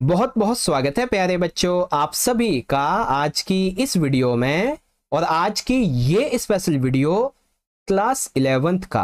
बहुत बहुत स्वागत है प्यारे बच्चों आप सभी का आज की इस वीडियो में। और आज की ये स्पेशल वीडियो क्लास 11th का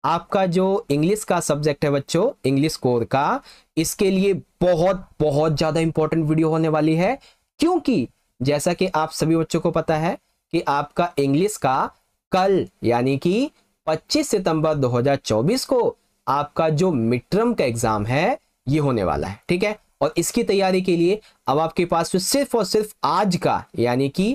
आपका जो इंग्लिश का सब्जेक्ट है बच्चों, इंग्लिश कोर का, इसके लिए बहुत बहुत ज़्यादा इंपॉर्टेंट वीडियो होने वाली है। क्योंकि जैसा कि आप सभी बच्चों को पता है कि आपका इंग्लिश का कल यानी कि 25 सितंबर 2024 को आपका जो मिड टर्म का एग्जाम है ये होने वाला है। ठीक है, और इसकी तैयारी के लिए अब आपके पास तो सिर्फ और सिर्फ आज का यानी कि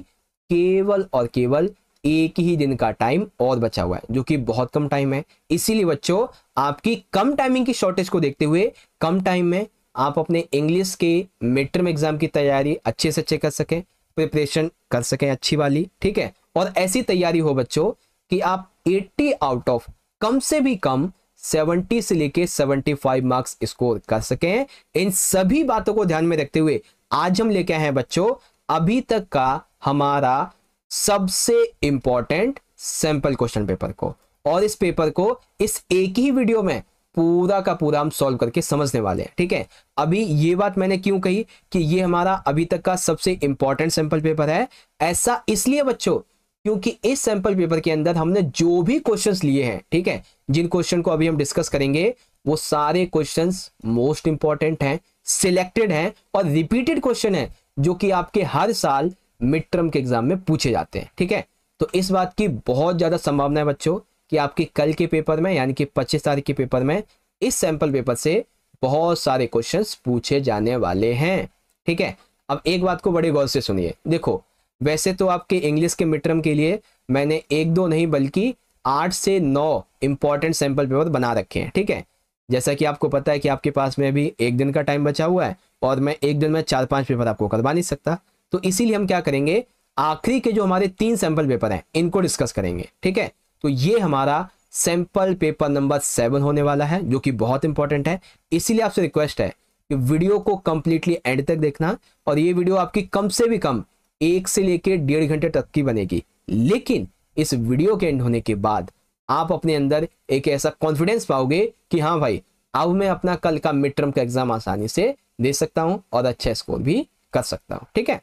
केवल और केवल एक ही दिन का टाइम और बचा हुआ है, जो कि बहुत कम टाइम है। इसीलिए बच्चों आपकी कम टाइमिंग की शॉर्टेज को देखते हुए कम टाइम में आप अपने इंग्लिश के मिड टर्म एग्जाम की तैयारी अच्छे से अच्छे कर सकें, प्रिपरेशन कर सकें अच्छी वाली। ठीक है, और ऐसी तैयारी हो बच्चों कि आप 80 आउट ऑफ कम से भी कम 70 से लेके 75 मार्क्स स्कोर कर सकें। इन सभी बातों को ध्यान में रखते हुए आज हम लेके आए हैं बच्चों अभी तक का हमारा सबसे इंपॉर्टेंट सैंपल क्वेश्चन पेपर को, और इस पेपर को इस एक ही वीडियो में पूरा का पूरा हम सॉल्व करके समझने वाले हैं। ठीक है, अभी ये बात मैंने क्यों कही कि ये हमारा अभी तक का सबसे इंपॉर्टेंट सैंपल पेपर है, ऐसा इसलिए बच्चों क्योंकि इस सैंपल पेपर के अंदर हमने जो भी क्वेश्चंस लिए हैं, ठीक है, जिन क्वेश्चन को अभी हम डिस्कस करेंगे वो सारे क्वेश्चंस मोस्ट इंपॉर्टेंट हैं, सिलेक्टेड हैं और रिपीटेड क्वेश्चन हैं जो कि आपके हर साल मिड टर्म के एग्जाम में पूछे जाते हैं। ठीक है, तो इस बात की बहुत ज्यादा संभावना है बच्चों कि आपके कल के पेपर में यानी कि 25 तारीख के पेपर में इस सैंपल पेपर से बहुत सारे क्वेश्चंस पूछे जाने वाले हैं। ठीक है, अब एक बात को बड़े गौर से सुनिए। देखो, वैसे तो आपके इंग्लिश के मिड टर्म के लिए मैंने एक दो नहीं बल्कि 8 से 9 इंपॉर्टेंट सैंपल पेपर बना रखे हैं। ठीक है, जैसा कि आपको पता है कि आपके पास में अभी एक दिन का टाइम बचा हुआ है और मैं एक दिन में 4-5 पेपर आपको करवा नहीं सकता, तो इसीलिए हम क्या करेंगे, आखिरी के जो हमारे 3 सैंपल पेपर हैं इनको डिस्कस करेंगे। ठीक है, तो ये हमारा सैंपल पेपर नंबर 7 होने वाला है जो कि बहुत इंपॉर्टेंट है। इसीलिए आपसे रिक्वेस्ट है कि वीडियो को कंप्लीटली एंड तक देखना, और ये वीडियो आपकी कम से भी कम 1 से लेकर 1.5 घंटे तक की बनेगी। लेकिन इस वीडियो के एंड होने के बाद आप अपने अंदर एक ऐसा कॉन्फिडेंस पाओगे कि हाँ भाई, अब मैं अपना कल का मिड टर्म का एग्जाम आसानी से दे सकता हूं और अच्छा स्कोर भी कर सकता हूं। ठीक है,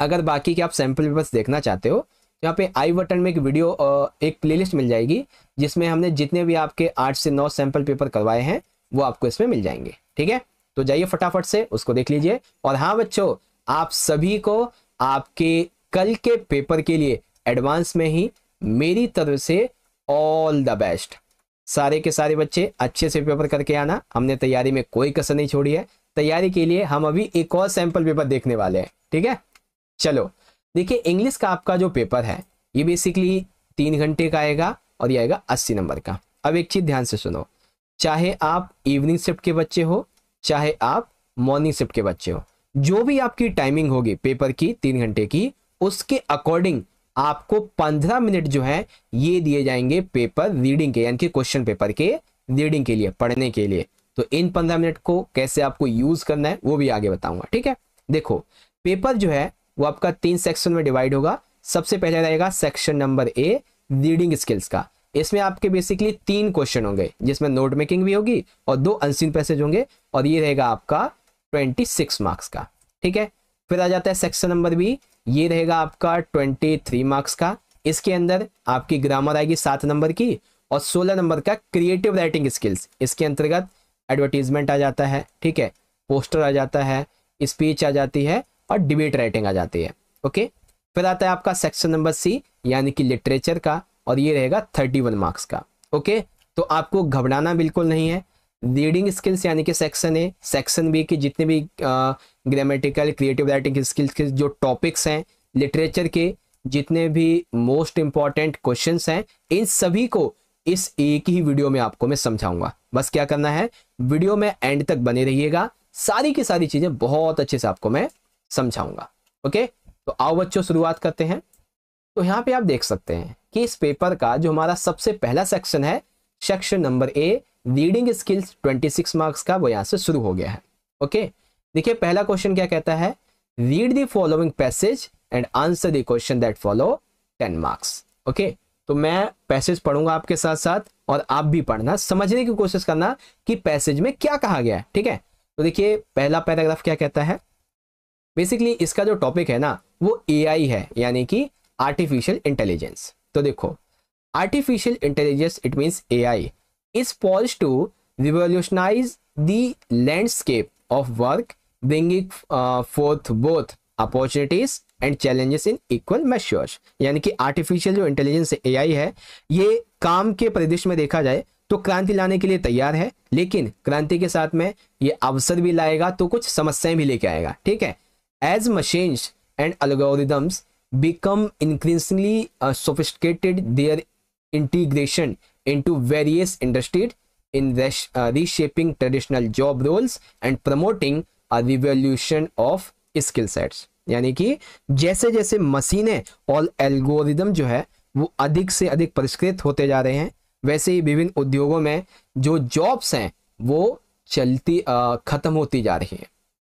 अगर बाकी के आप सैंपल पेपर्स देखना चाहते हो, यहाँ पे आई बटन में एक वीडियो एक प्लेलिस्ट मिल जाएगी जिसमें हमने जितने भी आपके 8 से 9 सैंपल पेपर करवाए हैं वो आपको इसमें मिल जाएंगे। ठीक है, तो जाइए फटाफट से उसको देख लीजिए। और हाँ बच्चों, आप सभी को आपके कल के पेपर के लिए एडवांस में ही मेरी तरफ से ऑल द बेस्ट। सारे के सारे बच्चे अच्छे से पेपर करके आना, हमने तैयारी में कोई कसर नहीं छोड़ी है। तैयारी के लिए हम अभी एक और सैंपल पेपर देखने वाले हैं। ठीक है, चलो देखिए, इंग्लिश का आपका जो पेपर है ये बेसिकली 3 घंटे का आएगा और ये आएगा 80 नंबर का। अब एक चीज ध्यान से सुनो, चाहे आप इवनिंग शिफ्ट के बच्चे हो चाहे आप मॉर्निंग शिफ्ट के बच्चे हो, जो भी आपकी टाइमिंग होगी पेपर की 3 घंटे की, उसके अकॉर्डिंग आपको 15 मिनट जो है ये दिए जाएंगे पेपर रीडिंग के, यानी कि क्वेश्चन पेपर के रीडिंग के लिए, पढ़ने के लिए। तो इन 15 मिनट को कैसे आपको यूज करना है वो भी आगे बताऊंगा। ठीक है, देखो पेपर जो है वो आपका 3 सेक्शन में डिवाइड होगा। सबसे पहले रहेगा section number A, reading skills का। इसमें आपके बेसिकली 3 क्वेश्चन होंगे जिसमें नोट मेकिंग भी होगी और 2 अनसीन पैसेज होंगे, और ये रहेगा आपका 26 मार्क्स का। ठीक है, फिर आ जाता है सेक्शन नंबर बी, ये रहेगा आपका 23 मार्क्स का। इसके अंदर आपकी ग्रामर आएगी 7 नंबर की, और 16 नंबर का क्रिएटिव राइटिंग स्किल्स। इसके अंतर्गत एडवर्टीजमेंट आ जाता है, ठीक है, पोस्टर आ जाता है, स्पीच आ जाती है और डिबेट राइटिंग आ जाती है। ओके, फिर आता है आपका सेक्शन नंबर सी यानी कि लिटरेचर का, और ये रहेगा 31 मार्क्स का। ओके, तो आपको घबराना बिल्कुल नहीं है। रीडिंग स्किल्स यानी कि सेक्शन ए, सेक्शन बी के जितने भी ग्रामेटिकल क्रिएटिव राइटिंग स्किल्स के जो टॉपिक्स हैं, लिटरेचर के जितने भी मोस्ट इंपॉर्टेंट क्वेश्चंस हैं, इन सभी को इस एक ही वीडियो में आपको मैं समझाऊंगा। बस क्या करना है, वीडियो में एंड तक बने रहिएगा, सारी की सारी चीजें बहुत अच्छे से आपको मैं समझाऊंगा। ओके, तो आओ बच्चों शुरुआत करते हैं। तो यहाँ पे आप देख सकते हैं कि इस पेपर का जो हमारा सबसे पहला सेक्शन है, section number A reading skills 26 marks का, वो यहाँ से शुरू हो गया है। ओके, देखिए पहला क्वेश्चन क्या कहता है, read the following passage and answer the question that follow 10 marks. Okay, तो मैं पैसेज पढ़ूंगा आपके साथ साथ और आप भी पढ़ना, समझने की कोशिश करना कि पैसेज में क्या कहा गया है। ठीक है, तो देखिए पहला पैराग्राफ क्या कहता है, बेसिकली इसका जो टॉपिक है ना वो एआई है, यानी कि आर्टिफिशियल इंटेलिजेंस। तो देखो artificial intelligence it means AI is poised to revolutionise the landscape of work, bringing forth both opportunities and challenges in equal measures. यानी कि आर्टिफिशियल जो इंटेलिजेंस एआई है ये काम के परिदृश्य में देखा जाए तो क्रांति लाने के लिए तैयार है, लेकिन क्रांति के साथ में ये अवसर भी लाएगा तो कुछ समस्याएं भी लेके आएगा। ठीक है, as machines and algorithms become increasingly sophisticated, their integration into various industries in reshaping traditional job roles and promoting a revolution of skill sets। यानी कि जैसे जैसे मशीनें और एल्गोरिदम जो है वो अधिक से अधिक परिष्कृत होते जा रहे हैं, वैसे ही विभिन्न उद्योगों में जो जॉब्स हैं वो खत्म होती जा रही है।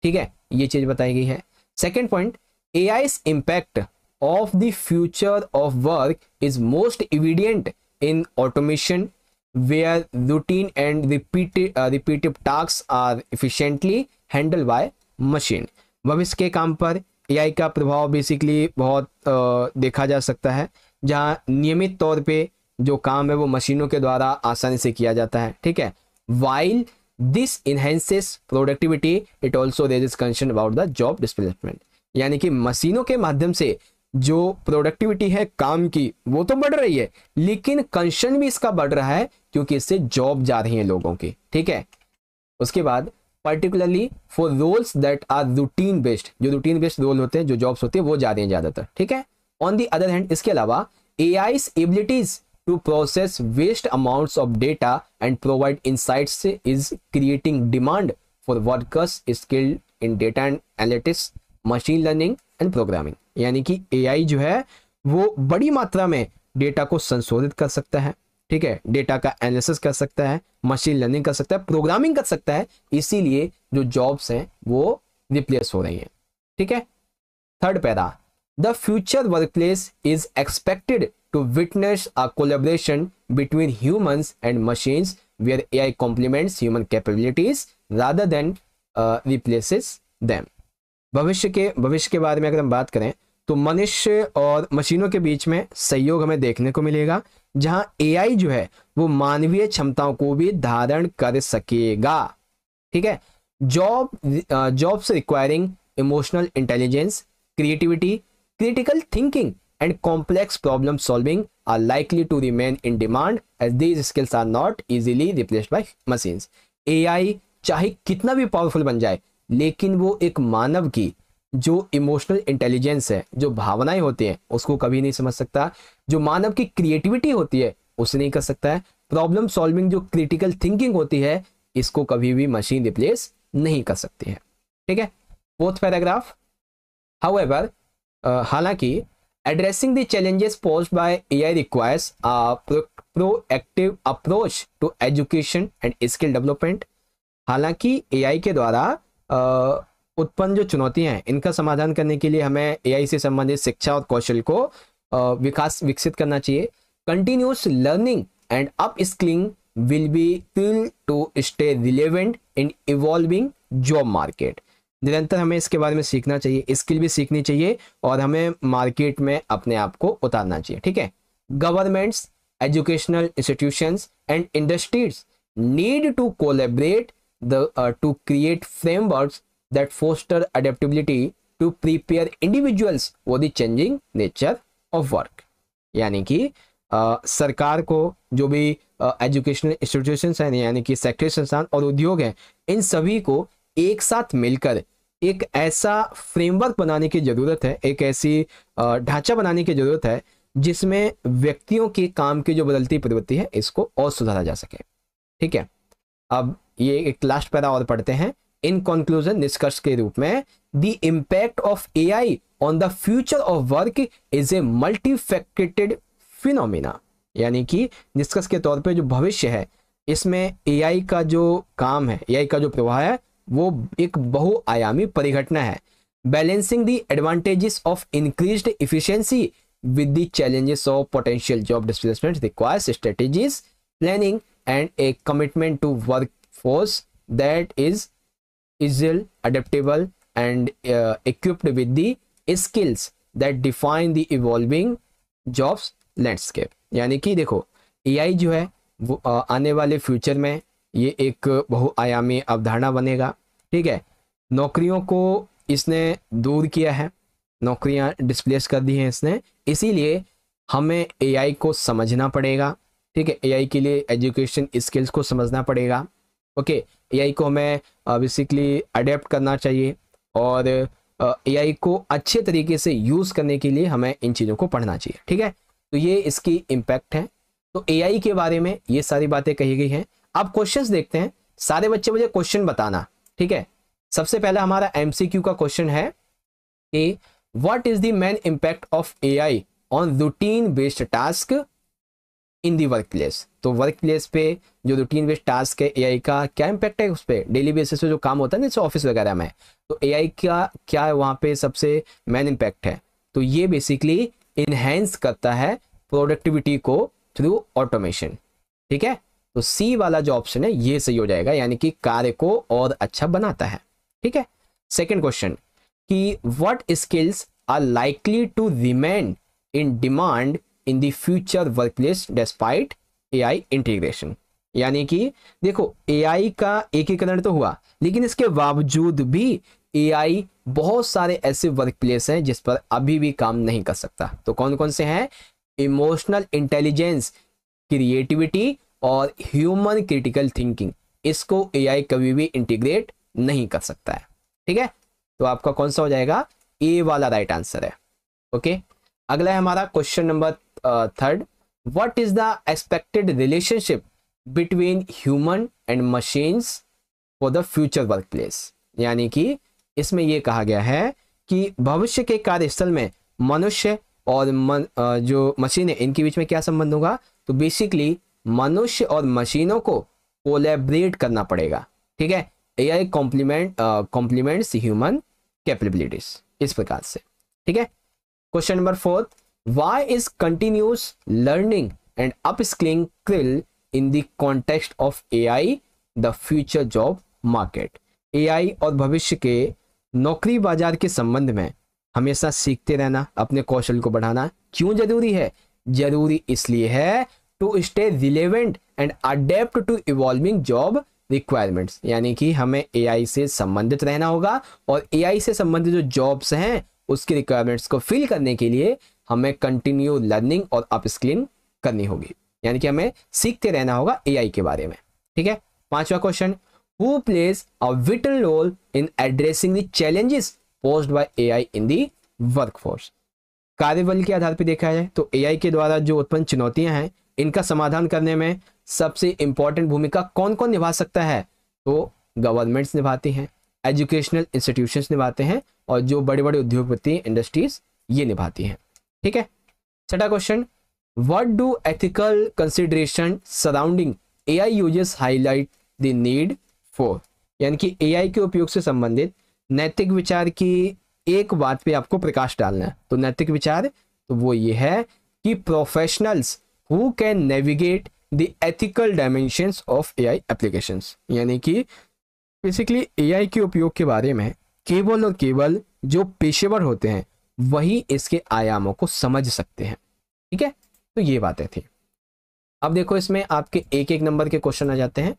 ठीक है, ये चीज बताई गई है। Second point, AI's impact of the future of work is most evident in automation, where routine and repetitive tasks are efficiently handled by machine। भविष्य के काम पर AI का प्रभाव बेसिकली बहुत देखा जा सकता है, जहाँ नियमित तौर पे जो काम है वो मशीनों के द्वारा आसानी से किया जाता है। ठीक है, while this enhances productivity, it also raises concern about the job displacement। यानी कि मशीनों के माध्यम से जो प्रोडक्टिविटी है काम की वो तो बढ़ रही है, लेकिन कंसर्न भी इसका बढ़ रहा है क्योंकि इससे जॉब जा रही है लोगों की। ठीक है, उसके बाद particularly for roles that are routine based, जो रूटीन बेस्ड रोल होते हैं, जो जॉब्स होती है वो जा रही हैं ज्यादातर। ठीक है, ऑन दी अदर हैंड इसके अलावा AI's abilities to process vast amounts of data and provide insights is creating demand for workers skilled in data analytics, machine learning and programming। यानी कि AI जो है वो बड़ी मात्रा में डेटा को संशोधित कर सकता है। ठीक है, डेटा का एनालिसिस कर सकता है, मशीन लर्निंग कर सकता है, प्रोग्रामिंग कर सकता है, इसीलिए जो जॉब्स हैं वो रिप्लेस हो रही हैं। ठीक है, third para, the future workplace is expected to witness a collaboration between humans and machines where AI complements human capabilities rather than replaces them। भविष्य के बारे में अगर हम बात करें तो मनुष्य और मशीनों के बीच में सहयोग हमें देखने को मिलेगा, जहां AI जो है वो मानवीय क्षमताओं को भी धारण कर सकेगा। ठीक है, jobs requiring emotional intelligence, creativity, critical thinking and complex problem solving are likely to remain in demand as these skills are not easily replaced by machines। AI चाहे कितना भी पावरफुल बन जाए, लेकिन वो एक मानव की जो इमोशनल इंटेलिजेंस है, जो भावनाएं होती हैं, उसको कभी नहीं समझ सकता। जो मानव की क्रिएटिविटी होती है उसे नहीं कर सकता है। प्रॉब्लम सॉल्विंग जो क्रिटिकल थिंकिंग होती है, इसको कभी भी मशीन रिप्लेस नहीं कर सकती है। ठीक है, फोर्थ पैराग्राफ, हाउएवर हालांकि addressing the challenges posed by AI requires a proactive approach to education and skill development। हालांकि AI के द्वारा उत्पन्न जो चुनौतियां हैं इनका समाधान करने के लिए हमें AI से संबंधित शिक्षा और कौशल को विकसित करना चाहिए। Continuous learning and upskilling will be key to stay relevant in evolving job market। निरंतर हमें इसके बारे में सीखना चाहिए, स्किल भी सीखनी चाहिए और हमें मार्केट में अपने आप को उतारना चाहिए। ठीक है, governments, educational institutions and industries need to collaborate to create frameworks that foster adaptability to prepare individuals for the changing nature of work. यानी कि सरकार को जो भी एजुकेशनल इंस्टीट्यूशंस हैं, यानी कि शैक्षिक संस्थान और उद्योग हैं, इन सभी को एक साथ मिलकर एक ऐसा फ्रेमवर्क बनाने की जरूरत है, एक ऐसी ढांचा बनाने की जरूरत है जिसमें व्यक्तियों के काम की जो बदलती प्रवृत्ति है इसको और सुधारा जा सके। ठीक है, अब ये एक लास्ट पैरा और पढ़ते हैं। इन कंक्लूजन, निष्कर्ष के रूप में, the impact of AI on the future of work is a multifaceted phenomena. यानी कि निष्कर्ष के तौर पे जो भविष्य है इसमें AI का जो काम है, AI का जो प्रवाह है वो एक बहुआयामी परिघटना है। Balancing the advantages of increased efficiency with the challenges of potential job displacement requires strategies, planning and a commitment to workforce that is agile, adaptable and equipped with the skills that define the evolving jobs landscape। यानी कि देखो AI जो है वो आने वाले future में ये एक बहुआयामी अवधारणा बनेगा, ठीक है। नौकरियों को इसने दूर किया है, नौकरियां डिस्प्लेस कर दी हैं इसने, इसीलिए हमें AI को समझना पड़ेगा, ठीक है। AI के लिए एजुकेशन स्किल्स को समझना पड़ेगा, ओके। AI को हमें बेसिकली अडेप्ट करना चाहिए और AI को अच्छे तरीके से यूज़ करने के लिए हमें इन चीज़ों को पढ़ना चाहिए, ठीक है। तो ये इसकी इम्पैक्ट है। तो AI के बारे में ये सारी बातें कही गई हैं। अब क्वेश्चंस देखते हैं, सारे बच्चे मुझे क्वेश्चन बताना, ठीक है। सबसे पहला हमारा MCQ का क्वेश्चन है कि what is the main impact of AI on routine based task in the work place. तो वर्क प्लेस पे जो रूटीन बेस्ड टास्क है AI का क्या इम्पैक्ट है उस पर, डेली बेसिस पे जो काम होता है ना जैसे ऑफिस वगैरह में, तो AI का क्या है वहाँ पे सबसे मेन इम्पैक्ट है। तो ये बेसिकली इनहेंस करता है प्रोडक्टिविटी को थ्रू ऑटोमेशन, ठीक है। तो सी वाला जो ऑप्शन है ये सही हो जाएगा, यानी कि कार्य को और अच्छा बनाता है, ठीक है। सेकेंड क्वेश्चन कि what skills are likely to remain in demand in the future workplace despite AI integration. यानी कि देखो AI का एकीकरण तो हुआ, लेकिन इसके बावजूद भी AI बहुत सारे ऐसे वर्कप्लेस हैं जिस पर अभी भी काम नहीं कर सकता। तो कौन कौन से हैं? इमोशनल इंटेलिजेंस, क्रिएटिविटी और ह्यूमन क्रिटिकल थिंकिंग, इसको AI कभी भी इंटीग्रेट नहीं कर सकता है, ठीक है। तो आपका कौन सा हो जाएगा? ए वाला राइट आंसर है, ओके। अगला है हमारा question number third, what is the expected relationship between human and machines for the future workplace. यानी कि इसमें यह कहा गया है कि भविष्य के कार्यस्थल में मनुष्य और जो मशीन है इनके बीच में क्या संबंध होगा। तो बेसिकली मनुष्य और मशीनों को कोलैबोरेट करना पड़ेगा, ठीक है। AI कॉम्प्लीमेंट्स ह्यूमन कैपेबिलिटीज, इस प्रकार से, ठीक है। Question number fourth, why is continuous learning and upskilling critical in the context of AI the future job market. AI और भविष्य के नौकरी बाजार के संबंध में हमेशा सीखते रहना, अपने कौशल को बढ़ाना क्यों जरूरी है? जरूरी इसलिए है to stay relevant and adapt to evolving job requirements. यानी कि हमें AI से संबंधित रहना होगा और AI से संबंधित जो जॉब्स हैं उसकी रिक्वायरमेंट्स को फिल करने के लिए हमें कंटिन्यू लर्निंग और अपस्किलिंग करनी होगी, यानी कि हमें सीखते रहना होगा AI के बारे में, ठीक है। पांचवा question, who plays a vital role in addressing the challenges posed by AI in the workforce. कार्यबल के आधार पर देखा जाए तो AI के द्वारा जो उत्पन्न चुनौतियां हैं इनका समाधान करने में सबसे इंपॉर्टेंट भूमिका कौन कौन निभा सकता है? तो गवर्नमेंट्स निभाती हैं, एजुकेशनल इंस्टीट्यूशंस निभाते हैं और जो बड़े बड़े उद्योगपति इंडस्ट्रीज ये निभाती हैं, ठीक है। छठा question, what do ethical consideration surrounding AI uses highlight the need for. यानी कि AI के उपयोग से संबंधित नैतिक विचार की एक बात पे आपको प्रकाश डालना है। तो नैतिक विचार तो वो ये है कि professionals who can navigate the ethical dimensions of AI applications. यानी कि बेसिकली AI के उपयोग के बारे में केवल और केवल जो पेशेवर होते हैं वही इसके आयामों को समझ सकते हैं, ठीक है। तो ये बातें थी। अब देखो इसमें आपके एक एक नंबर के क्वेश्चन आ जाते हैं।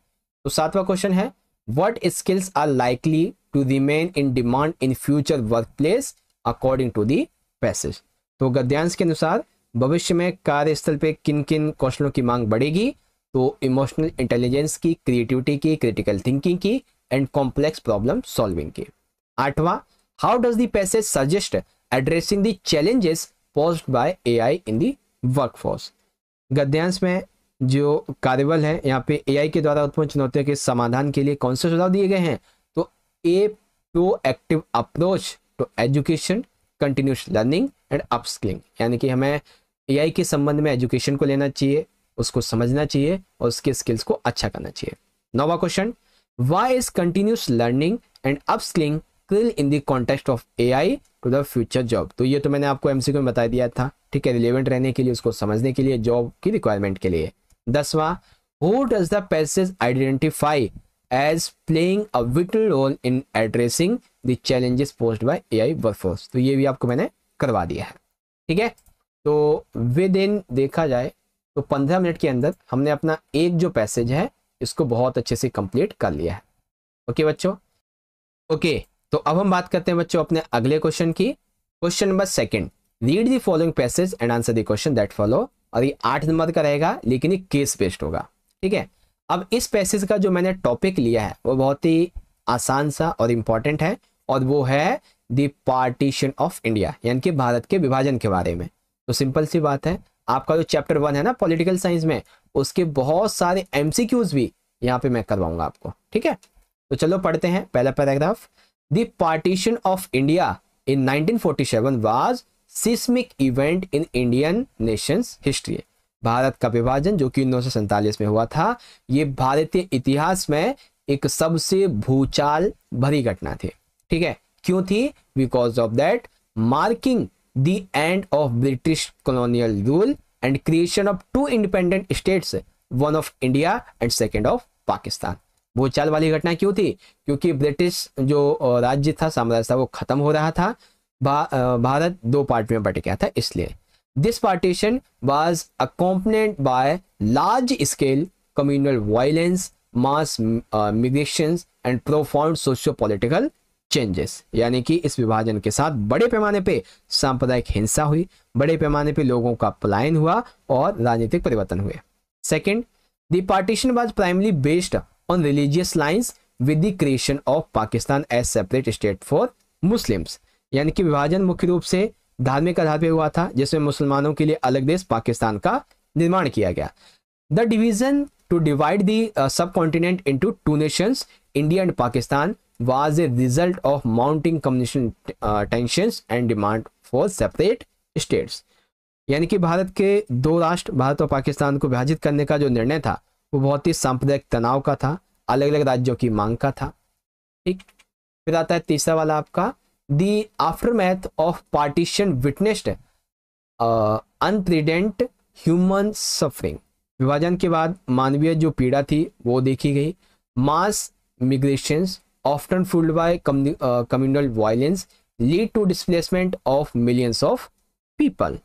तो सातवां क्वेश्चन है, what skills are likely to remain in demand in future workplace according to the passage. तो गद्यांश के अनुसार भविष्य में कार्यस्थल पे किन किन कौशलों की मांग बढ़ेगी? तो इमोशनल इंटेलिजेंस की, क्रिएटिविटी की, क्रिटिकल थिंकिंग की एंड कॉम्प्लेक्स प्रॉब्लम सॉल्विंग की। आठवां, how does the passage suggest addressing the challenges posed by AI in the workforce. गद्यांश में जो कार्यबल है यहाँ पे AI के द्वारा उत्पन्न चुनौतियों के समाधान के लिए कौन से सुझाव दिए गए हैं? तो a proactive approach to education, continuous learning and upskilling. यानी कि हमें AI के संबंध में एजुकेशन को लेना चाहिए, उसको समझना चाहिए और उसके स्किल्स को अच्छा करना चाहिए। नौवां question, why is continuous learning and upskilling critical in the context of AI to the future job. तो ये तो मैंने आपको MCQ में बता दिया था, ठीक है, रिलेवेंट रहने के लिए, उसको समझने के लिए, जॉब की रिक्वायरमेंट के लिए। 10वां, who does the passage identify as playing a vital role in addressing the challenges posed by AI workforce। तो ये भी आपको मैंने करवा दिया है, ठीक है। तो विद इन देखा जाए तो 15 मिनट के अंदर हमने अपना एक जो पैसेज है इसको बहुत अच्छे से कंप्लीट कर लिया है। ओके बच्चों, ओके तो अब हम बात करते हैं बच्चों अपने अगले क्वेश्चन की। Question number 2, read the following passage and answer the question that follow. और ये 8 नंबर का रहेगा लेकिन ये केस बेस्ड होगा, ठीक है। अब इस पैसेज का जो मैंने टॉपिक लिया है वो बहुत ही आसान सा और इम्पॉर्टेंट है, और वो है द पार्टीशन ऑफ इंडिया, यानी कि भारत के विभाजन के बारे में। तो सिंपल सी बात है, आपका जो चैप्टर 1 है ना पॉलिटिकल साइंस में, उसके बहुत सारे एमसीक्यूज भी यहाँ पे मैं करवाऊंगा आपको, ठीक है। तो चलो पढ़ते हैं पहला paragraph. The partition of India in 1947 was seismic event in Indian Nations history. Bharat का विभाजन जो कि 1947 में हुआ था, ये भारतीय इतिहास में एक सबसे भूचाल भरी घटना थी, ठीक है। क्यों थी? Because of that marking the end of British colonial rule and creation of 2 independent states, one of India and second of Pakistan. भूचाल वाली घटना क्यों थी? क्योंकि ब्रिटिश जो राज्य था, साम्राज्य था, वो खत्म हो रहा था, भारत 2 पार्ट में बट गया था, इसलिए। This partition was accompanied by large scale communal violence, mass migrations and profound socio political changes. यानी कि इस विभाजन के साथ बड़े पैमाने पे सांप्रदायिक हिंसा हुई, बड़े पैमाने पे लोगों का पलायन हुआ और राजनीतिक परिवर्तन हुए। Second, the partition was primary based on religious lines with the creation of Pakistan as separate state for Muslims. यानी कि विभाजन मुख्य रूप से धार्मिक आधार पर हुआ था, जिसमें मुसलमानों के लिए अलग देश पाकिस्तान का निर्माण किया गया। The division to divide the subcontinent into 2 nations, India and Pakistan, was a result of mounting communal tensions and demand for separate states। यानी कि भारत के 2 राष्ट्र, भारत और पाकिस्तान को विभाजित करने का जो निर्णय था वो बहुत ही सांप्रदायिक तनाव का था, अलग अलग राज्यों की मांग का था, ठीक। फिर आता है तीसरा वाला आपका, the aftermath of partition witnessed unprecedented human suffering. विभाजन के बाद मानवीय जो पीड़ा थी वो देखी गई। मास मिग्रेशंस often fueled by communal violence lead to displacement of millions of people।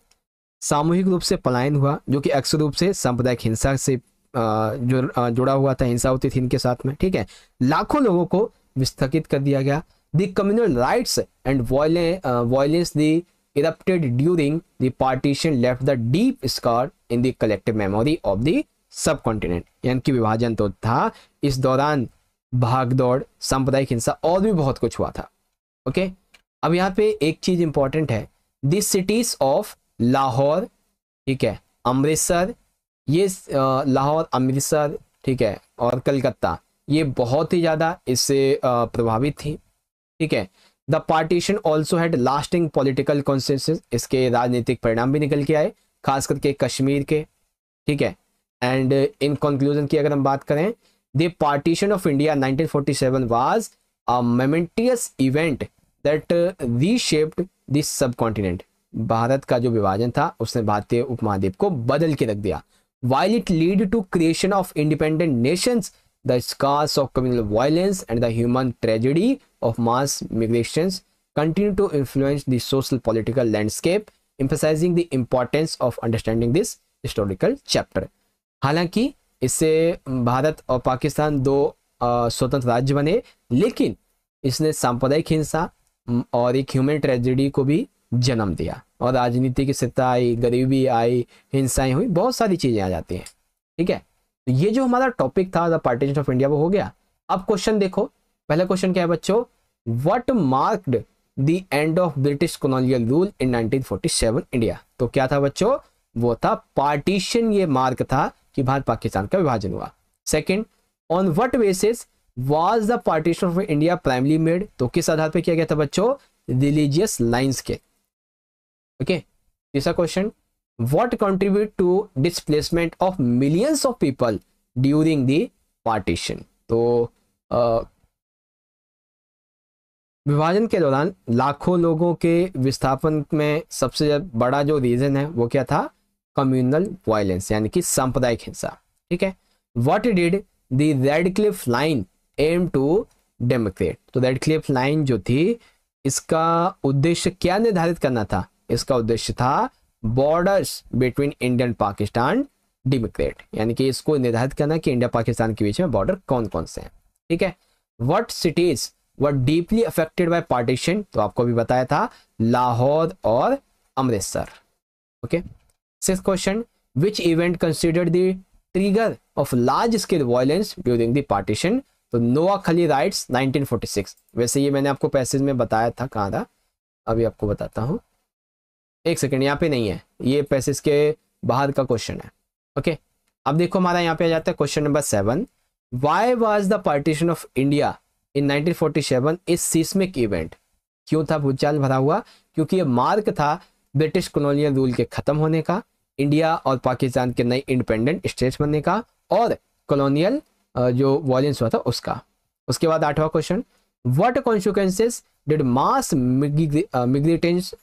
सामूहिक रूप से पलायन हुआ, जो कि अक्सर रूप से सांप्रदायिक हिंसा से जुड़ा हुआ था, हिंसा होती थी इनके साथ में, ठीक है। लाखों लोगों को विस्थगित कर दिया गया। The communal riots and violence the erupted during the partition left the deep scar in the collective memory of the subcontinent। यानी कि विभाजन तो था, इस दौरान भागदौड़, सांप्रदायिक हिंसा और भी बहुत कुछ हुआ था, ओके। अब यहाँ पे एक चीज इंपॉर्टेंट है, दिस सिटीज ऑफ लाहौर, ठीक है, अमृतसर, ये लाहौर, अमृतसर, ठीक है, और कलकत्ता, ये बहुत ही ज़्यादा इससे प्रभावित थी, ठीक है। The partition also had lasting political consequences, इसके राजनीतिक परिणाम भी निकल के आए, खास करके कश्मीर के, ठीक है। एंड इन कंक्लूजन की अगर हम बात करें, the partition of India 1947 was a moments event that reshaped this subcontinent. Bharat का जो विभाजन था उसने भारतीय उपमहाद्वीप को बदल के रख दिया। While it lead to creation of independent nations, the scars of communal violence and the human tragedy of mass migrations continue to influence the social political landscape, emphasizing the importance of understanding this historical chapter। हालांकि इससे भारत और पाकिस्तान 2 स्वतंत्र राज्य बने, लेकिन इसने सांप्रदायिक हिंसा और एक ह्यूमन ट्रेजेडी को भी जन्म दिया, और राजनीति की स्थिरता आई, गरीबी आई, हिंसाएं हुई, बहुत सारी चीजें आ जाती हैं, ठीक है। तो ये जो हमारा टॉपिक था द पार्टीशन ऑफ इंडिया वो हो गया। अब क्वेश्चन देखो, पहला क्वेश्चन क्या है बच्चों, what marked the end of British colonial rule in 1947 India. तो क्या था बच्चों, वो था पार्टीशन, ये मार्क था कि भारत पाकिस्तान का विभाजन हुआ। Second, on what basis was the partition of India primary made. तो किस आधार पे किया गया था बच्चों, रिलीजियस लाइंस के, ओके। तीसरा question, what contribute to displacement of millions of people during the partition. तो विभाजन के दौरान लाखों लोगों के विस्थापन में सबसे बड़ा जो रीजन है वो क्या था, कम्युनल वायलेंस, यानी कि सांप्रदायिक हिंसा, ठीक है। What did the Radcliffe line aim to democrat. तो रेडक्लिफ लाइन जो थी, इसका उद्देश्य क्या निर्धारित करना था? इसका उद्देश्य था borders between India and Pakistan Democrat, यानी कि इसको निर्धारित करना कि इंडिया पाकिस्तान के बीच में बॉर्डर कौन कौन से हैं। ठीक है। What cities were deeply affected by partition? तो आपको भी बताया था, लाहौर और Amritsar. Okay. Sixth question, which event considered the trigger of large scale violence during the partition? तो नोआखली राइट्स 1946। वैसे ये मैंने आपको पैसेज में बताया था, कहाँ था अभी आपको बताता हूँ, एक सेकेंड, यहाँ पे नहीं है, ये पैसेज के बाहर का क्वेश्चन है। ओके। अब देखो हमारा यहाँ पे आ जाता है question number 7, why was the partition of India in 1947 is seismic event? क्यों था भूचाल भरा हुआ? क्योंकि ये मार्क था ब्रिटिश कॉलोनियल रूल के खत्म होने का, इंडिया और पाकिस्तान के नए इंडिपेंडेंट स्टेट्स बनने का, और कॉलोनियल जो वॉयलेंस हुआ था उसका। उसके बाद 8वां question, what consequences did mass migrations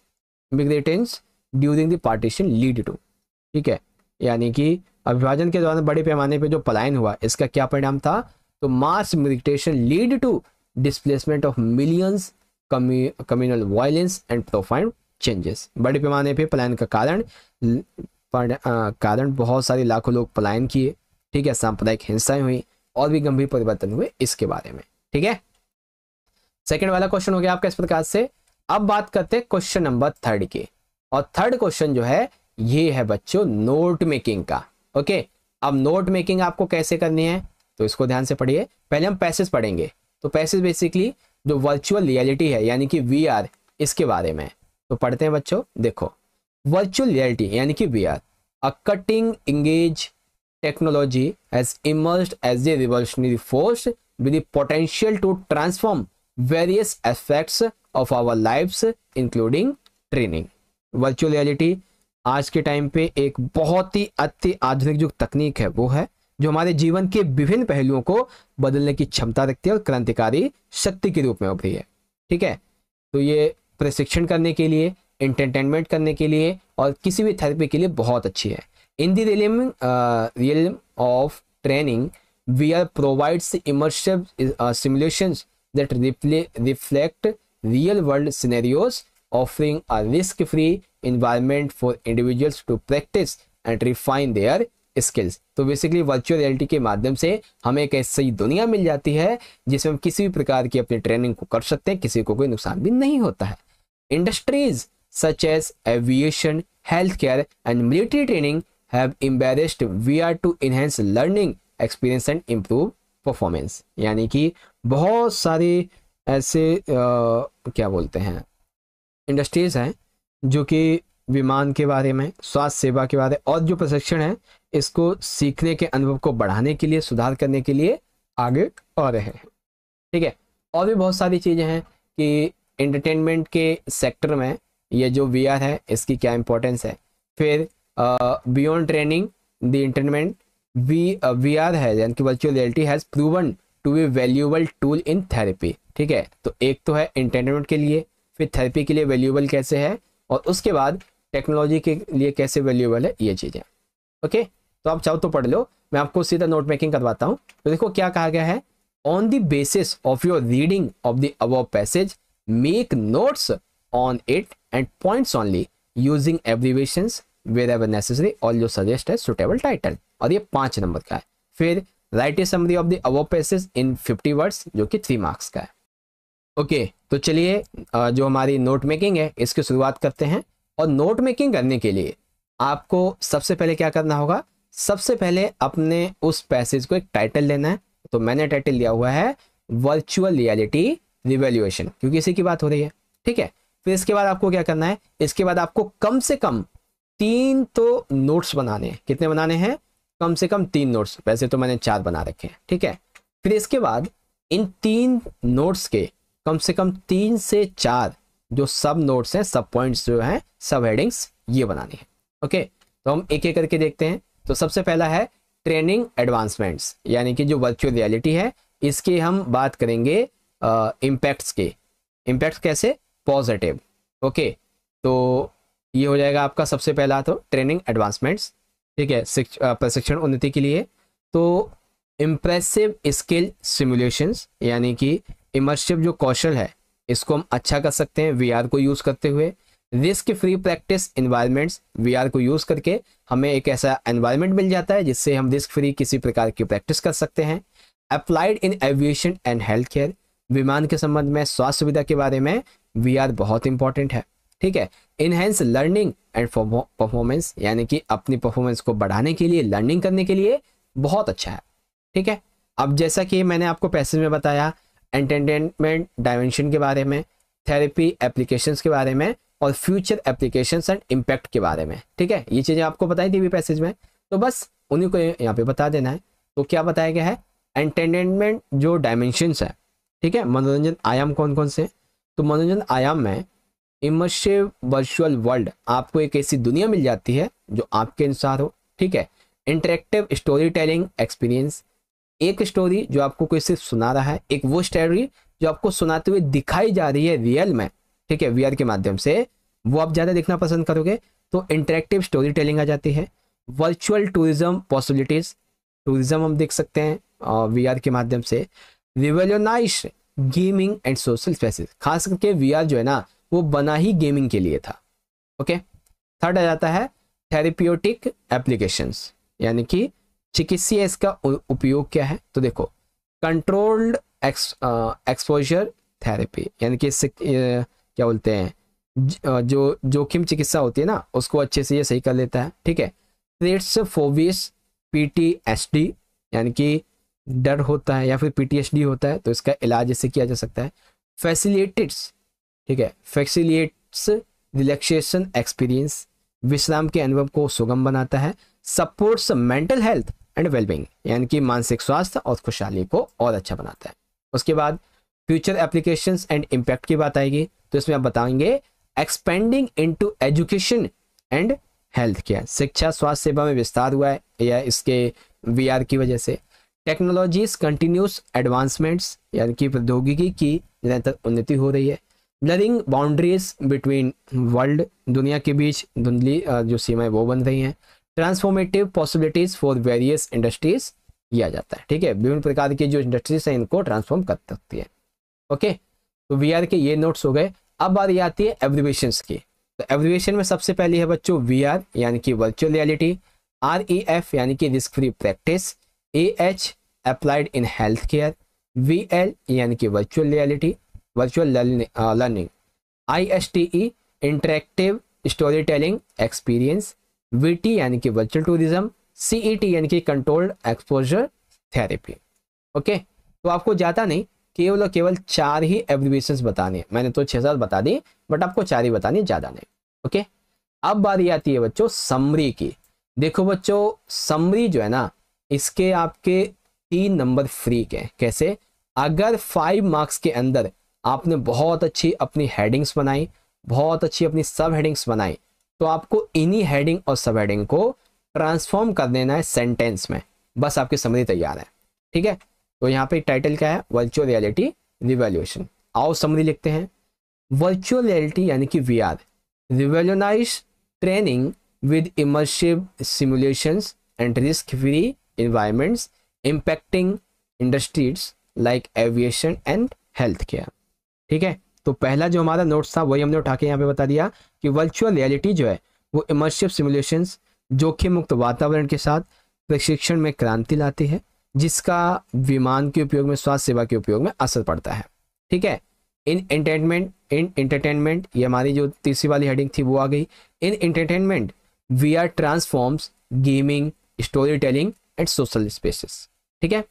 during the partition lead to? ठीक है, यानी कि अविभाजन के दौरान बड़े पैमाने पे जो पलायन हुआ, इसका क्या परिणाम था? तो mass migration lead to displacement of millions, communal violence and profound changes. बड़े पैमाने पे पलायन का कारण बहुत सारे लाखों लोग पलायन किए। ठीक है, सांप्रदायिक हिंसाएं हुई और भी गंभीर परिवर्तन हुए इसके बारे में। ठीक है, सेकंड वाला क्वेश्चन हो गया आपका इस प्रकार से। अब बात करते हैं क्वेश्चन नंबर 3 की, और थर्ड क्वेश्चन जो है ये है बच्चों नोट मेकिंग का। ओके, अब नोट मेकिंग आपको कैसे करनी है तो इसको ध्यान से पढ़िए। पहले हम पैसेज पढ़ेंगे। तो पैसेज बेसिकली जो वर्चुअल रियलिटी है यानी कि वीआर, इसके बारे में तो पढ़ते हैं बच्चों। देखो, वर्चुअल रियलिटी यानी कि VR, a cutting engage technology has emerged as a revolutionary force with the potential to transform various aspects of our lives including training. Virtual reality आज के टाइम पे एक बहुत ही अति आधुनिक जो तकनीक है वो है, जो हमारे जीवन के विभिन्न पहलुओं को बदलने की क्षमता रखती है और क्रांतिकारी शक्ति के रूप में उभरी है। ठीक है, तो ये प्रशिक्षण करने के लिए, एंटरटेनमेंट करने के लिए और किसी भी थेरेपी के लिए बहुत अच्छी है। In the realm of training VR provides immersive simulations that reflect real world scenarios, offering a risk-free environment for individuals to practice and refine their skills। तो बेसिकली वर्चुअल रियलिटी के माध्यम से हमें एक ऐसी दुनिया मिल जाती है जिसमें हम किसी भी प्रकार की अपनी ट्रेनिंग को कर सकते हैं, किसी को कोई नुकसान भी नहीं होता है। Industries such as aviation, health care and military training have embraced VR to enhance learning experience and improve performance। यानी कि बहुत सारे ऐसे क्या बोलते हैं इंडस्ट्रीज हैं जो कि विमान के बारे में, स्वास्थ्य सेवा के बारे में और जो प्रशिक्षण है इसको सीखने के अनुभव को बढ़ाने के लिए, सुधार करने के लिए आगे आ रहे हैं। ठीक है, और भी बहुत सारी चीज़ें हैं कि एंटरटेनमेंट के सेक्टर में ये जो VR है इसकी क्या इंपॉर्टेंस है। फिर beyond training the entertainment VR है यानी कि virtual reality has proven to be valuable tool in therapy. ठीक है, तो एक तो है एंटरटेनमेंट के लिए, फिर थेरेपी के लिए वैल्यूएबल कैसे है, और उसके बाद टेक्नोलॉजी के लिए कैसे वैल्यूएबल है, ये चीज़ें। ओके, तो आप चाहो तो पढ़ लो, मैं आपको सीधा नोट मेकिंग करवाता हूँ। तो देखो क्या कहा गया है, on the basis of your reading of the above passage make notes on it and points only using abbreviations wherever necessary, और जो सजेस्ट है सुटेबल टाइटल, और ये 5 नंबर का है। फिर right A summary of the above passage in 50 words जो कि 3 मार्क्स का है। ओके, तो चलिए जो हमारी नोट मेकिंग है इसकी शुरुआत करते हैं। और नोट मेकिंग करने के लिए आपको सबसे पहले क्या करना होगा, सबसे पहले अपने उस पैसेज को एक टाइटल लेना है। तो मैंने टाइटल दिया हुआ है वर्चुअल रियलिटी रिवैल्यूएशन, क्योंकि इसी की बात हो रही है। ठीक है, फिर इसके बाद आपको क्या करना है, इसके बाद आपको कम से कम 3 तो नोट्स बनाने हैं। कितने बनाने हैं, कम से कम 3 नोट्स, वैसे तो मैंने 4 बना रखे हैं। ठीक है, फिर इसके बाद इन 3 नोट्स के कम से कम 3 से 4 जो सब नोट्स हैं, सब पॉइंट्स जो हैं, सब हेडिंग्स, ये बनानी है। ओके, तो हम एक एक करके देखते हैं। तो सबसे पहला है ट्रेनिंग एडवांसमेंट्स, यानी कि जो वर्चुअल रियलिटी है इसके हम बात करेंगे इम्पैक्ट्स के। इम्पैक्ट कैसे, पॉजिटिव। ओके, तो ये हो जाएगा आपका सबसे पहला तो ट्रेनिंग एडवांसमेंट्स। ठीक है, प्रशिक्षण उन्नति के लिए। तो इम्प्रेसिव स्किल सिमुलेशंस, यानी कि इमर्सिव जो कौशल है इसको हम अच्छा कर सकते हैं वीआर को यूज़ करते हुए। Risk free practice environments, VR को यूज़ करके हमें एक ऐसा एनवायरनमेंट मिल जाता है जिससे हम रिस्क फ्री किसी प्रकार की प्रैक्टिस कर सकते हैं। Applied in aviation and health care, विमान के संबंध में स्वास्थ्य सुविधा के बारे में वीआर बहुत इंपॉर्टेंट है। ठीक है। इनहेंस लर्निंग एंड परफॉर्मेंस, यानी कि अपनी परफॉर्मेंस को बढ़ाने के लिए, लर्निंग करने के लिए बहुत अच्छा है। ठीक है। अब जैसा कि मैंने आपको पैसेज में बताया एंटरटेनमेंट डायमेंशन के बारे में, थेरेपी एप्लीकेशंस के बारे में और फ्यूचर एप्लीकेशंस एंड इम्पैक्ट के बारे में। ठीक है, ये चीज़ें आपको बताई थी भी पैसेज में, तो बस उन्हीं को यहाँ पे बता देना है। तो क्या बताया गया है, एंटरटेनमेंट जो डायमेंशंस है, ठीक है, मनोरंजन आयाम कौन कौन से, तो मनोरंजन आयाम में इमर्सिव वर्चुअल वर्ल्ड, आपको एक ऐसी दुनिया मिल जाती है जो आपके अनुसार हो। ठीक है। इंटरेक्टिव स्टोरी टेलिंग एक्सपीरियंस, एक स्टोरी जो आपको कोई सिर्फ सुना रहा है, एक वो स्टोरी जो आपको सुनाते हुए दिखाई जा रही है रियल में, ठीक है, वीआर के माध्यम से, वो आप ज़्यादा देखना पसंद करोगे, तो इंटरेक्टिव स्टोरी टेलिंग आ जाती है। वर्चुअल टूरिज्म पॉसिबिलिटीज, टूरिज्म हम देख सकते हैं वीआर के माध्यम से। Revolutionise gaming and social spaces, खास करके वीआर जो है ना वो बना ही गेमिंग के लिए था। ओके। थर्ड आ जाता है थेरेप्यूटिक एप्लीकेशंस, यानी कि चिकित्सीय इसका उपयोग क्या है, तो देखो कंट्रोल्ड एक्सपोजर थेरेपी, यानी कि इससे क्या बोलते हैं, जो जोखिम चिकित्सा होती है ना उसको अच्छे से ये सही कर लेता है। ठीक है। थ्रेट्स फोबियस पीटीएसडी, यानी कि डर होता है या फिर पीटीएसडी होता है तो इसका इलाज इससे किया जा सकता है। फैसिलिटेट्स, ठीक है, फैसिलिटेट्स रिलैक्सेशन एक्सपीरियंस, विश्राम के अनुभव को सुगम बनाता है। Supports mental health and wellbeing, यानी कि मानसिक स्वास्थ्य और खुशहाली को और अच्छा बनाता है। उसके बाद फ्यूचर एप्लीकेशंस एंड इम्पैक्ट की बात आएगी, तो इसमें आप बताएंगे expanding into education and health care, शिक्षा स्वास्थ्य सेवा में विस्तार हुआ है या इसके वीआर की वजह से। टेक्नोलॉजीज कंटिन्यूस एडवांसमेंट्स, यानी कि प्रौद्योगिकी की निरंतर उन्नति हो रही है। ब्लरिंग बाउंड्रीज बिटवीन वर्ल्ड, दुनिया के बीच धुंधली जो सीमाएं वो बन रही हैं। Transformative possibilities for various industries, किया जाता है। ठीक है, विभिन्न प्रकार की जो इंडस्ट्रीज हैं इनको ट्रांसफॉर्म कर सकती है। ओके, तो वीआर के ये नोट्स हो गए। अब बारी आती है एब्रिविएशंस की। तो एब्रिविएशन में सबसे पहली है बच्चों वीआर, यानी कि वर्चुअल रियलिटी। REF, यानी कि risk free practice. AH, applied in health care. VL, यानी कि virtual reality, virtual learning. ISTE, interactive story telling experience. VT, यानी कि वर्चुअल टूरिज्म। CET, यानी कि कंट्रोल्ड एक्सपोजर थेरेपी। ओके, तो आपको ज़्यादा नहीं, केवल और केवल 4 ही एब्रिविएशंस बताने, मैंने तो 6-7 बता दी बट आपको 4 ही बतानी, ज़्यादा नहीं। ओके, अब बारी आती है बच्चों समरी की। देखो बच्चों, समरी जो है ना इसके आपके 3 नंबर फ्री के। कैसे, अगर 5 मार्क्स के अंदर आपने बहुत अच्छी अपनी हेडिंग्स बनाई, बहुत अच्छी अपनी सब हेडिंग्स बनाई, तो आपको इन्हीं हेडिंग और सब हेडिंग को ट्रांसफॉर्म कर देना है सेंटेंस में, बस आपकी समरी तैयार है। ठीक है, तो यहाँ पे टाइटल क्या है, वर्चुअल रियलिटी रिवॉल्यूशन। आओ समरी लिखते हैं। वर्चुअल रियलिटी यानी कि VR, revolutionise training with immersive simulations and risk-free environments impacting industries like aviation and healthcare। ठीक है, तो पहला जो हमारा नोट्स था वही हमने उठा के यहाँ पे बता दिया कि वर्चुअल रियलिटी जो है वो इमर्सिव सिमुलेशंस, जोखिम मुक्त वातावरण के साथ प्रशिक्षण में क्रांति लाती है, जिसका विमान के उपयोग में, स्वास्थ्य सेवा के उपयोग में असर पड़ता है। ठीक है, इन एंटरटेनमेंट, ये हमारी जो तीसरी वाली हेडिंग थी वो आ गई। इन entertainment VR transforms gaming, story telling and social spaces. ठीक है,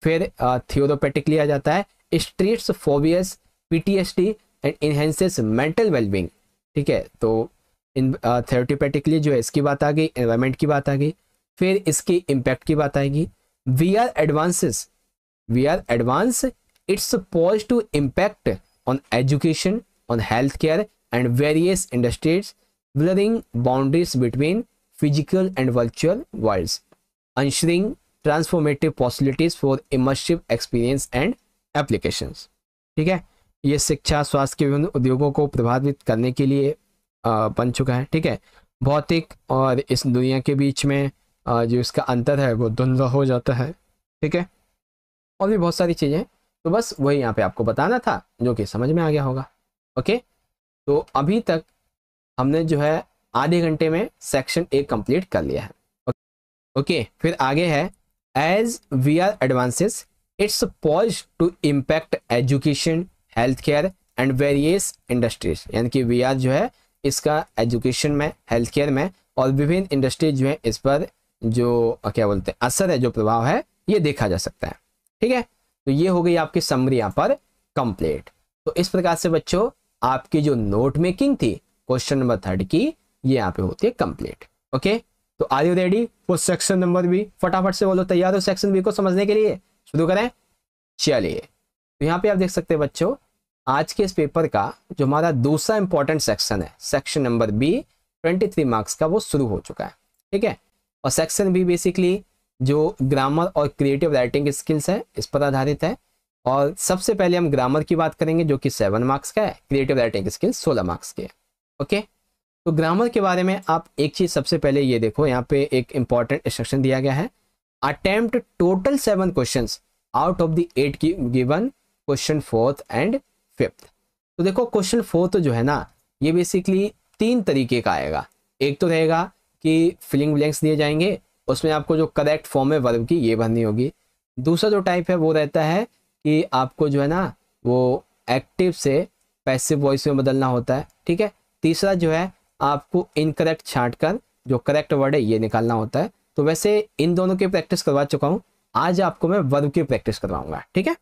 फिर थियोरोपेटिकली आ जाता है streets phobias PTSD and enhances mental wellbeing. ठीक है, तो इन थेरेप्यूटिकली जो है इसकी बात आ गई, एनवायरमेंट की बात आ गई, फिर इसकी इम्पैक्ट की बात आएगी। VR advance its poise to impact on education, on health care and various industries, blurring boundaries between physical and virtual worlds, ushering transformative possibilities for immersive experience and applications। ठीक है, ये शिक्षा स्वास्थ्य के विभिन्न उद्योगों को प्रभावित करने के लिए बन चुका है। ठीक है, भौतिक और इस दुनिया के बीच में जो इसका अंतर है वो धुंधला हो जाता है। ठीक है, और भी बहुत सारी चीज़ें। तो बस वही यहाँ पे आपको बताना था, जो कि समझ में आ गया होगा। ओके, तो अभी तक हमने जो है आधे घंटे में सेक्शन 1 कंप्लीट कर लिया है। ओके, फिर आगे है as we are advances its poise to impact education, health care and various industries. यानी कि वी आर जो है इसका एजुकेशन में, हेल्थ केयर में और विभिन्न इंडस्ट्रीज जो है इस पर जो क्या बोलते हैं असर है, जो प्रभाव है, ये देखा जा सकता है। ठीक है, तो ये हो गई आपकी समरी यहाँ पर कंप्लीट। तो इस प्रकार से बच्चों आपकी जो नोट मेकिंग थी क्वेश्चन नंबर 3 की, ये यहाँ पे होती है कंप्लीट। ओके, तो are you ready for section number B? फटाफट से बोलो, तैयार हो सेक्शन बी को समझने के लिए? शुरू करें, चलिए। तो यहाँ पे आप देख सकते हैं बच्चों, आज के इस पेपर का जो हमारा दूसरा इंपॉर्टेंट सेक्शन है, सेक्शन नंबर बी 23 मार्क्स का, वो शुरू हो चुका है। ठीक है, और सेक्शन बी बेसिकली जो ग्रामर और क्रिएटिव राइटिंग स्किल्स है इस पर आधारित है। और सबसे पहले हम ग्रामर की बात करेंगे जो कि 7 मार्क्स का है, क्रिएटिव राइटिंग स्किल्स 16 मार्क्स के। ओके, तो ग्रामर के बारे में आप एक चीज सबसे पहले ये देखो, यहाँ पे एक इंपॉर्टेंट इंस्ट्रक्शन दिया गया है, attempt total 7 questions out of the 8 की given question 4th and 5th। तो देखो क्वेश्चन 4th जो है ना, ये बेसिकली 3 तरीके का आएगा। एक तो रहेगा कि फिलिंग ब्लैंक्स दिए जाएंगे, उसमें आपको जो करेक्ट फॉर्म है वर्ब की ये भरनी होगी। दूसरा जो टाइप है वो रहता है कि आपको जो है ना वो एक्टिव से पैसिव वॉइस में बदलना होता है। ठीक है, तीसरा जो है आपको इनकरेक्ट छांट कर जो करेक्ट वर्ड है ये निकालना होता है। तो वैसे इन दोनों की प्रैक्टिस करवा चुका हूँ, आज आपको मैं वर्ब की प्रैक्टिस करवाऊंगा। ठीक है,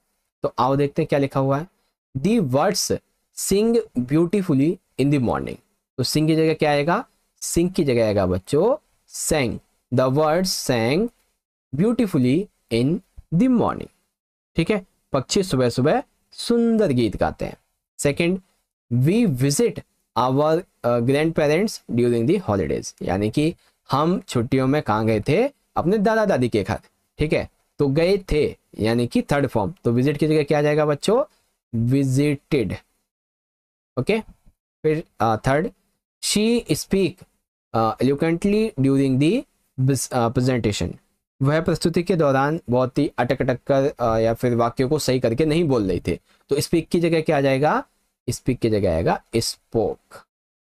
तो आओ देखते हैं क्या लिखा हुआ है। The words sing beautifully in the morning. तो सिंग की जगह क्या आएगा? सिंग की जगह आएगा बच्चों sang। The words sang beautifully in the morning. ठीक है, पक्षी सुबह सुबह सुंदर गीत गाते हैं। Second, we visit our grandparents during the holidays. यानी कि हम छुट्टियों में कहाँ गए थे? अपने दादा दादी के घर। ठीक है, तो गए थे यानी कि थर्ड फॉर्म, तो विजिट की जगह क्या आ जाएगा बच्चों? विजिटेड। ओके, फिर third, she speak eloquently during the presentation. वह प्रस्तुति के दौरान बहुत ही अटक अटक कर या फिर वाक्यों को सही करके नहीं बोल रही थी। तो स्पीक की जगह क्या आ जाएगा? स्पीक की जगह आएगा स्पोक।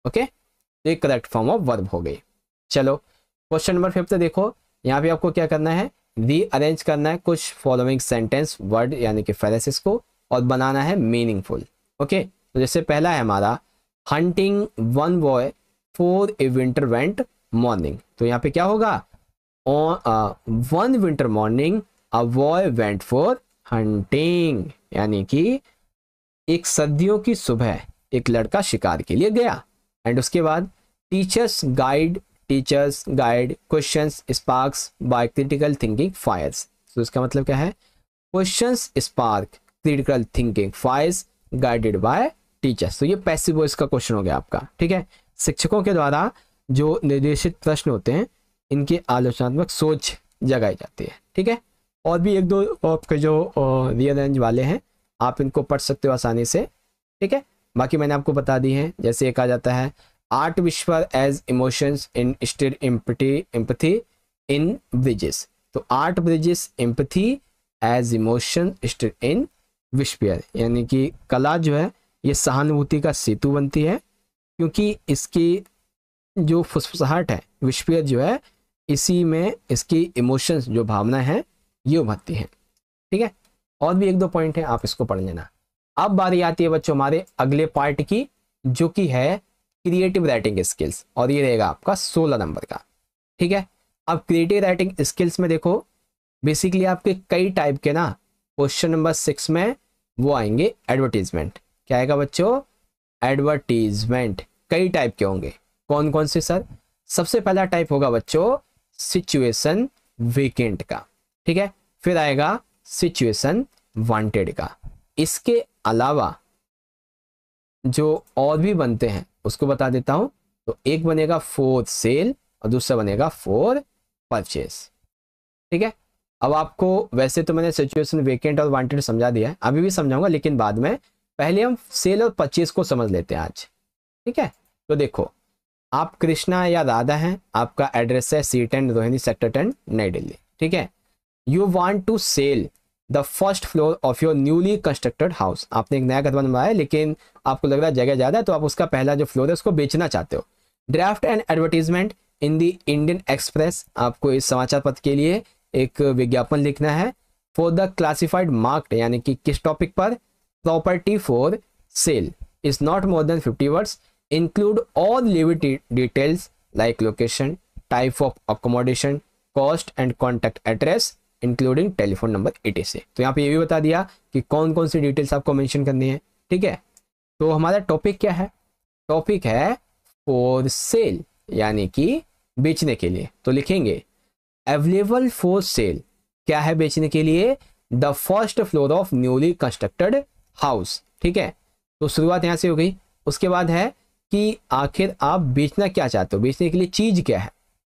ओके, तो एक करेक्ट फॉर्म ऑफ वर्ब हो गई। चलो क्वेश्चन नंबर 5 देखो, यहाँ पे आपको क्या करना है? रीअरेंज करना है कुछ फॉलोइंग सेंटेंस वर्ड यानी कि फ्रेजेस को और बनाना है मीनिंगफुल। ओके, तो जैसे पहला है हमारा hunting one boy for a winter went morning. तो यहाँ पे क्या होगा? One winter morning a boy went for hunting. यानी कि एक सर्दियों की सुबह एक लड़का शिकार के लिए गया। एंड उसके बाद teachers guide questions sparks by critical thinking fires. तो इसका मतलब क्या है? Questions spark critical thinking fires guided by teachers. तो ये पैसिव वॉइस का क्वेश्चन हो गया आपका। ठीक है, शिक्षकों के द्वारा जो निर्देशित प्रश्न होते हैं इनकी आलोचनात्मक सोच जगाई जाती है। ठीक है, और भी एक दो आपके जो रीअरेंज वाले हैं आप इनको पढ़ सकते हो आसानी से। ठीक है, बाकी मैंने आपको बता दी है। जैसे एक आ जाता है art whisper as emotions instead empathy in bridges. तो art bridges empathy as emotion stead in whisper. यानी कि कला जो है ये सहानुभूति का सेतु बनती है, क्योंकि इसकी जो फुसफुसाहट है विस्पर जो है इसी में इसकी इमोशंस जो भावना है ये उभरती है। ठीक है, और भी एक दो पॉइंट है आप इसको पढ़ लेना। अब बारी आती है बच्चों हमारे अगले पार्ट की, जो कि है क्रिएटिव राइटिंग स्किल्स, और ये रहेगा आपका 16 नंबर का। ठीक है, अब क्रिएटिव राइटिंग स्किल्स में देखो बेसिकली आपके कई टाइप के ना क्वेश्चन नंबर 6 में वो आएंगे एडवर्टीजमेंट। क्या आएगा बच्चों? एडवर्टीजमेंट कई टाइप के होंगे। कौन कौन से सर? सबसे पहला टाइप होगा बच्चों सिचुएशन वेकेंट का। ठीक है, फिर आएगा सिचुएशन वांटेड का। इसके अलावा जो और भी बनते हैं उसको बता देता हूं। तो एक बनेगा फॉर सेल और दूसरा बनेगा फॉर परचेज। ठीक है, अब आपको वैसे तो मैंने सिचुएशन वेकेंट और वांटेड समझा दिया है, अभी भी समझाऊंगा लेकिन बाद में। पहले हम सेल और परचेज को समझ लेते हैं आज। ठीक है, तो देखो आप कृष्णा या राधा हैं, आपका एड्रेस है C10 रोहिणी सेक्टर 10 नई दिल्ली। ठीक है, you want to sell the first floor of your newly constructed house. आपने एक नया घर बनवाया है लेकिन आपको लग रहा है जगह ज़्यादा है, तो आप उसका पहला जो फ्लोर है उसको बेचना चाहते हो। Draft and advertisement in the Indian express, आपको इस समाचार पत्र के लिए एक विज्ञापन लिखना है। फॉर द क्लासिफाइड मार्क्ड, यानी कि किस टॉपिक पर, property for cell is not more than 50 words, include all living details like location, type of accommodation, cost and contact address including telephone number etc। तो यहाँ पे ये भी बता दिया कि कौन कौन सी डिटेल्स आपको मेंशन करनी है। ठीक है, तो हमारा टॉपिक क्या है, टॉपिक है फॉर सेल, यानी कि बेचने के लिए। तो लिखेंगे अवेलेबल फॉर सेल, क्या है बेचने के लिए, the first floor of newly constructed house. ठीक है, तो शुरुआत यहाँ से हो गई। उसके बाद है कि आखिर आप बेचना क्या चाहते हो, बेचने के लिए चीज क्या है।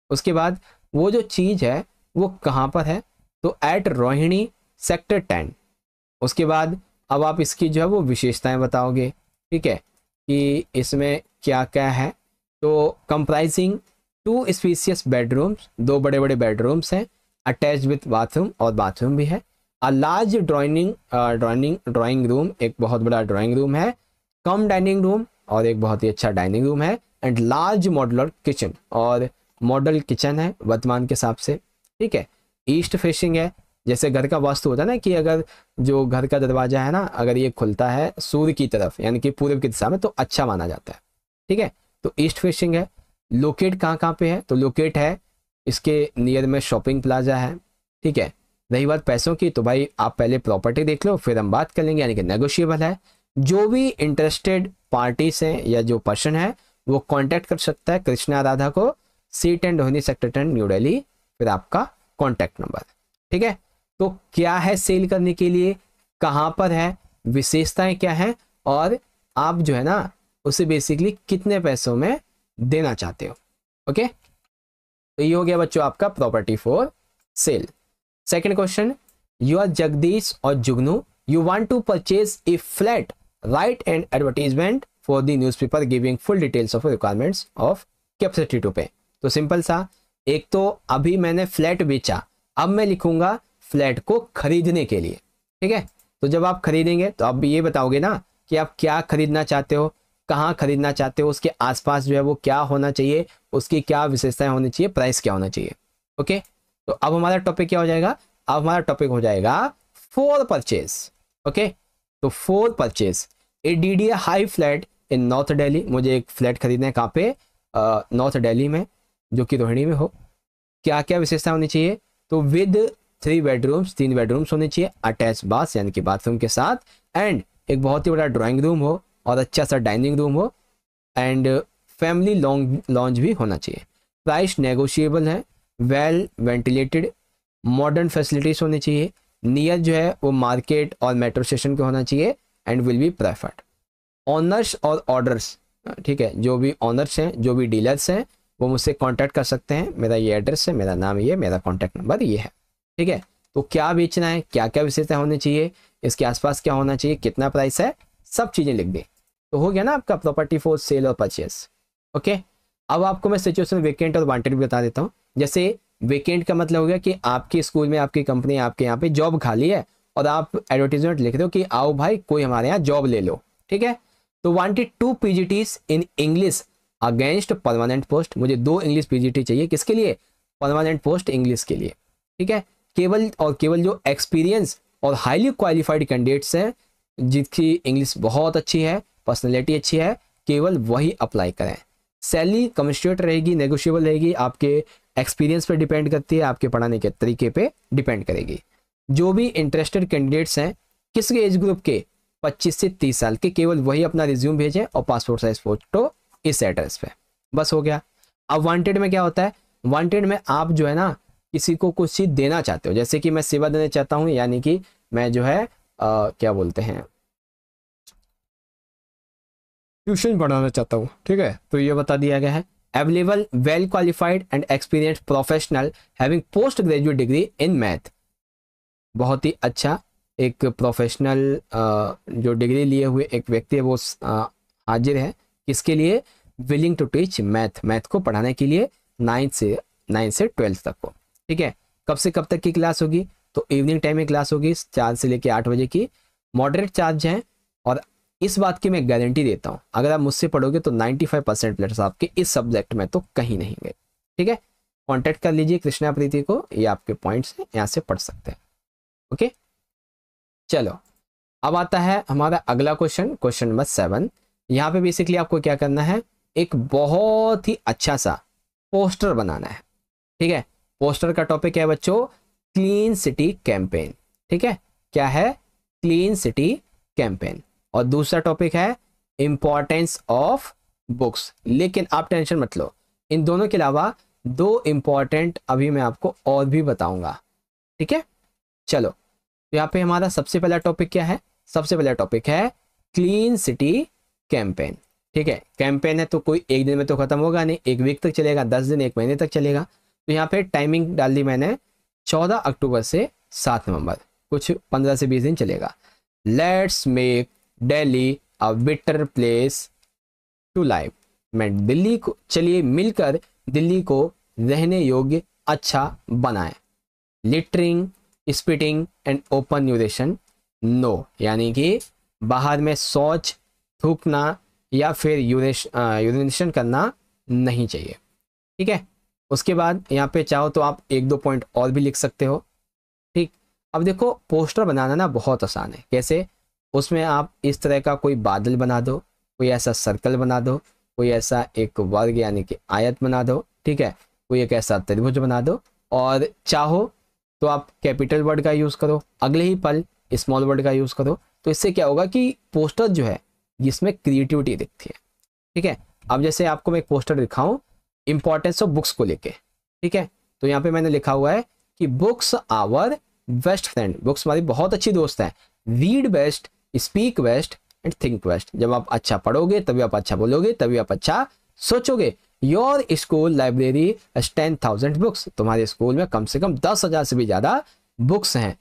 उसके बाद वो जो चीज है वो कहाँ पर है, तो एट रोहिणी सेक्टर 10। उसके बाद अब आप इसकी जो है वो विशेषताएं बताओगे। ठीक है, कि इसमें क्या क्या है, तो कंप्राइजिंग 2 स्पेसियस बेडरूम्स, 2 बड़े बड़े बेडरूम्स हैं, अटैच विथ बाथरूम, और बाथरूम भी है। अ लार्ज ड्राइंग रूम, एक बहुत बड़ा ड्राइंग रूम है, कम डाइनिंग रूम, और एक बहुत ही अच्छा डाइनिंग रूम है, एंड लार्ज मॉडुलर किचन, और मॉडल किचन है वर्तमान के हिसाब से। ठीक है, ईस्ट फेसिंग है, जैसे घर का वास्तु होता है ना कि अगर जो घर का दरवाजा है ना, अगर ये खुलता है सूर्य की तरफ यानी कि पूर्व की दिशा में, तो अच्छा माना जाता है। ठीक है, तो ईस्ट फेसिंग है। लोकेट कहाँ कहाँ पे है, तो लोकेट है इसके नियर में शॉपिंग प्लाजा है। ठीक है, रही बात पैसों की, तो भाई आप पहले प्रॉपर्टी देख लो फिर हम बात कर लेंगे, यानी कि नेगोशिएबल है। जो भी इंटरेस्टेड पार्टीज हैं या जो पर्सन है वो कांटेक्ट कर सकता है कृष्णा राधा को, seat and Rohini sector 10 new Delhi, फिर आपका कॉन्टैक्ट नंबर। ठीक है, तो क्या है सेल करने के लिए, कहाँ पर है, विशेषताएं क्या है, और आप जो है ना उसे बेसिकली कितने पैसों में देना चाहते हो। ओके, तो ये हो गया बच्चों आपका property for sale. Second question, you are Jagdish और Jugnu, you want to purchase a flat, write and advertisement for the newspaper giving full details of requirements of capacity to pay. तो सिंपल सा, एक तो अभी मैंने फ्लैट बेचा, अब मैं लिखूंगा फ्लैट को खरीदने के लिए। ठीक है, तो जब आप खरीदेंगे तो आप ये बताओगे ना कि आप क्या खरीदना चाहते हो, कहाँ खरीदना चाहते हो, उसके आसपास जो है वो क्या होना चाहिए, उसकी क्या विशेषताएं होनी चाहिए, प्राइस क्या होना चाहिए। ओके, तो अब हमारा टॉपिक क्या हो जाएगा, अब हमारा टॉपिक हो जाएगा फॉर परचेज। ओके, तो for purchase a DD high flat in north Delhi, मुझे एक फ्लैट खरीदना है, कहाँ पे, नॉर्थ दिल्ली में, जो कि रोहिणी में हो। क्या क्या विशेषता होनी चाहिए, तो विद 3 बेडरूम्स, 3 बेडरूम्स होने चाहिए, अटैच बाथ यानी कि बाथरूम के साथ, एंड एक बहुत ही बड़ा ड्राइंग रूम हो और अच्छा सा डाइनिंग रूम हो, एंड फैमिली लॉन्ज भी होना चाहिए। प्राइस नेगोशिएबल है, वेल वेंटिलेटेड, मॉडर्न फैसिलिटीज होनी चाहिए, नियर जो है वो मार्केट और मेट्रो स्टेशन के होना चाहिए, and will be preferred. Honours और ऑर्डर्स, ठीक है, जो भी ऑनर्स हैं, जो भी डीलर्स हैं, वो मुझसे कांटेक्ट कर सकते हैं। मेरा ये एड्रेस है, मेरा नाम ये, मेरा कॉन्टैक्ट नंबर ये है। ठीक है, तो क्या बेचना है, क्या क्या विशेषता होनी चाहिए, इसके आसपास क्या होना चाहिए, कितना प्राइस है, सब चीज़ें लिख दी, तो हो गया ना आपका प्रॉपर्टी फॉर सेल और परचेज। ओके, अब आपको मैं सिचुएशन वेकेंट और वांटेड भी बता देता हूँ। जैसे वेकेंट का मतलब हो गया कि आपके स्कूल में, आपकी कंपनी, आपके यहाँ पे जॉब खाली है और आप एडवर्टीजमेंट लिख रहे हो कि आओ भाई कोई हमारे यहाँ जॉब ले लो। ठीक है, तो wanted 2 PGTs in English against permanent post, मुझे 2 इंग्लिश PGT चाहिए, किसके लिए, परमानेंट पोस्ट इंग्लिश के लिए। ठीक है, केवल और केवल जो एक्सपीरियंस और हाईली क्वालिफाइड कैंडिडेट्स हैं, जिसकी इंग्लिश बहुत अच्छी है, पर्सनैलिटी अच्छी है, केवल वही अप्लाई करें। सैलरी कमिशनेट रहेगी, नेगोशिएबल रहेगी, आपके एक्सपीरियंस पे डिपेंड करती है, आपके पढ़ाने के तरीके पे डिपेंड करेगी। जो भी इंटरेस्टेड कैंडिडेट्स हैं, किसके एज ग्रुप के, 25 से 30 साल के, केवल वही अपना रिज्यूम भेजें और पासपोर्ट साइज फोटो इस एड्रेस पे, बस हो गया। अब वांटेड में क्या होता है, वांटेड में आप जो है ना किसी को कुछ चीज़ देना चाहते हो, जैसे कि मैं सेवा देना चाहता हूँ, यानी कि मैं जो है क्या बोलते हैं, ट्यूशन पढ़ाना चाहता हूँ। ठीक है, तो ये बता दिया गया है। Available well qualified and experience professional having post graduate degree in math, बहुत ही अच्छा एक प्रोफेशनल जो डिग्री लिए हुए एक व्यक्ति है वो हाजिर है, किसके लिए, willing to teach math, math को पढ़ाने के लिए 9 से 12 तक को। ठीक है, कब से कब तक की क्लास होगी, तो इवनिंग टाइम में क्लास होगी 4 से लेकर 8 बजे की। मॉडरेट चार्ज है और इस बात की मैं गारंटी देता हूँ, अगर आप मुझसे पढ़ोगे तो 95% प्लस आपके इस सब्जेक्ट में तो कहीं नहीं गए। ठीक है, कॉन्टैक्ट कर लीजिए कृष्णा प्रीति को, ये आपके पॉइंट्स हैं, यहाँ से पढ़ सकते हैं। ओके, चलो अब आता है हमारा अगला क्वेश्चन, क्वेश्चन नंबर 7। यहाँ पे बेसिकली आपको क्या करना है, एक बहुत ही अच्छा सा पोस्टर बनाना है। ठीक है, पोस्टर का टॉपिक है बच्चों क्लीन सिटी कैंपेन। ठीक है, क्या है, क्लीन सिटी कैंपेन। और दूसरा टॉपिक है इंपॉर्टेंस ऑफ बुक्स। लेकिन आप टेंशन मत लो, इन दोनों के अलावा 2 इंपॉर्टेंट अभी मैं आपको और भी बताऊंगा। ठीक है, चलो तो यहाँ पे हमारा सबसे पहला टॉपिक क्या है, सबसे पहला टॉपिक है क्लीन सिटी कैंपेन। ठीक है, कैंपेन है तो कोई एक दिन में तो खत्म होगा नहीं, 1 वीक तक चलेगा, 10 दिन 1 महीने तक चलेगा। तो यहाँ पे टाइमिंग डाल दी मैंने 14 अक्टूबर से 7 नवंबर, कुछ 15 से 20 दिन चलेगा। Let's make Delhi a better place to live. मैं दिल्ली को, चलिए मिलकर दिल्ली को रहने योग्य अच्छा बनाएं। Littering, spitting and open urination no, यानी कि बाहर में शौच, थूकना या फिर यूरिनेशन करना नहीं चाहिए। ठीक है, उसके बाद यहाँ पे चाहो तो आप 1-2 पॉइंट और भी लिख सकते हो। ठीक, अब देखो पोस्टर बनाना ना बहुत आसान है। कैसे, उसमें आप इस तरह का कोई बादल बना दो, कोई ऐसा सर्कल बना दो, कोई ऐसा एक वर्ग यानी कि आयत बना दो। ठीक है, कोई एक ऐसा त्रिभुज बना दो, और चाहो तो आप कैपिटल वर्ड का यूज़ करो, अगले ही पल स्मॉल वर्ड का यूज़ करो। तो इससे क्या होगा कि पोस्टर जो है जिसमें क्रिएटिविटी दिखती है। ठीक है, अब जैसे आपको मैं एक पोस्टर दिखाऊं इंपॉर्टेंस ऑफ बुक्स को लेके। ठीक है, तो यहाँ पे मैंने लिखा हुआ है कि books our best friend, books हमारी बहुत अच्छी दोस्त है। Read best, speak best and think best. जब आप अच्छा पढ़ोगे तभी आप अच्छा बोलोगे, तभी आप अच्छा सोचोगे। योर स्कूल लाइब्रेरी 10,000 बुक्स, तुम्हारे स्कूल में कम से कम 10,000 से भी ज़्यादा बुक्स हैं।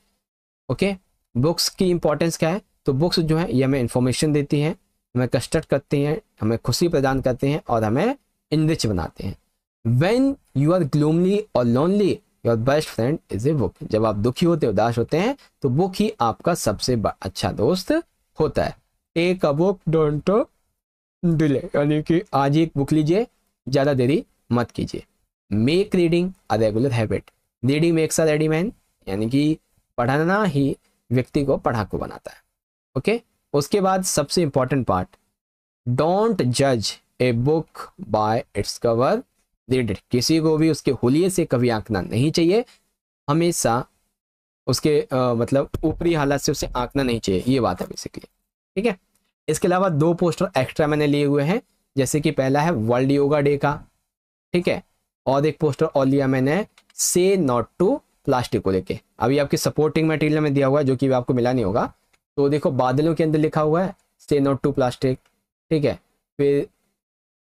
ओके, बुक्स की इंपॉर्टेंस क्या है, तो बुक्स जो है ये हमें इंफॉर्मेशन देती हैं, हमें कस्टर्ड करती हैं, हमें खुशी प्रदान करती हैं और हमें इनरिच बनाते हैं। व्हेन यू आर ग्लूमली और lonely your best friend is a book. जब आप दुखी होते, उदास होते हैं तो बुक ही आपका सबसे अच्छा दोस्त होता है। Take a book don't delay, यानी कि आज एक बुक लीजिए, ज़्यादा देरी मत कीजिए। Make reading a regular habit, reading makes a ready man, यानी कि पढ़ना ही व्यक्ति को पढ़ाकू बनाता है। ओके, उसके बाद सबसे इंपॉर्टेंट पार्ट, डोंट जज a book by its cover, read it. किसी को भी उसके हुलिये से कभी आंकना नहीं चाहिए, हमेशा उसके मतलब ऊपरी हालत से उसे आंकना नहीं चाहिए, ये बात है बेसिकली। ठीक है, इसके अलावा 2 पोस्टर एक्स्ट्रा मैंने लिए हुए हैं, जैसे कि पहला है वर्ल्ड योगा डे का। ठीक है, और एक पोस्टर और लिया मैंने से नॉट टू प्लास्टिक को लेके। अभी आपकी सपोर्टिंग मटेरियल में दिया हुआ है जो कि आपको मिला नहीं होगा। तो देखो बादलों के अंदर लिखा हुआ है से नॉट टू प्लास्टिक। ठीक है, फिर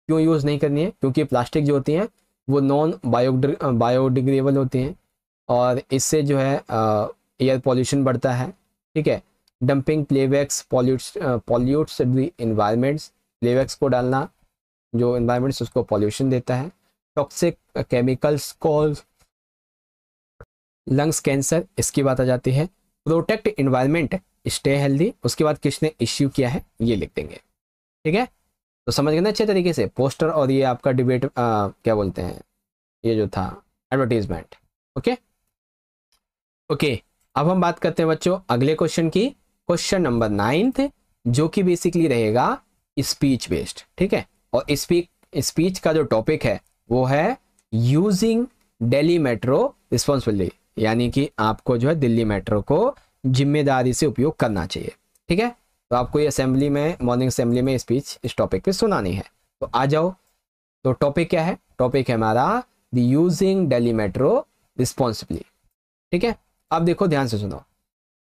क्यों यूज़ नहीं करनी है, क्योंकि प्लास्टिक जो होती हैं वो नॉन बायोडिग्रेडेबल होती हैं और इससे जो है एयर पॉल्यूशन बढ़ता है। ठीक है, डंपिंग प्लेबैक्स पॉल्यूट्स द इन्वायरमेंट्स, प्लेबैक्स को डालना जो इन्वायरमेंट्स उसको पॉल्यूशन देता है। Toxic chemicals cause lungs cancer, इसकी बात आ जाती है। प्रोटेक्ट इन्वायरमेंट, स्टे हेल्दी, उसके बाद किसने इश्यू किया है ये लिख देंगे। ठीक है, तो समझ गए ना अच्छे तरीके से पोस्टर और ये आपका डिबेट क्या बोलते हैं, ये जो था एडवर्टीजमेंट। ओके ओके, अब हम बात करते हैं बच्चों अगले क्वेश्चन की, क्वेश्चन नंबर 9, जो कि बेसिकली रहेगा स्पीच बेस्ड। ठीक है, और स्पीच का जो टॉपिक है वो है यूजिंग दिल्ली मेट्रो रिस्पॉन्सिबली, यानी कि आपको जो है दिल्ली मेट्रो को जिम्मेदारी से उपयोग करना चाहिए। ठीक है, तो आपको ये असेंबली में, मॉर्निंग असेंबली में स्पीच इस टॉपिक पे सुनानी है। तो आ जाओ, तो टॉपिक क्या है, टॉपिक है हमारा the using Delhi metro responsibly. ठीक है, अब देखो ध्यान से सुनो,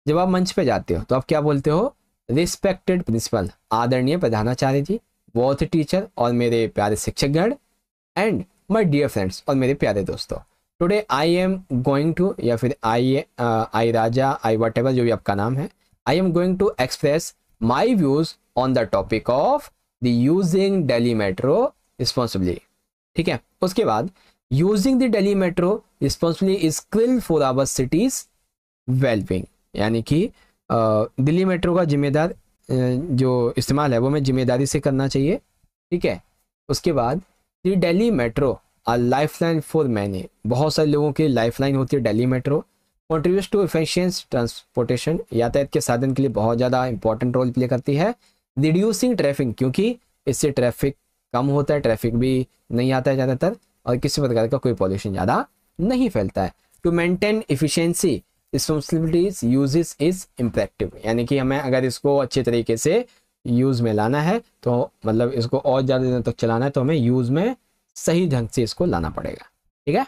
जब आप मंच पे जाते हो तो आप क्या बोलते हो, रिस्पेक्टेड प्रिंसिपल, आदरणीय प्रधानाचार्य जी, बहुत टीचर और मेरे प्यारे शिक्षकगण, एंड माय डियर फ्रेंड्स, और मेरे प्यारे दोस्तों, today I am going to, या फिर आई राजा, आई वट एवर जो भी आपका नाम है, I am going to express my views on the topic of the using Delhi metro responsibly. ठीक है, उसके बाद using the Delhi metro responsibly is crucial for our cities wellbeing, यानी कि दिल्ली मेट्रो का जिम्मेदार जो इस्तेमाल है वो हमें जिम्मेदारी से करना चाहिए, ठीक है। उसके बाद the Delhi metro a lifeline for many, बहुत सारे लोगों की लाइफलाइन होती है Delhi metro. Contributes to efficient transportation, यातायात के साधन के लिए बहुत ज़्यादा इंपॉर्टेंट रोल प्ले करती है। रिड्यूसिंग ट्रैफिक, क्योंकि इससे ट्रैफिक कम होता है, ट्रैफिक भी नहीं आता है ज़्यादातर, और किसी प्रकार का कोई पॉल्यूशन ज़्यादा नहीं फैलता है। To maintain efficiency responsibilities uses is impactive, यानी कि हमें अगर इसको अच्छे तरीके से यूज़ में लाना है तो मतलब इसको और ज़्यादा दिनों तक चलाना है तो हमें यूज़ में सही ढंग से इसको लाना पड़ेगा, ठीक है।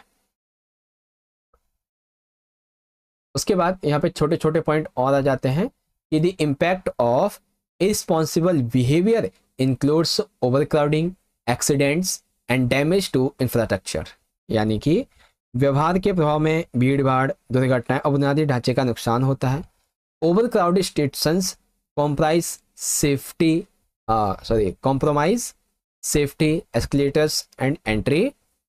उसके बाद यहाँ पे छोटे छोटे पॉइंट और आ जाते हैं कि the impact of irresponsible behaviour includes overcrowding, accidents and damage to infrastructure, यानी कि व्यवहार के प्रभाव में भीड़ भाड़, दुर्घटनाएं और बुनियादी ढांचे का नुकसान होता है। Over crowded stations compromise safety escalators and entry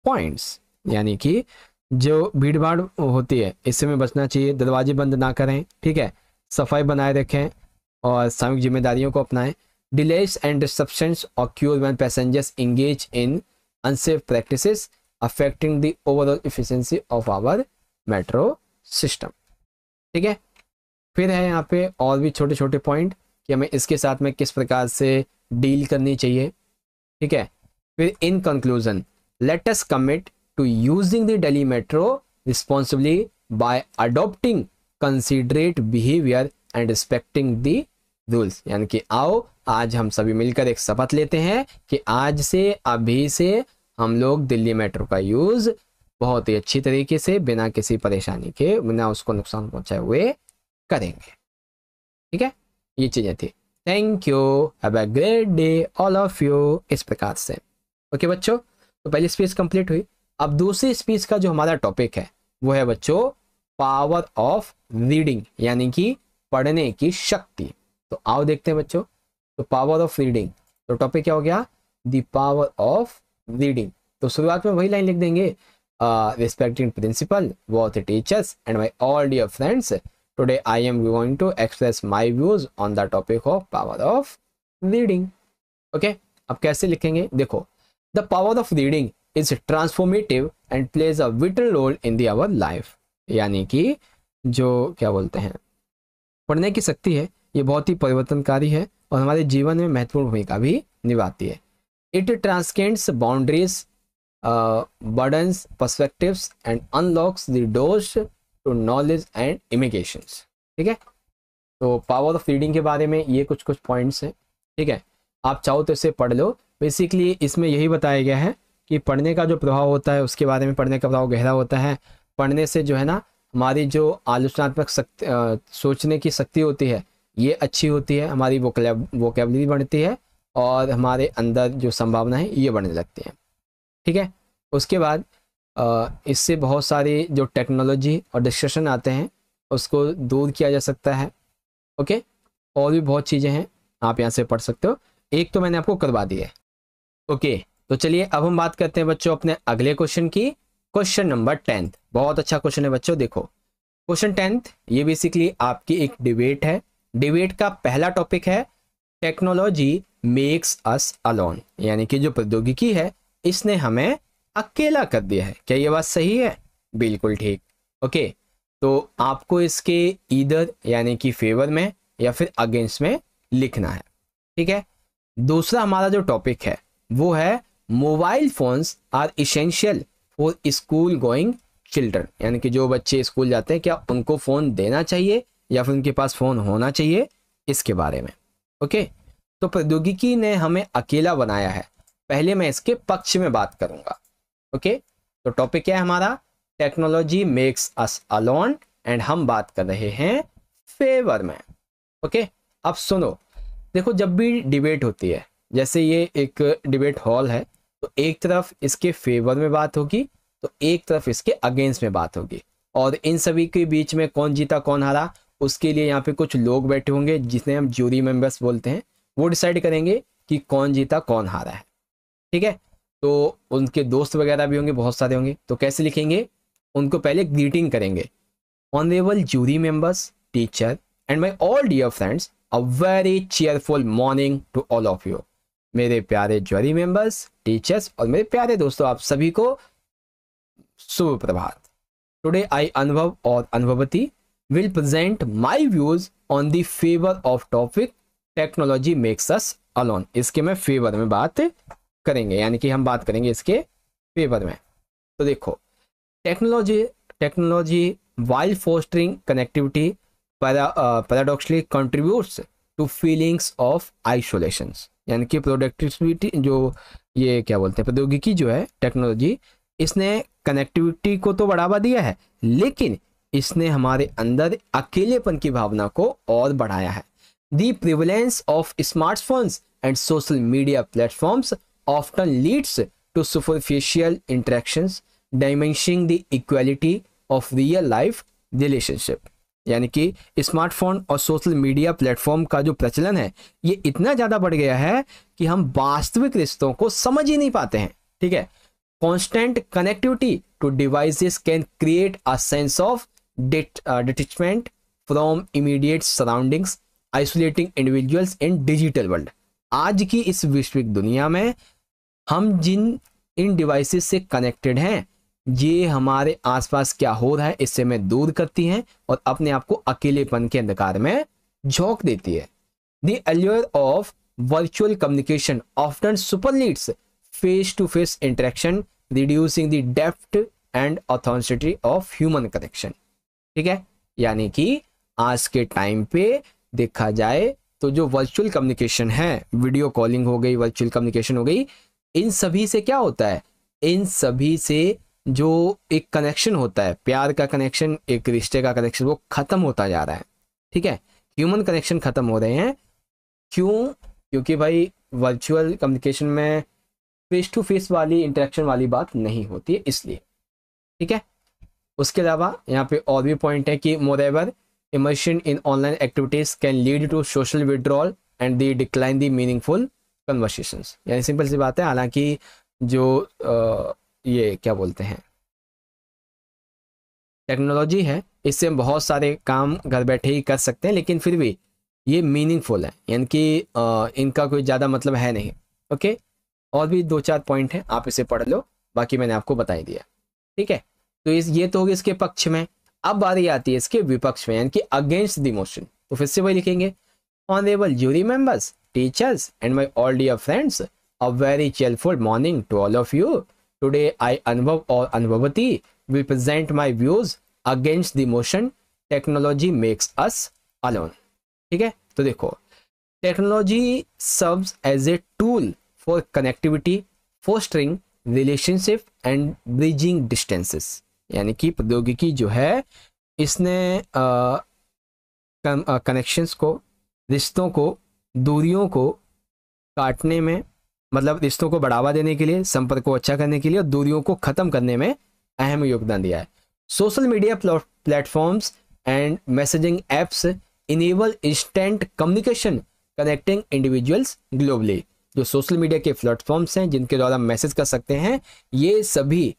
points, यानी कि जो भीड़ भाड़ होती है इससे हमें बचना चाहिए, दरवाजे बंद ना करें, ठीक है, सफाई बनाए रखें और सामूहिक जिम्मेदारियों को अपनाएं। Delays and disruptions occur when passengers engage in unsafe practices affecting the overall efficiency of our metro system, ठीक है। फिर है यहाँ पे और भी छोटे छोटे पॉइंट कि हमें इसके साथ में किस प्रकार से डील करनी चाहिए, ठीक है। फिर in conclusion let us commit to using the Delhi metro responsibly by adopting considerate behaviour and respecting the rules, यानी कि आओ आज हम सभी मिलकर एक शपथ लेते हैं कि आज से अभी से हम लोग दिल्ली मेट्रो का यूज बहुत ही अच्छी तरीके से बिना किसी परेशानी के, बिना उसको नुकसान पहुंचाए हुए करेंगे, ठीक है। ये चीजें थी। Thank you, have a great day all of you, इस प्रकार से। ओके बच्चों, तो पहली स्पीच कंप्लीट हुई। अब दूसरी स्पीच का जो हमारा टॉपिक है वो है बच्चों पावर ऑफ रीडिंग, यानी कि पढ़ने की शक्ति। तो आओ देखते हैं बच्चों, तो पावर ऑफ रीडिंग, तो टॉपिक क्या हो गया, द पावर ऑफ रीडिंग। तो शुरुआत में वही लाइन लिख देंगे, respecting principal both teachers and my all dear friends, today I am going to express my views on the topic of power of reading. Okay, अब कैसे लिखेंगे, देखो, the power of reading is transformative and plays a vital role in the our life, यानी कि जो क्या बोलते हैं पढ़ने की शक्ति है ये बहुत ही परिवर्तनकारी है और हमारे जीवन में महत्वपूर्ण भूमिका भी निभाती है। It transcends boundaries, broadens perspectives and unlocks the doors to knowledge and immigrations, ठीक है। तो पावर ऑफ रीडिंग के बारे में ये कुछ कुछ पॉइंट्स हैं, ठीक है। आप चाहो तो इसे पढ़ लो। बेसिकली इसमें यही बताया गया है कि पढ़ने का जो प्रभाव होता है उसके बारे में, पढ़ने का प्रभाव गहरा होता है। पढ़ने से जो है ना हमारी जो आलोचनात्मक सोचने की शक्ति होती है ये अच्छी होती है, हमारी वोकेबलरी बढ़ती है और हमारे अंदर जो संभावना है ये बढ़ने लगती है, ठीक है। उसके बाद इससे बहुत सारी जो टेक्नोलॉजी और डिस्कशन आते हैं उसको दूर किया जा सकता है, ओके। और भी बहुत चीज़ें हैं, आप यहाँ से पढ़ सकते हो। एक तो मैंने आपको करवा दी है, ओके। तो चलिए अब हम बात करते हैं बच्चों अपने अगले क्वेश्चन की। क्वेश्चन नंबर 10 बहुत अच्छा क्वेश्चन है बच्चों। देखो क्वेश्चन 10 ये बेसिकली आपकी एक डिबेट है। डिबेट का पहला टॉपिक है टेक्नोलॉजी मेक्स अस अलोन, यानी कि जो प्रौद्योगिकी है इसने हमें अकेला कर दिया है। क्या ये बात सही है? बिल्कुल ठीक, ओके। तो आपको इसके ईदर यानी कि फेवर में या फिर अगेंस्ट में लिखना है, ठीक है। दूसरा हमारा जो टॉपिक है वो है mobile phones are essential for school going children, यानी कि जो बच्चे स्कूल जाते हैं क्या उनको फ़ोन देना चाहिए या फिर उनके पास फ़ोन होना चाहिए, इसके बारे में, ओके। तो प्रौद्योगिकी ने हमें अकेला बनाया है, पहले मैं इसके पक्ष में बात करूंगा, ओके। तो टॉपिक क्या है हमारा, technology makes us alone, and हम बात कर रहे हैं फेवर में, ओके। अब सुनो, देखो जब भी डिबेट होती है, जैसे ये एक डिबेट हॉल है, तो एक तरफ इसके फेवर में बात होगी तो एक तरफ इसके अगेंस्ट में बात होगी, और इन सभी के बीच में कौन जीता कौन हारा उसके लिए यहाँ पे कुछ लोग बैठे होंगे जिसने हम ज्यूरी मेंबर्स बोलते हैं, वो डिसाइड करेंगे कि कौन जीता कौन हारा है, ठीक है। तो उनके दोस्त वगैरह भी होंगे, बहुत सारे होंगे, तो कैसे लिखेंगे, उनको पहले ग्रीटिंग करेंगे, honorable jury members, teacher, and my all dear friends, a very cheerful morning to all of you. मेरे प्यारे ज्यूरी मेंबर्स, टीचर्स और मेरे प्यारे दोस्तों, आप सभी को शुभ प्रभात. टुडे आई अनुभव और अनुभवती will present my views on the favor of topic technology makes us alone. इसके में फेवर में बात करेंगे, यानी कि हम बात करेंगे इसके फेवर में. तो देखो, technology while fostering connectivity paradoxically contributes to feelings of isolations. यानी कि प्रोडक्टिविटी जो ये क्या बोलते हैं, प्रौद्योगिकी जो है टेक्नोलॉजी, इसने कनेक्टिविटी को तो बढ़ावा दिया है, लेकिन इसने हमारे अंदर अकेलेपन की भावना को और बढ़ाया है. The prevalence of smartphones and social media platforms often leads to superficial interactions, diminishing the equality of real life relationship. यानी कि स्मार्टफोन और सोशल मीडिया प्लेटफॉर्म का जो प्रचलन है, ये इतना ज़्यादा बढ़ गया है कि हम वास्तविक रिश्तों को समझ ही नहीं पाते हैं. ठीक है. Constant connectivity to devices can create a sense of detachment from immediate surroundings, isolating individuals in digital world. आज की इस वैश्विक दुनिया में हम जिन इन डिवाइसेस से कनेक्टेड हैं, ये हमारे आसपास क्या हो रहा है इससे हमें दूर करती हैं और अपने आप को अकेलेपन के अंधकार में झोंक देती है. The allure of virtual communication often superleads face-to-face interaction, reducing the depth and authenticity of human connection. ठीक है. यानी कि आज के टाइम पे देखा जाए तो जो वर्चुअल कम्युनिकेशन है, वीडियो कॉलिंग हो गई, वर्चुअल कम्युनिकेशन हो गई, इन सभी से क्या होता है, इन सभी से जो एक कनेक्शन होता है, प्यार का कनेक्शन, एक रिश्ते का कनेक्शन, वो खत्म होता जा रहा है. ठीक है. ह्यूमन कनेक्शन खत्म हो रहे हैं. क्यों? क्योंकि भाई वर्चुअल कम्युनिकेशन में फेस टू फेस वाली इंटरेक्शन वाली बात नहीं होती है, इसलिए. ठीक है. उसके अलावा यहाँ पे और भी पॉइंट है कि moreover immersion in online activities can lead to social withdrawal and the decline the meaningful conversations. यानी सिंपल सी बात है. हालांकि जो ये क्या बोलते हैं टेक्नोलॉजी है, इससे हम बहुत सारे काम घर बैठे ही कर सकते हैं, लेकिन फिर भी ये मीनिंगफुल है, यानी कि इनका कोई ज़्यादा मतलब है नहीं. ओके. और भी 2-4 पॉइंट हैं, आप इसे पढ़ लो, बाकी मैंने आपको बता ही दिया. ठीक है. तो ये तो होगी इसके पक्ष में. अब बारी आती है इसके विपक्ष में, यानी कि अगेंस्ट द मोशन. तो फिर से वही लिखेंगे, honourable jury members, teachers and my all dear friends, a very cheerful morning to all of you. Today I Anubhav और Anubhavati will present my views against the motion technology makes us alone. ठीक है. तो देखो, technology serves as a tool for connectivity, fostering relationship and bridging distances. यानी कि प्रौद्योगिकी जो है, इसने कनेक्शंस को, रिश्तों को, दूरियों को काटने में, मतलब रिश्तों को बढ़ावा देने के लिए, संपर्क को अच्छा करने के लिए और दूरियों को ख़त्म करने में अहम योगदान दिया है. Social media platforms and messaging apps enable instant communication connecting individuals globally. जो सोशल मीडिया के प्लेटफॉर्म्स हैं जिनके द्वारा मैसेज कर सकते हैं, ये सभी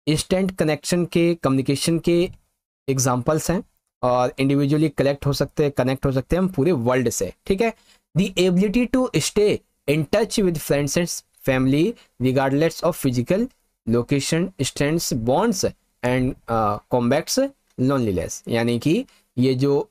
इंस्टेंट कनेक्शन के, कम्युनिकेशन के एग्जाम्पल्स हैं और इंडिविजुअली कनेक्ट हो सकते हैं हम पूरे वर्ल्ड से. ठीक है. The ability to stay in touch with friends and family regardless of physical location strengthens bonds and combats loneliness. यानी कि ये जो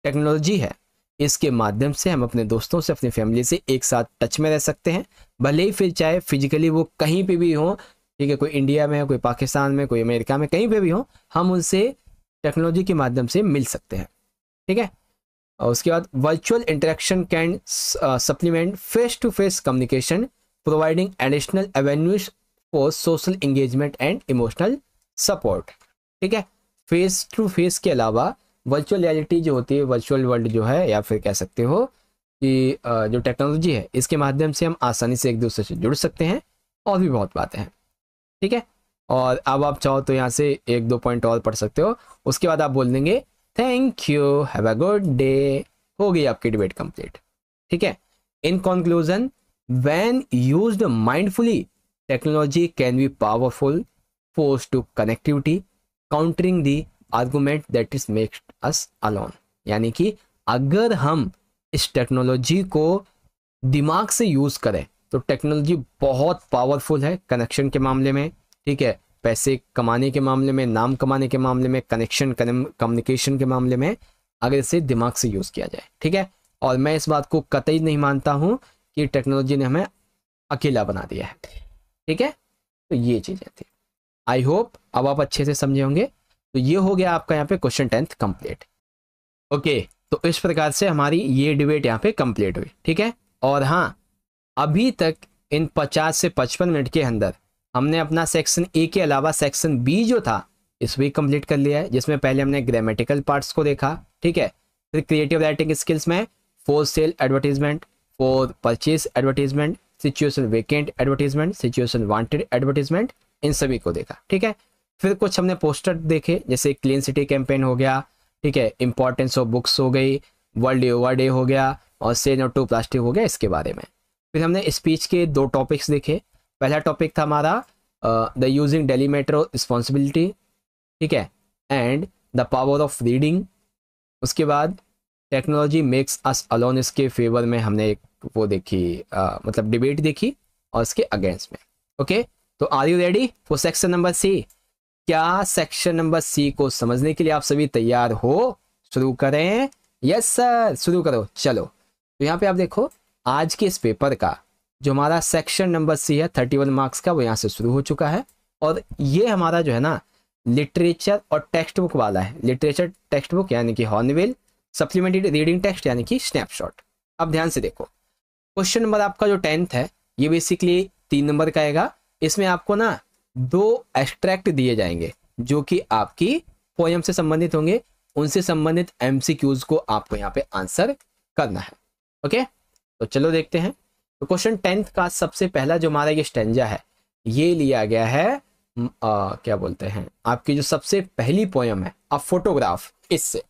टेक्नोलॉजी है, इसके माध्यम से हम अपने दोस्तों से, अपनी फैमिली से एक साथ टच में रह सकते हैं, भले ही फिर चाहे फिजिकली वो कहीं पे भी हो. ठीक है. कोई इंडिया में है, कोई पाकिस्तान में, कोई अमेरिका में, कहीं पे भी हो, हम उनसे टेक्नोलॉजी के माध्यम से मिल सकते हैं. ठीक है. और उसके बाद virtual interaction can supplement face to face communication, providing additional avenues for social engagement and emotional support. ठीक है. फेस टू फेस के अलावा वर्चुअल रियलिटी जो होती है, वर्चुअल वर्ल्ड जो है, या फिर कह सकते हो कि जो टेक्नोलॉजी है, इसके माध्यम से हम आसानी से एक दूसरे से जुड़ सकते हैं. और भी बहुत बातें हैं. ठीक है. और अब आप चाहो तो यहाँ से 1-2 पॉइंट और पढ़ सकते हो. उसके बाद आप बोल देंगे thank you, have a good day. हो गई आपकी डिबेट कंप्लीट. ठीक है. In conclusion, when used mindfully, technology can be powerful force to connectivity, countering the argument that is makes us alone. यानी कि अगर हम इस टेक्नोलॉजी को दिमाग से यूज करें तो टेक्नोलॉजी बहुत पावरफुल है कनेक्शन के मामले में, ठीक है, पैसे कमाने के मामले में, नाम कमाने के मामले में, कनेक्शन कम्युनिकेशन के मामले में, अगर इसे दिमाग से यूज किया जाए, ठीक है। और मैं इस बात को कतई नहीं मानता हूं कि टेक्नोलॉजी ने हमें अकेला बना दिया है, ठीक है। तो ये चीजें थी, आई होप अब आप अच्छे से समझे होंगे। तो ये हो गया आपका यहाँ पे क्वेश्चन 10th कंप्लीट। ओके, तो इस प्रकार से हमारी ये डिबेट यहाँ पे कंप्लीट हुई, ठीक है। और हाँ, अभी तक इन 50 से 55 मिनट के अंदर हमने अपना सेक्शन ए के अलावा सेक्शन बी जो था इस भी कंप्लीट कर लिया है, जिसमें पहले हमने ग्रामेटिकल पार्ट्स को देखा, ठीक है। फिर क्रिएटिव राइटिंग स्किल्स में for sale advertisement, for purchase advertisement, situation vacant advertisement, situation wanted advertisement, इन सभी को देखा, ठीक है। फिर कुछ हमने पोस्टर देखे, जैसे क्लीन सिटी कैंपेन हो गया, ठीक है, इंपॉर्टेंस ऑफ बुक्स हो गई, वर्ल्ड ओवर डे हो गया, और से नो टू प्लास्टिक हो गया, इसके बारे में। फिर हमने स्पीच के 2 टॉपिक्स देखे। पहला टॉपिक था हमारा the using daily metro responsibility, ठीक है, and the power of reading. उसके बाद टेक्नोलॉजी मेक्स अस अलोन, इसके फेवर में हमने एक वो देखी, मतलब डिबेट देखी, और इसके अगेंस्ट में। ओके, तो are you ready for section number C? क्या सेक्शन नंबर सी को समझने के लिए आप सभी तैयार हो? शुरू करें? यस सर, शुरू करो। चलो, तो यहाँ पे आप देखो, आज के इस पेपर का जो हमारा सेक्शन नंबर सी है 31 मार्क्स का, वो यहाँ से शुरू हो चुका है। और ये हमारा जो है ना लिटरेचर और टेक्स्ट बुक वाला है। लिटरेचर टेक्स्ट बुक यानी कि हॉर्नबिल, सप्लीमेंट्री रीडिंग टेक्स्ट यानी कि स्नैपशॉट। अब ध्यान से देखो, क्वेश्चन नंबर आपका जो 10th है ये बेसिकली 3 नंबर का आएगा। इसमें आपको ना 2 एक्सट्रैक्ट दिए जाएंगे जो कि आपकी पोयम से संबंधित होंगे, उनसे संबंधित एमसीक्यूज को आपको यहाँ पे आंसर करना है। ओके, तो चलो देखते हैं। तो क्वेश्चन 10th का सबसे पहला जो हमारा ये स्टेंजा है, ये लिया गया है क्या बोलते हैं, आपकी जो सबसे पहली पोयम है अ फोटोग्राफ, इससे,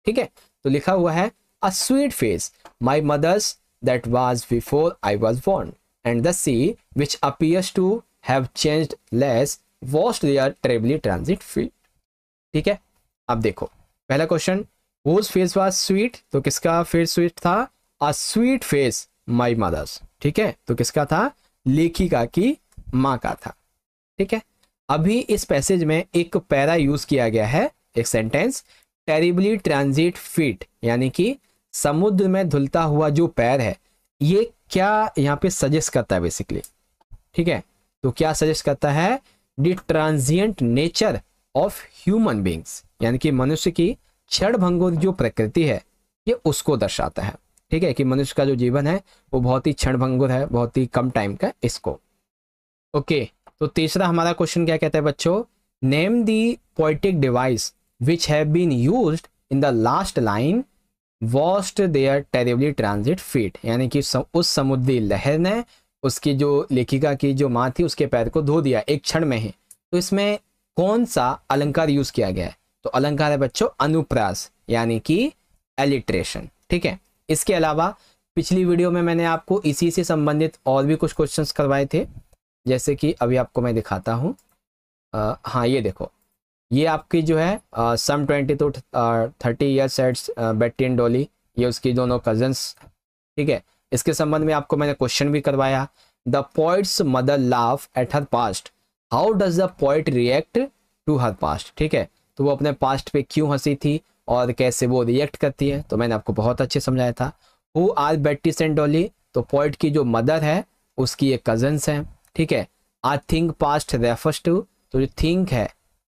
ठीक है। तो लिखा हुआ है a sweet face my mother's that was before I was born and the sea which appears to have changed less washed their terribly transient feet, ठीक है। अब देखो पहला question, whose face was sweet, तो किसका फेस स्वीट था? A sweet face my mother's, ठीक है। तो किसका था? लेखिका की माँ का था, ठीक है। अभी इस पैसेज में एक पैरा यूज किया गया है, एक सेंटेंस, टेरिबली ट्रांजिट फीट, यानी कि समुद्र में धुलता हुआ जो पैर है, ये क्या यहाँ पे सजेस्ट करता है बेसिकली, ठीक है। तो क्या सजेस्ट करता है? The transient nature of human beings, यानी कि मनुष्य की क्षणभंगुर जो प्रकृति है ये उसको दर्शाता है, ठीक है, कि मनुष्य का जो जीवन है वो बहुत ही क्षणभंगुर है, बहुत ही कम टाइम का इसको। ओके, तो तीसरा हमारा क्वेश्चन क्या कहता है बच्चों? Name the poetic device which have been used in the last line washed their terribly transient feet, यानी कि उस समुद्री लहर ने उसकी जो लेखिका की जो माँ थी उसके पैर को धो दिया एक क्षण में ही। तो इसमें कौन सा अलंकार यूज किया गया है? तो अलंकार है बच्चों अनुप्रास, यानी कि एलिट्रेशन, ठीक है। इसके अलावा पिछली वीडियो में मैंने आपको इसी से संबंधित और भी कुछ क्वेश्चंस करवाए थे, जैसे कि अभी आपको मैं दिखाता हूँ। हाँ, ये देखो, ये आपकी जो है some 20 to 30 years ages Betty and Dolly, ये उसकी दोनों कजन्स, ठीक है। इसके संबंध में आपको मैंने क्वेश्चन भी करवाया। The poet's mother laugh at her past, how does the poet react to her past, ठीक है। तो वो अपने पास्ट पे क्यों हंसी थी और कैसे वो रिएक्ट करती है, तो मैंने आपको बहुत अच्छे समझाया था। Who are Betty and Dolly, तो पोइट की जो मदर है उसकी एक कजन्स हैं, ठीक है। I think past refers to, तो जो थिंक है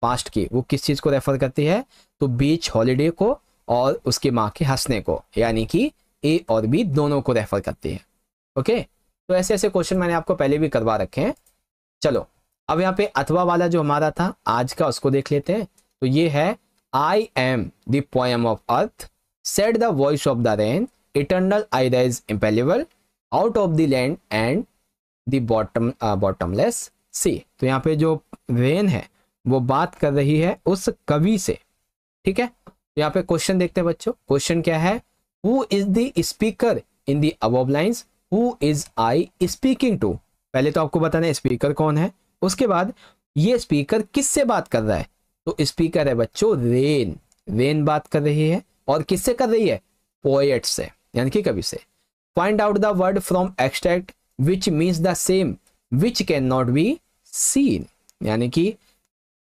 पास्ट की वो किस चीज़ को रेफर करती है? तो बीच हॉलीडे को और उसकी माँ के हंसने को, यानी कि ए और बी दोनों को रेफर करती है। ओके, तो ऐसे ऐसे क्वेश्चन मैंने आपको पहले भी करवा रखे हैं। चलो अब यहाँ पे अथवा वाला जो हमारा था आज का, उसको देख लेते हैं। तो ये है I am the poem of earth, said the voice of the rain, eternal I rise impalpable, out of the land and the bottomless sea. तो यहाँ पे जो रेन है वो बात कर रही है उस कवि से, ठीक है। तो यहाँ पे क्वेश्चन देखते हैं बच्चों। क्वेश्चन क्या है? Who is the speaker in the above lines, who is I speaking to. पहले तो आपको बताना है स्पीकर कौन है, उसके बाद ये स्पीकर किससे बात कर रहा है। तो स्पीकर है बच्चों रेन। रेन बात कर रही है और किससे कर रही है? पोएट से, यानी कि कवि से। Find out the word from extract which means the same which can not be seen, यानी कि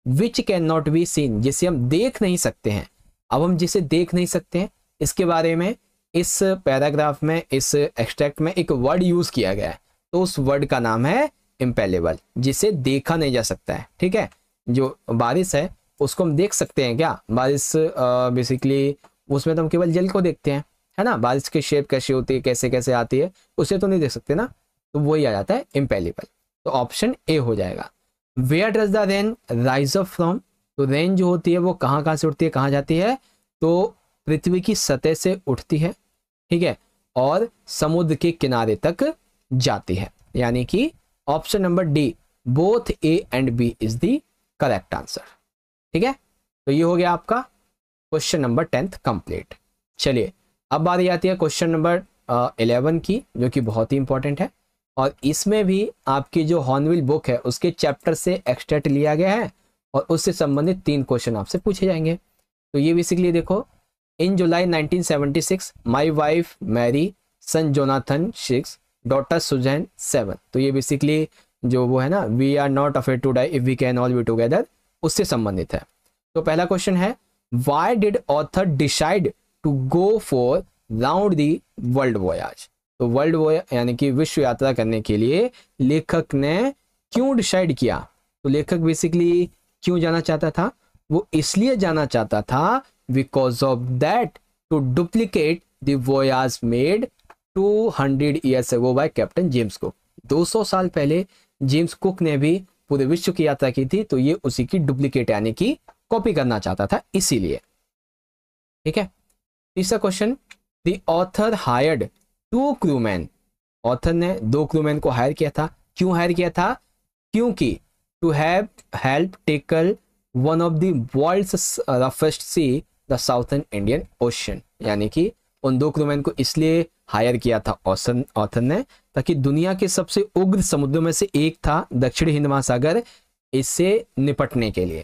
which can not be seen, जिसे हम देख नहीं सकते हैं। अब हम जिसे देख नहीं सकते हैं इसके बारे में इस पैराग्राफ में, इस एक्सट्रैक्ट में एक वर्ड यूज किया गया है, तो उस वर्ड का नाम है इम्पेलेबल, जिसे देखा नहीं जा सकता है। ठीक है, जो बारिश है उसको हम देख सकते हैं क्या? बारिश बेसिकली उसमें तो हम केवल जल को देखते हैं, है ना, बारिश की शेप कैसी होती है, कैसे कैसे आती है, उसे तो नहीं देख सकते ना, तो वही आ जाता है इम्पेलेबल। तो ऑप्शन ए हो जाएगा। Where does the rain rise up from, तो रेन जो होती है वो कहाँ से उठती है, कहाँ जाती है? तो पृथ्वी की सतह से उठती है, ठीक है, और समुद्र के किनारे तक जाती है, यानी कि option number D both A and B is the correct answer. ठीक है, तो ये हो गया आपका क्वेश्चन नंबर 10th कंप्लीट। चलिए अब बारी आती है क्वेश्चन नंबर 11 की, जो कि बहुत ही इंपॉर्टेंट है, और इसमें भी आपकी जो हॉर्नबिल बुक है उसके चैप्टर से एक्सट्रैक्ट लिया गया है और उससे संबंधित 3 क्वेश्चन आपसे पूछे जाएंगे। तो ये बेसिकली देखो, in July 1976 my wife Mary son Jonathan 6 daughter Suzanne 7। तो ये बेसिकली जो वो है ना, we are not afraid to die if we can all be together, उससे संबंधित है। तो पहला क्वेश्चन है, why did author decide to go for round the world voyage. तो वर्ल्ड वॉयाज यानी कि विश्व यात्रा करने के लिए लेखक ने क्यों डिसाइड किया? तो लेखक बेसिकली क्यों जाना चाहता था? वो इसलिए जाना चाहता था because of that to duplicate the voyage made 200 years ago by Captain James Cook. 200 साल पहले जेम्स कुक ने भी पूरे विश्व की यात्रा की थी, तो ये उसी की डुप्लीकेट यानी कि कॉपी करना चाहता था, इसीलिए। ठीक है, तीसरा question, the author hired 2 crewmen. Author ने 2 क्रूमैन को हायर किया था। क्यों हायर किया था? क्योंकि to have help tackle one of the world's roughest sea the southern Indian ocean, यानी कि उन 2 क्रूमैन को इसलिए हायर किया था ऑथर ने, ताकि दुनिया के सबसे उग्र समुद्रों में से एक था दक्षिण हिंद महासागर, इससे निपटने के लिए।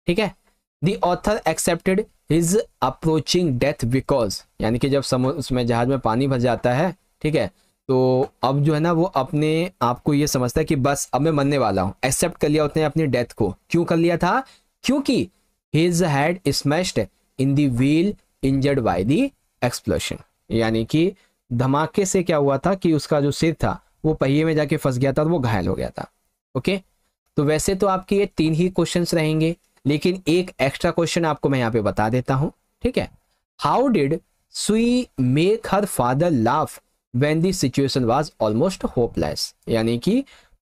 ठीक है, the author accepted his approaching death because, यानी कि जब समुद्र उसमें जहाज में पानी भर जाता है, ठीक है, तो अब जो है ना वो अपने आप को ये समझता है कि बस अब मैं मरने वाला हूँ। एक्सेप्ट कर लिया उसने अपनी डेथ को। क्यों कर लिया था? क्योंकि his head smashed in the wheel injured by the explosion, यानी कि धमाके से क्या हुआ था कि उसका जो सिर था वो पहिए में जाके फंस गया था और वो घायल हो गया था। ओके, तो वैसे तो आपके ये 3 ही क्वेश्चंस रहेंगे, लेकिन एक एक्स्ट्रा क्वेश्चन आपको मैं यहाँ पे बता देता हूँ। ठीक है, हाउ डिड सुई make her father laugh when the situation was almost hopeless, यानी कि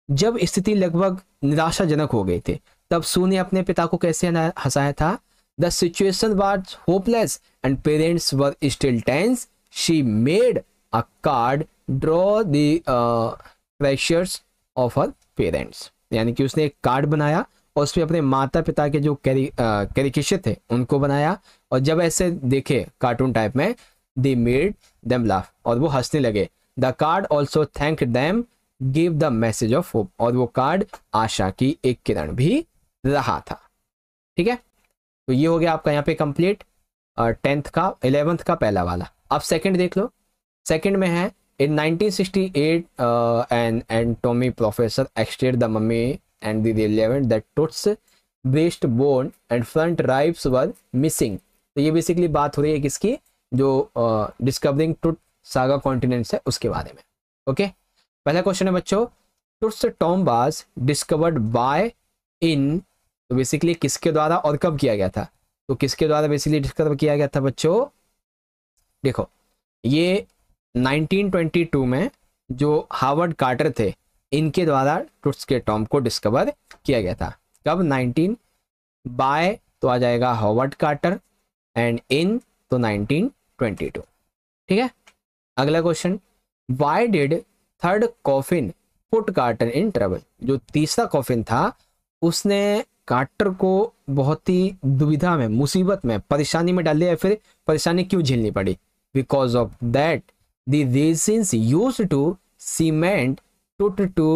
जब स्थिति लगभग निराशाजनक हो गई थी तब सू ने अपने पिता को कैसे हंसाया था? The situation was hopeless and parents were still tense, she made a card draw the pressures of her parents, यानी कि उसने एक कार्ड बनाया और उसमें अपने माता पिता के जो कैरिकेचर थे उनको बनाया, और जब ऐसे देखे कार्टून टाइप में, दे मेड देम लाफ, और वो हंसने लगे। The card also thank them give the message of hope, और वो कार्ड आशा की एक किरण भी रहा था। ठीक है, तो ये हो गया आपका यहाँ पे कंप्लीट 10th का 11th का पहला वाला। अब सेकंड देख लो। सेकंड में है, in 1968 an anatomy professor extracted the mummy and the relevant that Tut's breast bone and front ribs were missing। तो ये बेसिकली बात हो रही है किसकी? जो डिस्कवरिंग टुट सागा कॉन्टिनेंट्स है उसके बारे में। ओके, पहला क्वेश्चन है बच्चों, Tut's tomb was discovered by इन, तो बेसिकली किसके द्वारा और कब किया गया था? तो किसके द्वारा बेसिकली डिस्कवर किया गया था बच्चों? देखो, ये 1922 में जो हार्वर्ड कार्टर थे इनके द्वारा टुट्स के टॉम्ब को डिस्कवर किया गया था। कब? 19 बाय तो आ जाएगा हार्वर्ड कार्टर, एंड इन तो 1922। ठीक है, अगला question, why did third coffin put Carter in trouble. जो तीसरा कॉफिन था उसने कार्टर को बहुत ही दुविधा में, मुसीबत में, परेशानी में डाल दिया। फिर परेशानी क्यों झेलनी पड़ी? Because of that the resins used to cement to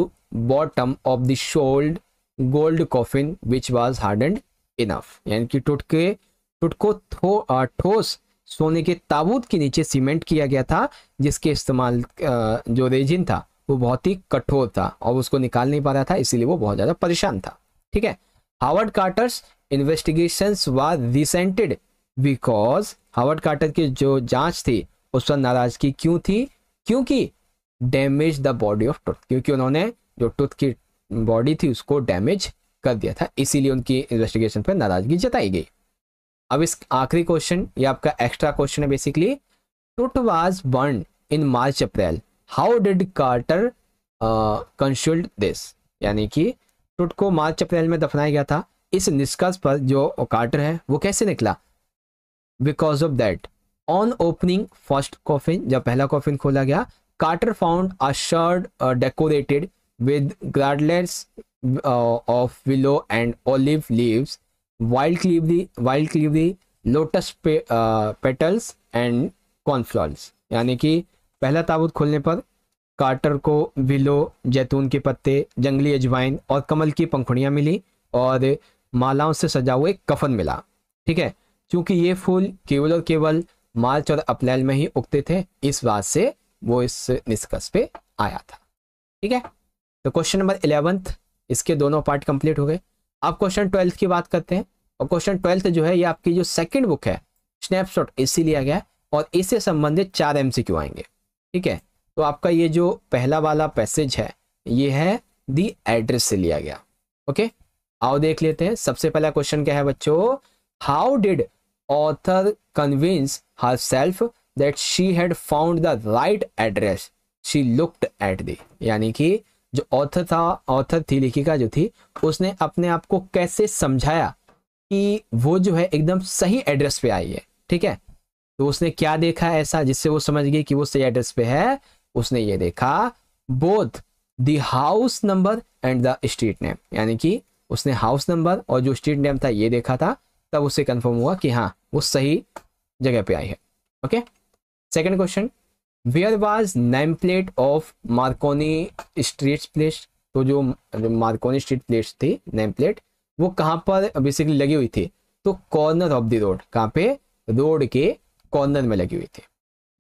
bottom of the sold gold coffin which was hardened enough, यानी कि टुट को ठोस सोने के ताबूत के नीचे सीमेंट किया गया था, जिसके इस्तेमाल जो रेजिन था वो बहुत ही कठोर था और उसको निकाल नहीं पा रहा था, इसीलिए वो बहुत ज़्यादा परेशान था। ठीक है, Howard Carter's investigations were resented because Howard Carter की जो जांच थी उस पर नाराजगी क्यों थी? क्योंकि डैमेज द बॉडी ऑफ टुथ, क्योंकि उन्होंने जो टुथ की बॉडी थी उसको डैमेज कर दिया था, इसीलिए उनकी इन्वेस्टिगेशन पर नाराजगी जताई गई। अब इस आखिरी क्वेश्चन, ये आपका एक्स्ट्रा क्वेश्चन है basically. Tut was born in March April, how did Carter consult this, यानी कि टुट को मार्च अप्रैल में दफनाया गया था, इस निष्कर्ष पर जो कार्टर है वो कैसे निकला? Because of that on opening first coffin, जब पहला कॉफिन खोला गया, Carter found a shard decorated with garlands of willow and olive leaves, wild celery lotus petals and cornflowers, यानी कि पहला ताबूत खोलने पर कार्टर को विलो, जैतून के पत्ते, जंगली अजवाइन और कमल की पंखुड़ियाँ मिली और मालाओं से सजा हुआ एक कफन मिला। ठीक है, क्योंकि ये फूल केवल और केवल मार्च और अप्रैल में ही उगते थे, इस बात से वो इस निष्कर्ष पे आया था। ठीक है, तो क्वेश्चन नंबर 11th इसके दोनों पार्ट कंप्लीट हो गए। अब क्वेश्चन 12th की बात करते हैं, और क्वेश्चन 12th जो है ये आपकी जो सेकंड बुक है स्नैपशॉट, इससे लिया गया और इससे संबंधित 4 MCQ आएंगे। ठीक है, तो आपका ये जो पहला वाला पैसेज है ये है दी एड्रेस से लिया गया। ओके, आओ देख लेते हैं। सबसे पहला क्वेश्चन क्या है बच्चों? How did author convince herself that she had found the right address she looked at the, यानी कि जो ऑथर थी, लेखिका जो थी, उसने अपने आप को कैसे समझाया कि वो जो है एकदम सही एड्रेस पे आई है। ठीक है, तो उसने क्या देखा ऐसा जिससे वो समझ गई कि वो सही एड्रेस पे है? उसने ये देखा both the house number and the street name, यानी कि उसने हाउस नंबर और जो स्ट्रीट नेम था ये देखा था, तब उसे कंफर्म हुआ कि हाँ वो सही जगह पे आई है। Okay, second question, where was name plate of Marconi street place, तो जो मार्कोनी स्ट्रीट प्लेस थी नेम प्लेट, वो कहाँ पर बेसिकली लगी हुई थी? तो कॉर्नर ऑफ द रोड, कहाँ पे? रोड के कॉर्नर में लगी हुई थी।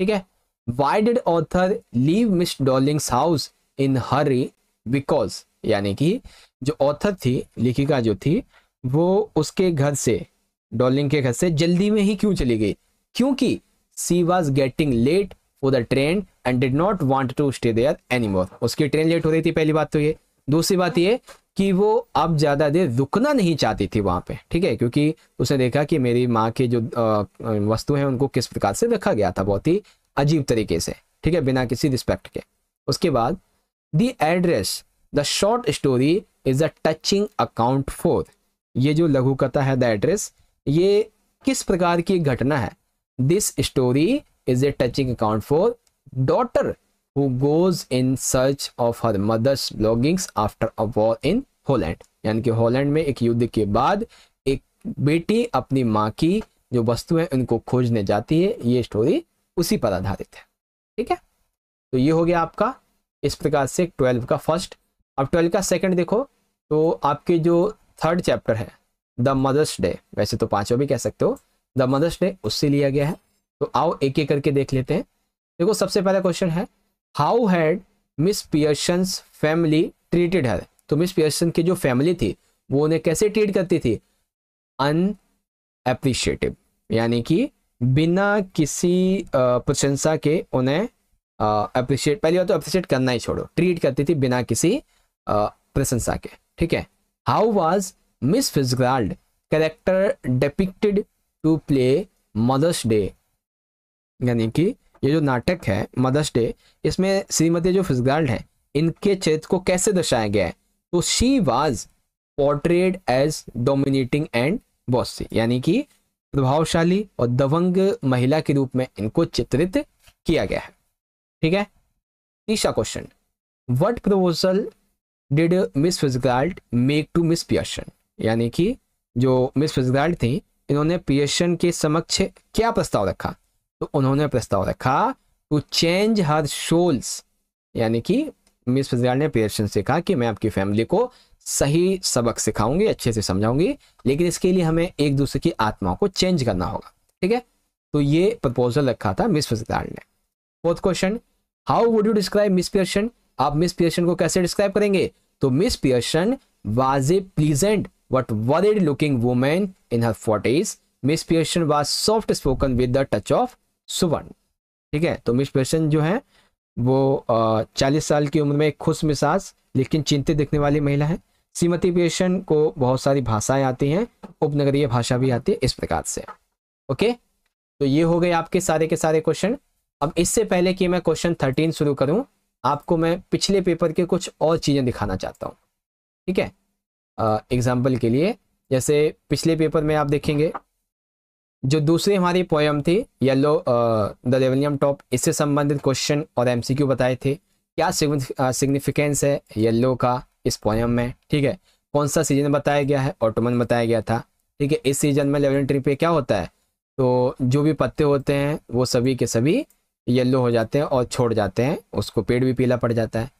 ठीक है, why did author leave Miss Darling's house in hurry? Because, यानी कि जो ऑथर थी, लेखिका जो थी, वो उसके घर से, डॉर्लिंग के घर से जल्दी में ही क्यों चली गई? क्योंकि she was getting late for the train and did not want to stay there anymore, उसकी ट्रेन लेट हो रही थी, पहली बात तो ये। दूसरी बात ये कि वो अब ज़्यादा देर रुकना नहीं चाहती थी वहाँ पे। ठीक है, क्योंकि उसने देखा कि मेरी माँ के जो वस्तु हैं उनको किस प्रकार से रखा गया था, बहुत ही अजीब तरीके से। ठीक है, बिना किसी रिस्पेक्ट के। उसके बाद the address the short story is a touching account for, ये जो लघु कथा है द एड्रेस, ये किस प्रकार की घटना है? This story is a touching account for daughter who goes in search of her mother's belongings after a war in Holland, यानी कि हॉलैंड में एक युद्ध के बाद एक बेटी अपनी माँ की जो वस्तु है उनको खोजने जाती है। ये स्टोरी उसी पर आधारित है। ठीक है, तो ये हो गया आपका इस प्रकार से 12 का फर्स्ट। अब 12 का सेकंड देखो, तो आपके जो थर्ड चैप्टर है द मदर्स डे, वैसे तो 5वां भी कह सकते हो, द मदर्स डे, उससे लिया गया है। तो आओ एक एक करके देख लेते हैं। देखो, सबसे पहला क्वेश्चन है how had miss Pearson's family treated her, तो मिस पियर्सन की जो फैमिली थी वो उन्हें कैसे ट्रीट करती थी? अनएप्रिशिएटिव, यानी कि बिना किसी प्रशंसा के उन्हें अप्रिशिएट, पहली बात तो अप्रिशिएट करना ही छोड़ो, ट्रीट करती थी बिना किसी प्रशंसा के। ठीक है, how was Miss Fitzgerald character depicted to play mother's day, यानी कि ये जो नाटक है मदर्स डे, इसमें श्रीमती जो फिट्जगेराल्ड है इनके चरित्र को कैसे दर्शाया गया है? तो she was portrayed as dominating and bossy, यानी कि प्रभावशाली और दबंग महिला के रूप में इनको चित्रित किया गया है। ठीक है, तीसरा question, what proposal did Miss Fitzgerald make to Miss Pearson, यानी कि जो मिस फिट्जगेराल्ड थी इन्होंने पियर्सन के समक्ष क्या प्रस्ताव रखा? तो उन्होंने प्रस्ताव रखा टू चेंज हर शोल्स, यानी कि मिस फिtzgerald ने पियर्सन से कहा कि मैं आपकी फैमिली को सही सबक सिखाऊंगी, अच्छे से समझाऊंगी, लेकिन इसके लिए हमें एक दूसरे की आत्माओं को चेंज करना होगा। ठीक है, तो ये प्रपोजल रखा था मिस फिtzgerald ने। Fourth question, how would you describe miss Pearson? आप मिस पियर्सन को कैसे डिस्क्राइब करेंगे? तो miss Pearson was a pleasant but worried looking women in her 40s। Miss Pearson was soft spoken with the touch of सुवर्ण। ठीक है, तो miss Pearson जो है वो 40 साल की उम्र में एक खुश मिजाज लेकिन चिंतित दिखने वाली महिला है। श्रीमती पियर्सन को बहुत सारी भाषाएं आती हैं, उपनगरीय भाषा भी आती है, इस प्रकार से। ओके, तो ये हो गए आपके सारे के सारे क्वेश्चन। अब इससे पहले कि मैं क्वेश्चन 13 शुरू करूं, आपको मैं पिछले पेपर के कुछ और चीज़ें दिखाना चाहता हूं। ठीक है, एग्जाम्पल के लिए जैसे पिछले पेपर में आप देखेंगे जो दूसरी हमारी पोयम थी येलो द रेवेनियम टॉप, इससे संबंधित क्वेश्चन और एमसीक्यू बताए थे। क्या सिग्निफिकेंस है येलो का इस पोयम में? ठीक है, कौन सा सीजन बताया गया है? ऑटोमन बताया गया था। ठीक है, इस सीजन में लेवेंडर ट्री पे क्या होता है? तो जो भी पत्ते होते हैं वो सभी के सभी येलो हो जाते हैं और छोड़ जाते हैं, उसको पेड़ भी पीला पड़ जाता है।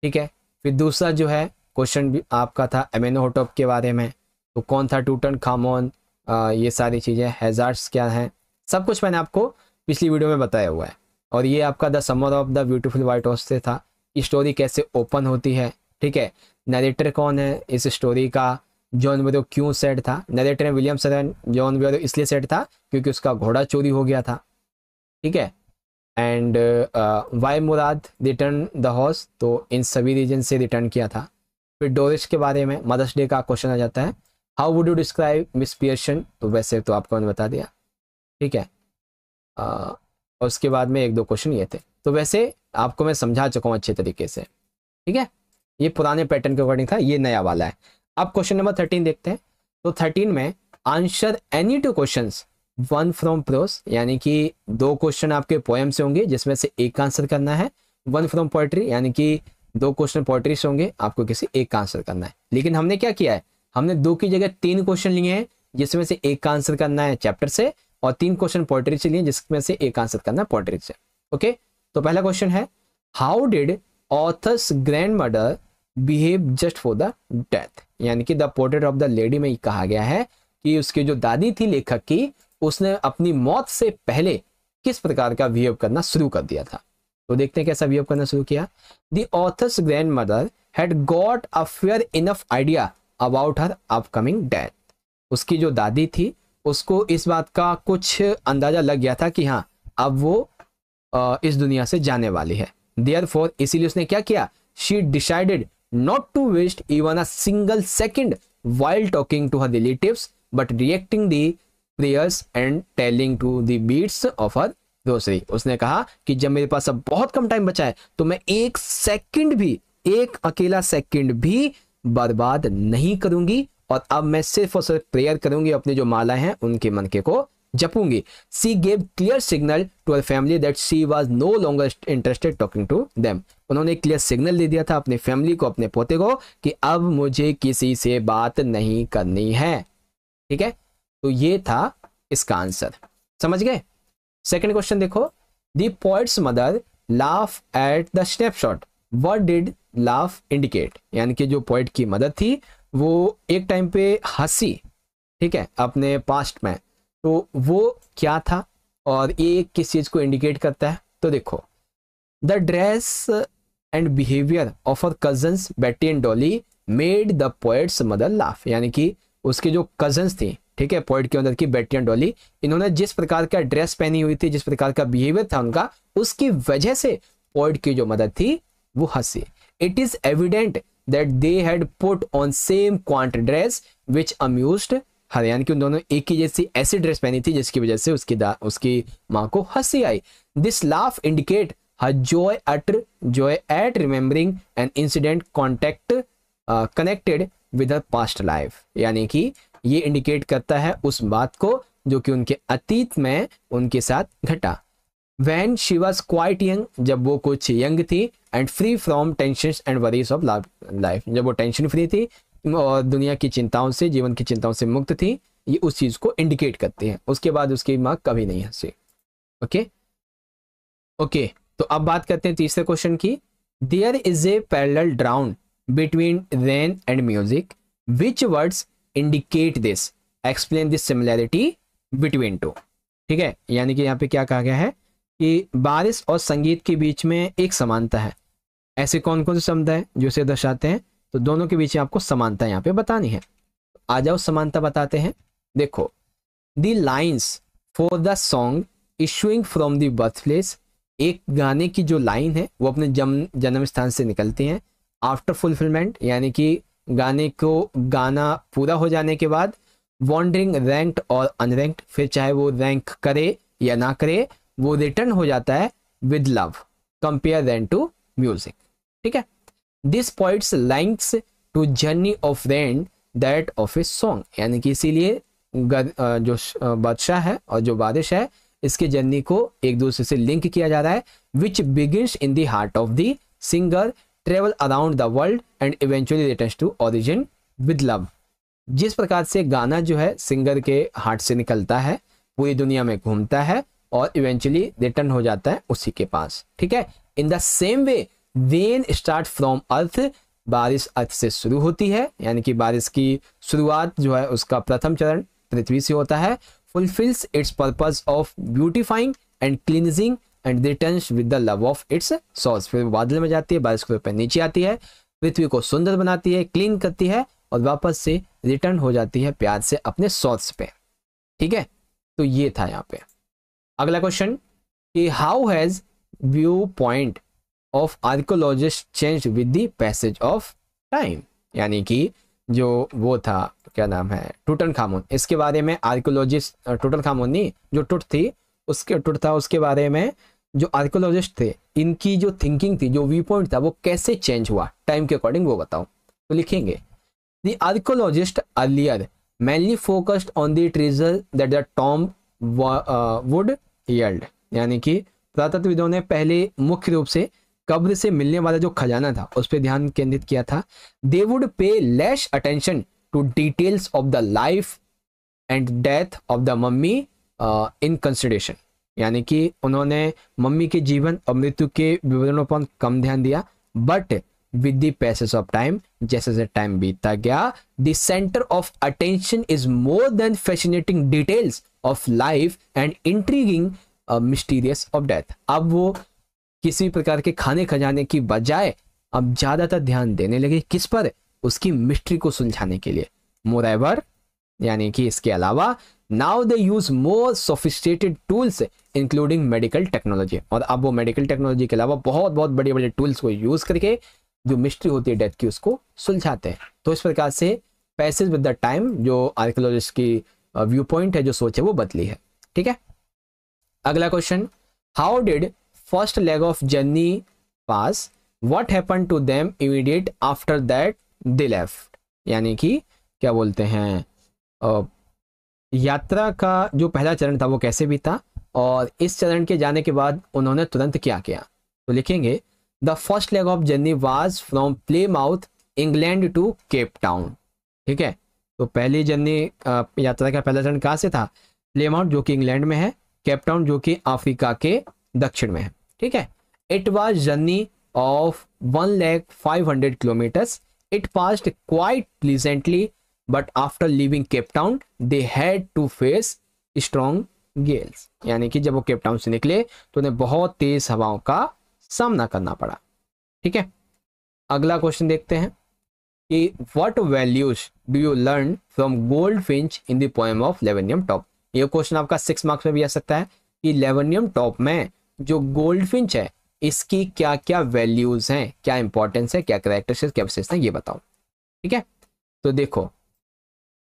ठीक है, फिर दूसरा जो है क्वेश्चन भी आपका था एमेनोहोटप के बारे में, तो कौन था टूटनखामोन, ये सारी चीज़ें, हैजार्ड्स क्या हैं, सब कुछ मैंने आपको पिछली वीडियो में बताया हुआ है। और ये आपका the summer of the beautiful white house से था, स्टोरी कैसे ओपन होती है। ठीक है, नरेटर कौन है इस स्टोरी का? जॉन वेरो क्यों सेट था? नरेटर है विलियम सरन, जॉन वेरो इसलिए सेट था क्योंकि उसका घोड़ा चोरी हो गया था। ठीक है, and why Mourad return the horse, तो इन सभी रीजन से रिटर्न किया था। फिर डोरिस के बारे में मदर्स डे का क्वेश्चन आ जाता है, how would you describe miss Pearson, तो वैसे तो आपको मैंने बता दिया। ठीक है, और उसके बाद में एक दो क्वेश्चन ये थे, तो वैसे आपको मैं समझा चुका हूँ अच्छे तरीके से। ठीक है, ये पुराने पैटर्न के अकॉर्डिंग था, ये नया वाला है। अब क्वेश्चन नंबर 13 देखते हैं। तो 13 में answer any two questions, one from pros, यानी कि दो क्वेश्चन आपके पोएम से होंगे जिसमें से एक आंसर करना है। वन फ्रॉम पोएट्री, यानी कि दो क्वेश्चन पोएट्री से होंगे, आपको किसी एक का आंसर करना है। लेकिन हमने क्या किया है, हमने दो की जगह 3 क्वेश्चन लिए हैं जिसमें से एक का आंसर करना है चैप्टर से, और 3 क्वेश्चन पोएट्री से लिए जिसमें से एक आंसर करना है पोएट्री से। ओके, तो पहला क्वेश्चन है, how did authors grandmother behave just for the death, यानी कि the portrait of the lady में कहा गया है कि उसकी जो दादी थी लेखक की, उसने अपनी मौत से पहले किस प्रकार का बिहेव करना शुरू कर दिया था। तो देखते हैं कैसा बिहेव करना शुरू किया। The author's grandmother had got a fair enough idea about her upcoming death. उसकी जो दादी थी उसको इस बात का कुछ अंदाजा लग गया था कि हाँ अब वो इस दुनिया से जाने वाली है। देयरफॉर, इसीलिए उसने क्या किया, she decided not to waste even a single second while talking to her relatives but reacting the prayers and telling to the beads of her rosary। उसने कहा कि जब मेरे पास अब बहुत कम टाइम बचा है तो मैं एक सेकंड भी, एक अकेला सेकंड भी बर्बाद नहीं करूंगी, और अब मैं सिर्फ और सिर्फ प्रेयर करूंगी, अपनी जो मालाएं हैं उनके मनके को जपूंगी। She gave clear signal to her family that she was no longer interested talking to them. उन्होंने क्लियर सिग्नल दे दिया था अपने फैमिली को, अपने पोते को, कि अब मुझे किसी से बात नहीं करनी है। ठीक है, तो ये था इसका आंसर, समझ गए। सेकंड क्वेश्चन देखो, the poet's mother laugh at the snapshot, what did laugh indicate, यानी कि जो पोएट की मदर थी वो एक टाइम पे हंसी, ठीक है, अपने पास्ट में, तो वो क्या था और ये किस चीज को इंडिकेट करता है। तो देखो, the dress and behaviour of her cousins Betty and Dolly made the poet's mother laugh, यानी कि उसकी जो कजन्स थी, ठीक है, पोएट के अंदर की बेटी एंड डॉली, इन्होंने जिस प्रकार का ड्रेस पहनी हुई थी, जिस प्रकार का बिहेवियर था उनका, उसकी वजह से पोएट की जो मदर थी वो हंसी। It is evident that they had put on same quaint dress which amused her, यानी कि उन दोनों एक ही जैसी ऐसी ड्रेस पहनी थी जिसकी वजह से उसकी माँ को हंसी आई। This laugh indicate her joy at remembering an incident connected with her past life, यानी कि ये इंडिकेट करता है उस बात को जो कि उनके अतीत में उनके साथ घटा। When she was quite young, जब वो कुछ यंग थी, and free from tensions and worries of life, जब वो टेंशन फ्री थी और दुनिया की चिंताओं से, जीवन की चिंताओं से मुक्त थी, ये उस चीज को इंडिकेट करती है। उसके बाद उसकी माँ कभी नहीं हंसी। ओके, तो अब बात करते हैं तीसरे क्वेश्चन की। There is a parallel drawn between rain and music, which words indicate this, explain this similarity between two. ठीक है, यानी कि यहाँ पे क्या कहा गया है कि बारिश और संगीत के बीच में एक समानता है। ऐसे कौन कौन से शब्द हैं जो इसे दर्शाते हैं? तो दोनों के बीच में आपको समानता यहाँ पे बतानी है। आ जाओ समानता बताते हैं। देखो, the lines for the song issuing from the birth place, एक गाने की जो लाइन है वो अपने जन्म स्थान से निकलती हैं। आफ्टर फुलफिलमेंट, यानी कि गाना पूरा हो जाने के बाद। वॉन्डरिंग, रैंक्ड और अनरैंक्ड, फिर चाहे वो रैंक करे या ना करे वो रिटर्न हो जाता है with love, compare then to music. ठीक है, this points links to journey of rain that of a song, यानी कि इसीलिए जो बादशाह है और जो बारिश है इसके जर्नी को एक दूसरे से लिंक किया जा रहा है। Which begins in the heart of the singer, travel around the world and eventually returns to origin with love. जिस प्रकार से गाना जो है सिंगर के हार्ट से निकलता है, पूरी दुनिया में घूमता है और इवेंचुअली रिटर्न हो जाता है उसी के पास। ठीक है, in the same way rain start from earth, बारिश अर्थ से शुरू होती है, यानी कि बारिश की शुरुआत जो है उसका प्रथम चरण पृथ्वी से होता है। Fulfils it's purpose of beautifying and cleansing and returns with the love of its source, फिर बादल में जाती है, बारिश के ऊपर नीचे आती है, पृथ्वी को सुंदर बनाती है, क्लीन करती है और वापस से रिटर्न हो जाती है प्यार से अपने सोर्स पे। ठीक है, तो ये था यहाँ पे। अगला क्वेश्चन कि how has view point of archaeologist change with the passage of time, यानी कि जो वो था क्या नाम है टूटनखामुन, इसके बारे में आर्कियोलॉजिस्ट, टूटनखामुन नहीं, जो टूट थी उसके टूट था उसके बारे में जो आर्कियोलॉजिस्ट थे इनकी जो थिंकिंग थी, जो व्यू पॉइंट था वो कैसे चेंज हुआ टाइम के अकॉर्डिंग, वो बताओ। तो लिखेंगे The archaeologist earlier mainly focused on the treasure that the tomb would yield, यानी कि पुरातत्वविदों ने पहले मुख्य रूप से कब्र से मिलने वाला जो खजाना था उस पर ध्यान केंद्रित किया था। They would pay less attention to details of the life and death of the mummy in consideration, यानी कि उन्होंने मम्मी के जीवन और मृत्यु के विवरणों पर कम ध्यान दिया। But with the passage of time, जैसे जैसे टाइम बीतता गया, the center of attention is more than fascinating details of life and intriguing mysterious of death। अब वो किसी प्रकार के खाने खजाने की बजाय अब ज्यादातर ध्यान देने लगे किस पर, उसकी मिस्ट्री को सुलझाने के लिए। मोरेवर, यानी कि इसके अलावा now they use more sophisticated tools including medical technology, और अब वो मेडिकल टेक्नोलॉजी के अलावा बहुत बहुत बड़े बड़े टूल्स को यूज करके जो मिस्ट्री होती है डेथ की उसको सुलझाते हैं। तो इस प्रकार से पैसेज विद द टाइम जो आर्कियोलॉजिस्ट की व्यू पॉइंट है, जो सोच है वो बदली है। ठीक है, अगला question, how did first leg of journey pass, what happened to them immediate after that they left, यानी कि क्या बोलते हैं यात्रा का जो पहला चरण था वो कैसे बीता और इस चरण के जाने के बाद उन्होंने तुरंत क्या किया। तो लिखेंगे the first leg of journey was from Plymouth England to Cape Town. ठीक है, तो पहली जर्नी यात्रा का पहला चरण कहाँ से था, प्लेमाउथ जो कि इंग्लैंड में है, केप टाउन जो कि अफ्रीका के दक्षिण में है। ठीक है, it was journey of 1,500 kilometres, it passed quite pleasantly but after leaving Cape Town they had to face strong gales, यानी कि जब वो केप टाउन से निकले तो उन्हें बहुत तेज हवाओं का सामना करना पड़ा। ठीक है, अगला क्वेश्चन देखते हैं कि what values do you learn from goldfinch in the poem of laburnum top. ये क्वेश्चन आपका 6 मार्क्स में भी आ सकता है कि लेवेनियम टॉप में जो गोल्ड फिंच है इसकी क्या क्या वैल्यूज हैं, क्या इंपॉर्टेंस है, क्या कैरेक्टरिस्टिक्स, क्या विशेषता है, ये बताओ। ठीक है, तो देखो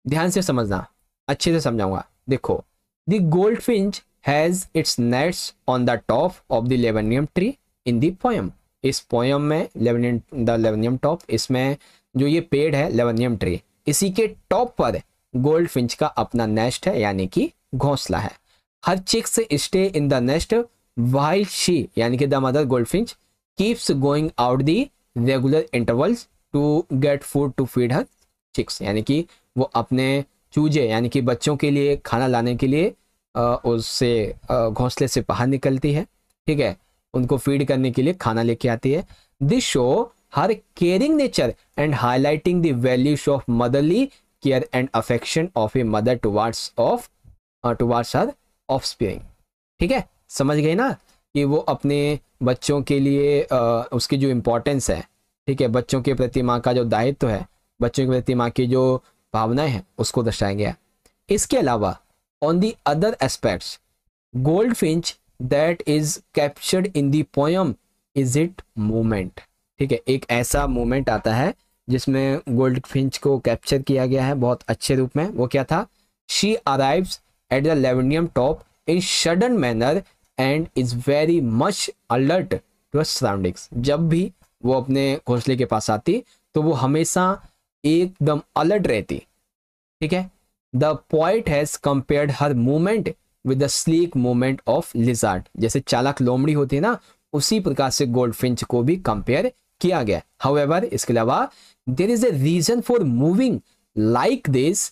ध्यान से समझना, अच्छे से समझाऊंगा। देखो, the goldfinch has its nests on the top of the laburnum tree in the poem. इस पोएम में लेवेनियम टॉप, इसमें जो ये पेड़ है लेवेनियम ट्री, इसी के टॉप पर गोल्ड फिंच का अपना नेस्ट है, यानी कि घोंसला है। Her chicks stay in the nest while she, यानी कि the mother goldfinch keeps going out the regular intervals to get food to feed her chicks, यानी कि वो अपने चूजे यानी कि बच्चों के लिए खाना लाने के लिए उससे घोंसले से बाहर निकलती है। ठीक है, उनको फीड करने के लिए खाना लेके आती है। This show her caring nature and highlighting the values of motherly care and affection of a mother towards her offspring. ठीक है, समझ गए ना कि वो अपने बच्चों के लिए उसकी जो इम्पोर्टेंस है, ठीक है, बच्चों के प्रति माँ का जो दायित्व है, बच्चों के प्रति माँ की जो भावनाएं हैं उसको दर्शाया गया। इसके अलावा on the other aspects goldfinch that is captured in the poem is it moment. ठीक है, एक ऐसा मोमेंट आता है जिसमें गोल्डफिंच को कैप्चर किया गया है बहुत अच्छे रूप में। वो क्या था? She arrives at the laburnum top in sudden manner and is very much alert to surroundings. जब भी वो अपने घोंसले के पास आती तो वो हमेशा एकदम अलर्ट रहती। ठीक है, the poet has compared her movement with the sleek movement of lizard. जैसे चालाक लोमड़ी होती है ना, उसी प्रकार से गोल्डफिंच को भी कंपेयर किया गया। हाउएवर, इसके अलावा there is a reason for moving like this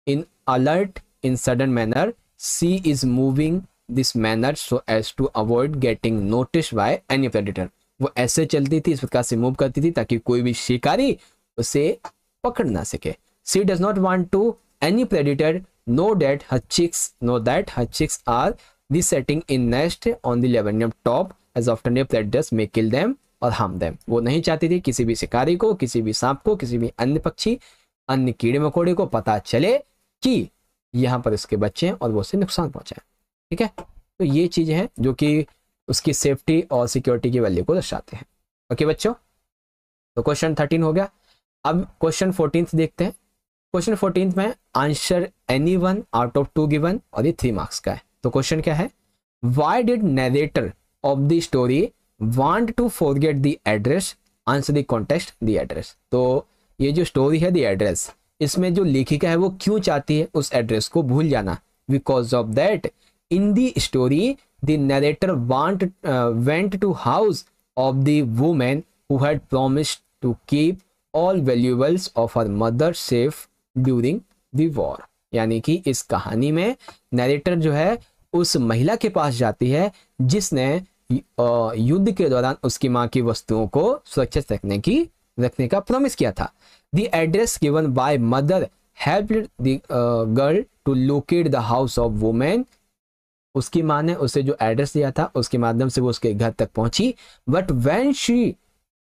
in alert in sudden manner. She is moving this manner so as to avoid getting notice by any predator. वो ऐसे चलती थी, इस प्रकार से मूव करती थी ताकि कोई भी शिकारी उसे पकड़ ना सके। She does not want to any predator know that her chicks are resetting in nest on the lavanium top as often a predators may kill them or harm them। वो नहीं चाहती थी किसी भी शिकारी को, किसी भी सांप को, किसी भी अन्य पक्षी, अन्य कीड़े मकोड़े को पता चले कि यहाँ पर उसके बच्चे हैं और वो उसे नुकसान पहुंचाए। ठीक है, तो ये चीजें हैं जो कि उसकी सेफ्टी और सिक्योरिटी की वैल्यू को दर्शाते हैं। ओके बच्चों, तो क्वेश्चन 13 हो गया। अब क्वेश्चन 14 देखते हैं। क्वेश्चन 14 में answer any one out of 2 given और ये 3 मार्क्स का है। तो क्वेश्चन क्या है? Why did narrator of the story want to forget the address? Answer the context the address. तो ये जो स्टोरी है द एड्रेस, इसमें जो लेखिका है वो क्यों चाहती है उस एड्रेस को भूल जाना? Because of that in the story the narrator went to house of the women who had promised to keep all valuables of her mother safe during the war. यानी कि इस कहानी में नरेटर जो है उस महिला के पास जाती है जिसने युद्ध के दौरान उसकी माँ की वस्तुओं को सुरक्षित रखने का प्रॉमिस किया था। The address given by mother helped the girl to locate the house of women. उसकी माँ ने उसे जो एड्रेस दिया था उसके माध्यम से वो उसके घर तक पहुंची। But when she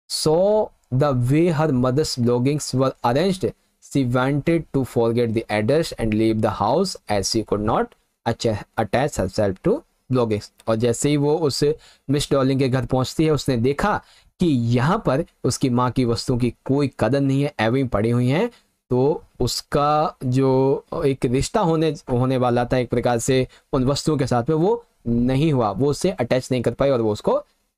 saw the way her mother's belongings were arranged she wanted to forget the address and leave the house as she could not attach herself to belongings। और जैसे ही वो उस मिस डॉर्लिंग के घर पहुंचती है उसने देखा कि यहाँ पर उसकी माँ की वस्तुओं की कोई कदर नहीं है, एवं पड़ी हुई हैं, तो उसका जो एक रिश्ता होने वाला था एक प्रकार से उन वस्तुओं के साथ में वो नहीं हुआ, वो उससे अटैच नहीं कर पाई और वो उसको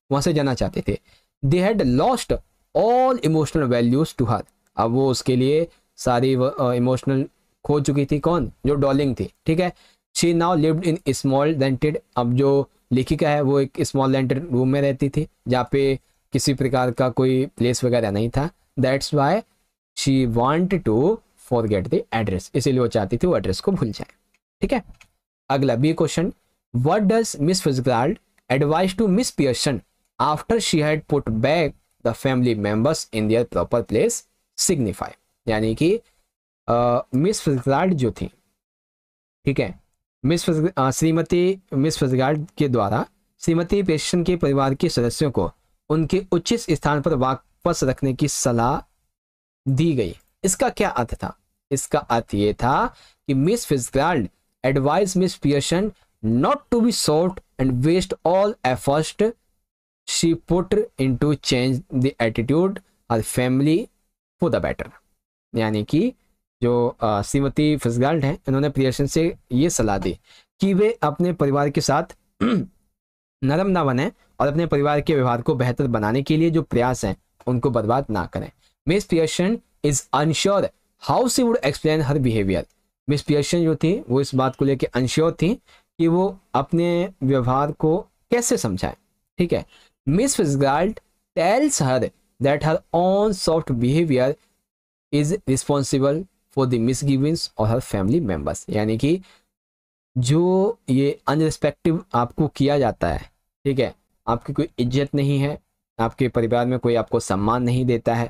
वहां से जाना चाहते थे। They had lost all emotional values to her. अब वो उसके लिए सारी इमोशनल खो चुकी थी। कौन? जो डॉर्लिंग थी। ठीक है, she now lived in small rented. अब जो लेखिका है वो एक स्मॉल रेंटेड रूम में रहती थी जहाँ पे किसी प्रकार का कोई प्लेस वगैरह नहीं था। That's why she wanted to forget the address. इसीलिए वो चाहती थी वो एड्रेस को भूल जाए। ठीक है, अगला B question, what does Miss Fitzgerald advice to Miss Pearson after she had put back the family members in their proper place signify. यानी कि मिस फिट्जगेराल्ड जो थी, ठीक है, श्रीमती मिस फिट्जगेराल्ड के द्वारा श्रीमती पियर्सन के परिवार के सदस्यों को उनके उचित स्थान पर वापस रखने की सलाह दी गई। इसका क्या अर्थ था? इसका अर्थ ये था कि Miss Fitzgerald advise Miss Pearson not to be soft and waste all effort she put into change the attitude of family for the better. यानी कि जो श्रीमती फिट्जगेराल्ड हैं इन्होंने पियर्सन से ये सलाह दी कि वे अपने परिवार के साथ नरम ना बने और अपने परिवार के व्यवहार को बेहतर बनाने के लिए जो प्रयास हैं उनको बर्बाद ना करें। Miss Pearson is unsure how she would explain her behaviour. Miss Pearson जो थी वो इस बात को लेकर अनश्योर थी कि वो अपने व्यवहार को कैसे समझाएं। ठीक है, Miss Fitzgerald tells her that her own soft behaviour is responsible for the misgivings of her family members. यानी कि जो ये अनरिस्पेक्टिव आपको किया जाता है, ठीक है, आपकी कोई इज्जत नहीं है, आपके परिवार में कोई आपको सम्मान नहीं देता है,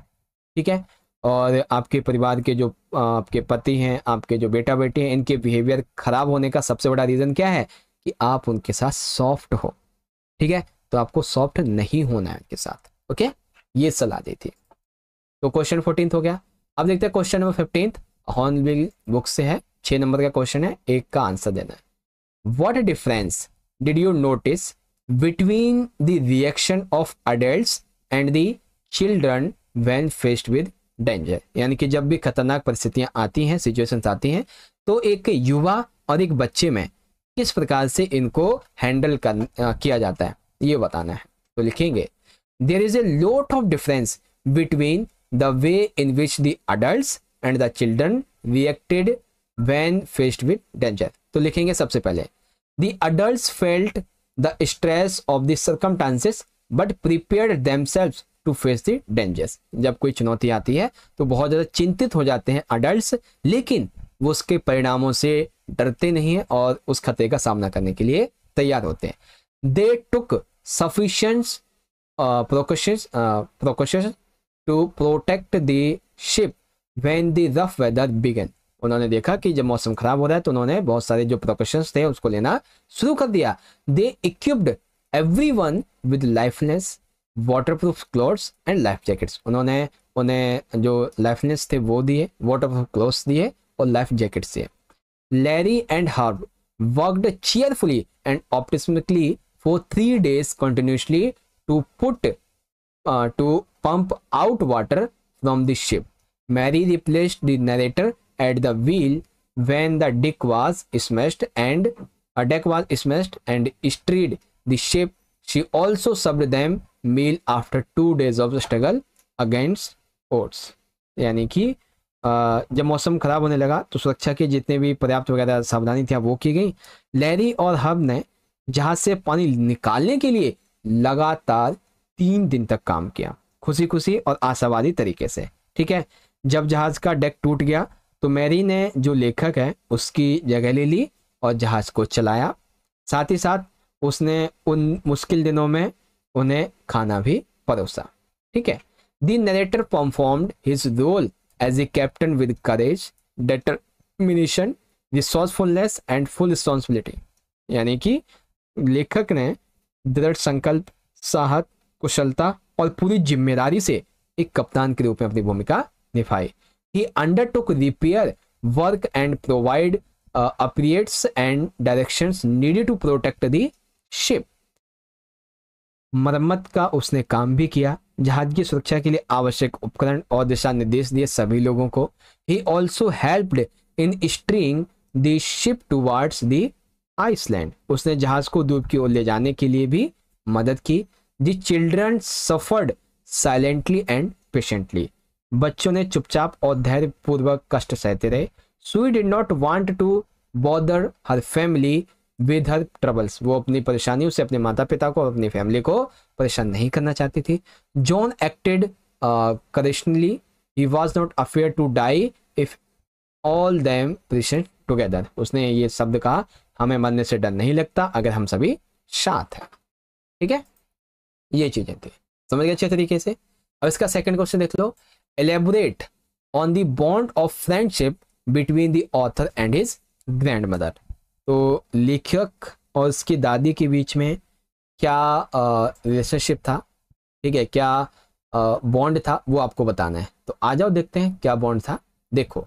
ठीक है, और आपके परिवार के जो आपके पति हैं, आपके जो बेटा बेटी हैं, इनके बिहेवियर खराब होने का सबसे बड़ा रीज़न क्या है कि आप उनके साथ सॉफ्ट हो, ठीक है, तो आपको सॉफ्ट नहीं होना है उनके साथ, ओके, ये सलाह दी थी। तो क्वेश्चन 14 हो गया। अब देखते हैं क्वेश्चन नंबर 15 हॉर्नबिल बुक से है, 6 नंबर का क्वेश्चन है, एक का आंसर देना है। What difference did you notice between the reaction of adults and the children when faced with danger, यानी कि जब भी खतरनाक परिस्थितियां आती हैं, सिचुएशंस आती हैं, तो एक युवा और एक बच्चे में किस प्रकार से इनको हैंडल किया जाता है, ये बताना है। तो लिखेंगे there is a lot of difference between the way in which the adults and the children reacted when faced with danger. तो लिखेंगे सबसे पहले the adults felt the stress of the circumstances but prepared themselves to face the dangers. जब कोई चुनौती आती है तो बहुत ज़्यादा चिंतित हो जाते हैं अडल्ट्स, लेकिन वो उसके परिणामों से डरते नहीं हैं और उस खतरे का सामना करने के लिए तैयार होते हैं। They took sufficient precautions to protect the ship when the rough weather began. उन्होंने देखा कि जब मौसम खराब हो रहा है तो उन्होंने बहुत सारे जो प्रिकॉशंस थे उसको लेना शुरू कर दिया। They equipped everyone with lifelines waterproof clothes and life jackets. उन्होंने उन्हें जो लाइफनेस थे वो दिए, वाटरप्रूफ क्लोथ्स दिए और लाइफ जैकेट्स दिए। Larry and herb worked cheerfully and optimistically for 3 days continuously to pump out water from the ship. Mary replaced the narrator at the wheel when the deck was smashed and steered the ship. She also served them meal after 2 days of struggle against odds. यानी कि जब मौसम खराब होने लगा तो सुरक्षा के जितने भी पर्याप्त वगैरह सावधानी थी वो की गई। लैरी और हब ने जहाज से पानी निकालने के लिए लगातार 3 दिन तक काम किया, खुशी खुशी और आशावादी तरीके से, ठीक है। जब जहाज का डेक टूट गया तो मैरी ने जो लेखक है उसकी जगह ले ली और जहाज को चलाया, साथ ही साथ उसने उन मुश्किल दिनों में उन्हें खाना भी परोसा, ठीक है। The narrator performed his role as a captain with courage, determination, resourcefulness and full responsibility। यानी कि लेखक ने दृढ़ संकल्प, साहस, कुशलता और पूरी जिम्मेदारी से एक कप्तान के रूप में अपनी भूमिका निभाई। He undertook repair work and provide updates and directions needed to protect the ship। मरम्मत का उसने काम भी किया, जहाज की सुरक्षा के लिए आवश्यक उपकरण और दिशा निर्देश दिए सभी लोगों को। He also helped in steering the ship towards the Iceland। उसने जहाज को द्वीप की ओर ले जाने के लिए भी मदद की। The children suffered silently and patiently। बच्चों ने चुपचाप और धैर्यपूर्वक कष्ट सहते रहे। She did not want to bother her family with her troubles। वो अपनी परेशानियों से अपने माता पिता को और अपनी फैमिली को परेशान नहीं करना चाहती थी। John acted courageously, he was not afraid to die if all them present together। उसने ये शब्द कहा, हमें मरने से डर नहीं लगता अगर हम सभी साथ हैं, ठीक है। ये चीजें थी, समझ गए अच्छे तरीके से। अब इसका सेकंड क्वेश्चन देख लो। Elaborate on the bond of friendship between the author and his grandmother. तो लेखक और उसकी दादी के बीच में क्या रिलेशनशिप था, ठीक है, क्या बॉन्ड था, वो आपको बताना है। तो आ जाओ देखते हैं क्या बॉन्ड था। देखो,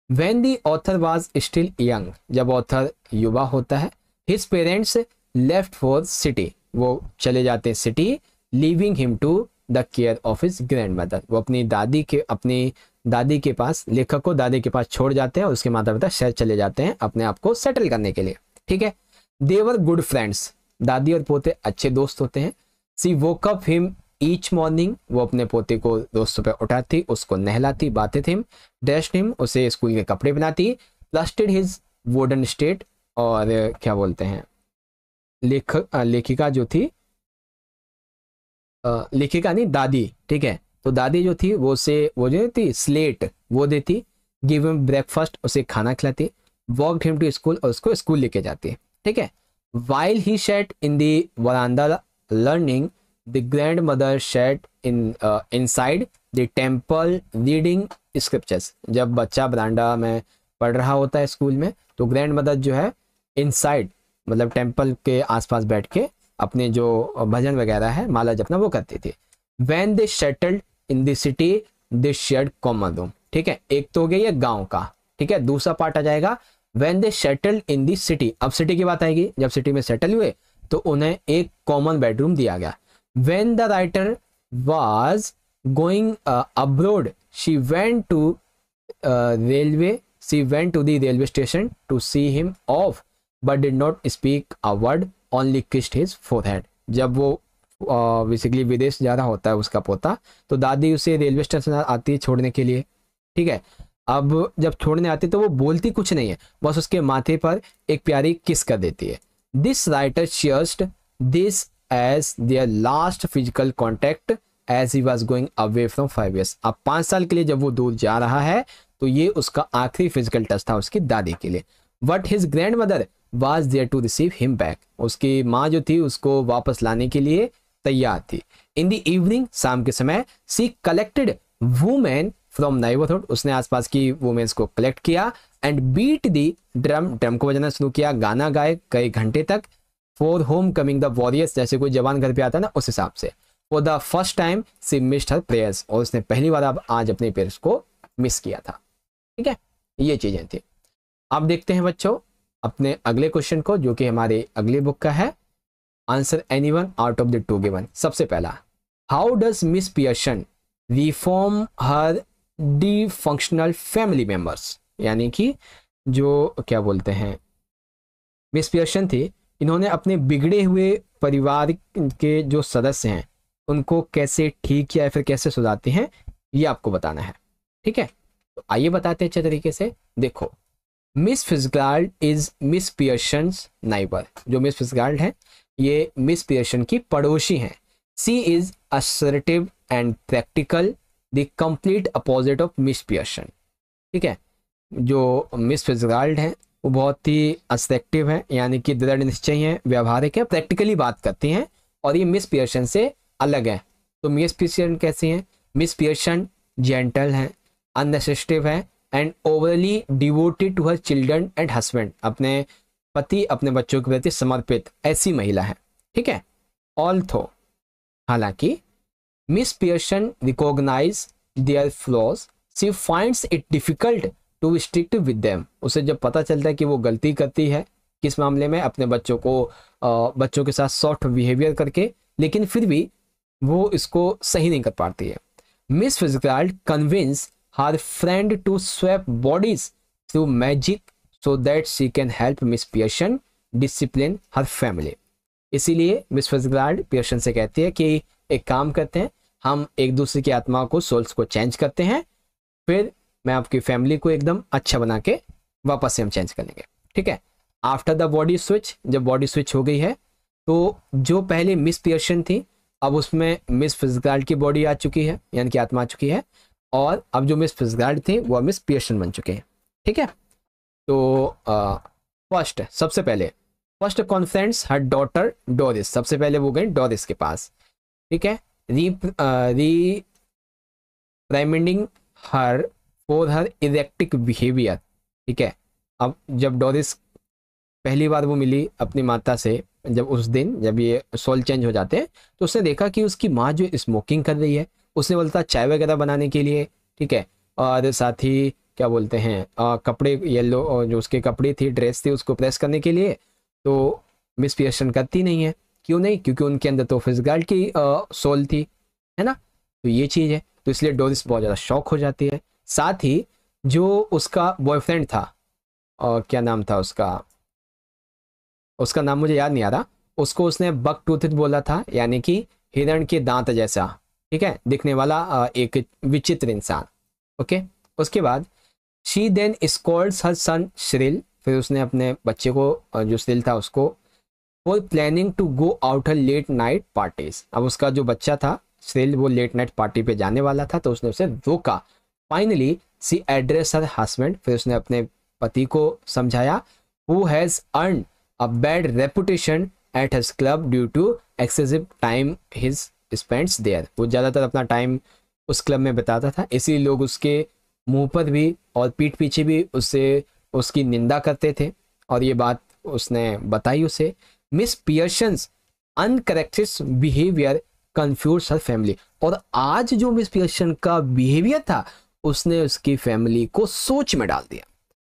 when the author was still young, जब ऑथर युवा होता है, his parents left for city, वो चले जाते हैं city, leaving him to the care of his grandmother. वो अपनी दादी के पास, लेखक को दादी के पास छोड़ जाते हैं और उसके माता पिता शहर चले जाते हैं अपने आप को सेटल करने के लिए, ठीक है। दे वर गुड फ्रेंड्स, दादी और पोते अच्छे दोस्त होते हैं। She woke up him each morning, वो अपने पोते को रोज सुबह उठाती, उसको नहलाती, बातें हिम, ड्रेस्ड हिम, उसे स्कूल के कपड़े बनाती, प्लस्टेड हिज वुडन स्टेट, और क्या बोलते हैं, लेखिका जो थी, लेखिका नहीं दादी, ठीक है। तो दादी जो थी वो जो थी स्लेट वो देती, गिव हिम ब्रेकफास्ट, उसे खाना खिलाती, वॉकड हिम टू स्कूल, और उसको स्कूल लेके जाती, ठीक है। While he sat in the veranda learning, the grandmother sat inside the temple reading scriptures. जब बच्चा बरांडा में पढ़ रहा होता है स्कूल में, तो ग्रैंड मदर जो है इनसाइड मतलब टेम्पल के आसपास बैठ के अपने जो भजन वगैरह है, माला जपना, वो करती थी। When they settled in the city they shared common room. ठीक है, एक तो हो गया ये गांव का। ठीक है, दूसरा पार्ट आ जाएगा when they settled in the city. अब सिटी की बात आएगी, जब सिटी में सेटल हुए तो उन्हें एक कॉमन बेडरूम दिया गया। When the writer was going abroad she went to the railway station to see him off but did not speak a word, only kissed his forehead. जब वो बेसिकली विदेश जा रहा होता है उसका पोता, तो दादी उसे रेलवे स्टेशन आती है छोड़ने के लिए। ठीक है, अब जब छोड़ने आती है तो वो बोलती कुछ नहीं है, बस उसके माथे पर एक प्यारी किस कर देती है। This writer shared this as their last physical contact as he was going away from 5 years। अब 5 साल के लिए जब वो दूर जा रहा है तो ये उसका आखिरी फिजिकल टच था उसकी दादी के लिए। But his grandmother was there to receive him back. उसकी माँ जो थी उसको वापस लाने के लिए तैयार थी। इन द इवनिंग, शाम के समय, she collected women from neighbourhood. उसने आसपास की वुमेन्स को कलेक्ट किया and beat the drum. Drum को बजाना शुरू किया, गाना गाए कई घंटे तक। For homecoming the warriors, जैसे कोई जवान घर पे आता ना उस हिसाब से। For the first time she missed her prayers, और उसने पहली बार अब आज अपने प्रेयर्स को मिस किया था। ठीक है, ये चीजें थी। अब देखते हैं बच्चों अपने अगले क्वेश्चन को, जो कि हमारे अगले बुक का है। Answer anyone out of the two given. सबसे पहला, how does Miss Pearson reform her dysfunctional family members. यानी कि जो क्या बोलते हैं मिस पियर्सन थी, इन्होंने अपने बिगड़े हुए परिवार के जो सदस्य हैं उनको कैसे ठीक किया या फिर कैसे सुधारती हैं, ये आपको बताना है। ठीक है, तो आइए बताते हैं अच्छे तरीके से। देखो, Miss Fitzgerald is Miss Pearson's neighbour. जो मिस फिtzgerald है ये मिस पियर्सन की पड़ोसी हैं। She is assertive and practical, the complete opposite of Miss Pearson. ठीक है, जो मिस फिtzgerald है वो बहुत ही असर्टिव है, यानी कि दृढ़ निश्चयी है, व्यवहारिक है, प्रैक्टिकली बात करती हैं, और ये मिस पियर्सन से अलग है। तो मिस पियर्सन कैसी हैं? मिस पियर्सन जेंटल हैं, अननेसेसिटिव है and overly devoted to her children and husband. अपने पति, अपने बच्चों के प्रति समर्पित ऐसी महिला है। ठीक है, ऑल्थो, हालांकि Miss Pearson recognise their flaws, she finds it difficult to strict with them. उसे जब पता चलता है कि वो गलती करती है किस मामले में, अपने बच्चों के साथ सॉफ्ट बिहेवियर करके, लेकिन फिर भी वो इसको सही नहीं कर पाती है। Miss Fitzgerald convince her friend to swap bodies through magic so that she can help Miss Pearson discipline her family. इसीलिए मिस फिtzgerald पियर्सन से कहती है कि एक काम करते हैं, हम एक दूसरे की आत्मा को, सोल्स को चेंज करते हैं, फिर मैं आपकी फैमिली को एकदम अच्छा बना के वापस से हम चेंज कर लेंगे। ठीक है, आफ्टर द बॉडी स्विच, जब बॉडी स्विच हो गई है तो जो पहले मिस पियर्सन थी अब उसमें मिस फिtzgerald की बॉडी आ चुकी है, यानी कि आत्मा आ चुकी है, और अब जो मिस फिtzgerald थी वो मिस पियर्सन बन चुके हैं। ठीक है, तो सबसे पहले first confronts her daughter Doris. सबसे पहले वो गई डोरिस के पास। ठीक है, reprimanding her for her erratic behaviour. ठीक है, अब जब डोरिस पहली बार वो मिली अपनी माता से, जब उस दिन जब ये सोल चेंज हो जाते हैं, तो उसने देखा कि उसकी माँ जो स्मोकिंग कर रही है, उसने बोलता चाय वगैरह बनाने के लिए। ठीक है, और साथ ही क्या बोलते हैं कपड़े, येलो जो उसके कपड़े थी, ड्रेस थी, उसको प्रेस करने के लिए, तो मिस पियर्सन करती नहीं है। क्यों नहीं? क्योंकि उनके अंदर तो फिtzgerald की सोल थी, है ना। तो ये चीज़ है, तो इसलिए डोरिस बहुत ज़्यादा शॉक हो जाती है। साथ ही जो उसका बॉयफ्रेंड था, क्या नाम था उसका नाम मुझे याद नहीं आ रहा, उसको उसने बक टूथड बोला था, यानी कि हिरण के दांत जैसा, ठीक है, दिखने वाला एक विचित्र इंसान। ओके, उसके बाद she then scolds her son Cyril, फिर उसने अपने बच्चे को जो श्रिल था उसको, for planning to go out her late night parties. अब उसका जो बच्चा था श्रिल वो लेट नाइट पार्टी पे जाने वाला था, तो उसने उसे रोका। फाइनली सी एड्रेस हर हस्बैंड, फिर उसने अपने पति को समझाया, who has earn a bad reputation at his club due to excessive time his spends there, वो ज़्यादातर अपना टाइम उस क्लब में बिताता था, इसीलिए लोग उसके मुंह पर भी और पीठ पीछे भी उससे उसकी निंदा करते थे, और ये बात उसने बताई उसे। Miss Pearson's uncorrected behaviour confuse her family, और आज जो मिस पियर्सन का बिहेवियर था उसने उसकी फैमिली को सोच में डाल दिया।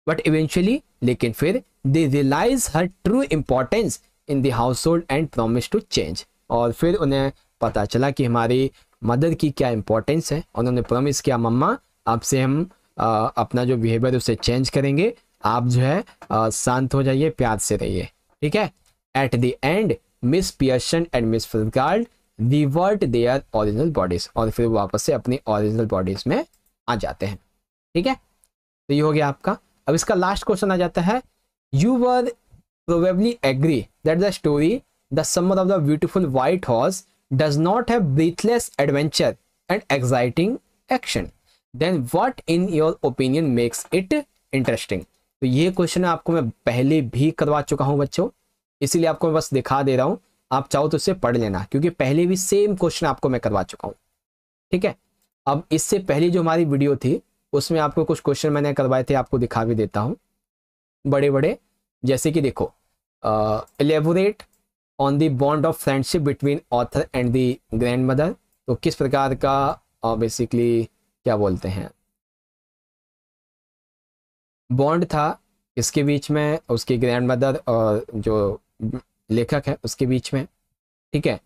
बट इवेंचुअली, लेकिन फिर they realise her true importance in the household and promise to change, और फिर उन्हें पता चला कि हमारी मदर की क्या इंपॉर्टेंस है, और उन्होंने प्रॉमिस किया मम्मा आपसे हम अपना जो बिहेवियर उसे चेंज करेंगे, आप जो है शांत हो जाइए, प्यार से रहिए, ठीक है। At the end Miss Pearson and Miss Fitzgerald revert their original bodies, और फिर वापस से अपनी ओरिजिनल बॉडीज में आ जाते हैं, ठीक है। तो ये हो गया आपका। अब इसका लास्ट क्वेश्चन आ जाता है, you were probably agree that the story the summer of the beautiful white horse does not have breathless adventure and exciting action, then what in your opinion makes it interesting. तो ये question आपको मैं पहले भी करवा चुका हूं बच्चों, इसीलिए आपको मैं बस दिखा दे रहा हूं, आप चाहो तो उसे पढ़ लेना, क्योंकि पहले भी सेम क्वेश्चन आपको मैं करवा चुका हूं, ठीक है। अब इससे पहले जो हमारी वीडियो थी उसमें आपको कुछ क्वेश्चन मैंने करवाए थे, आपको दिखा भी देता हूं बड़े बड़े, जैसे कि देखो, elaborate on the bond of friendship between author and the grand mother. तो किस प्रकार का बेसिकली क्या बोलते हैं बॉन्ड था इसके बीच में, उसकी ग्रैंड मदर और जो लेखक है उसके बीच में, ठीक है।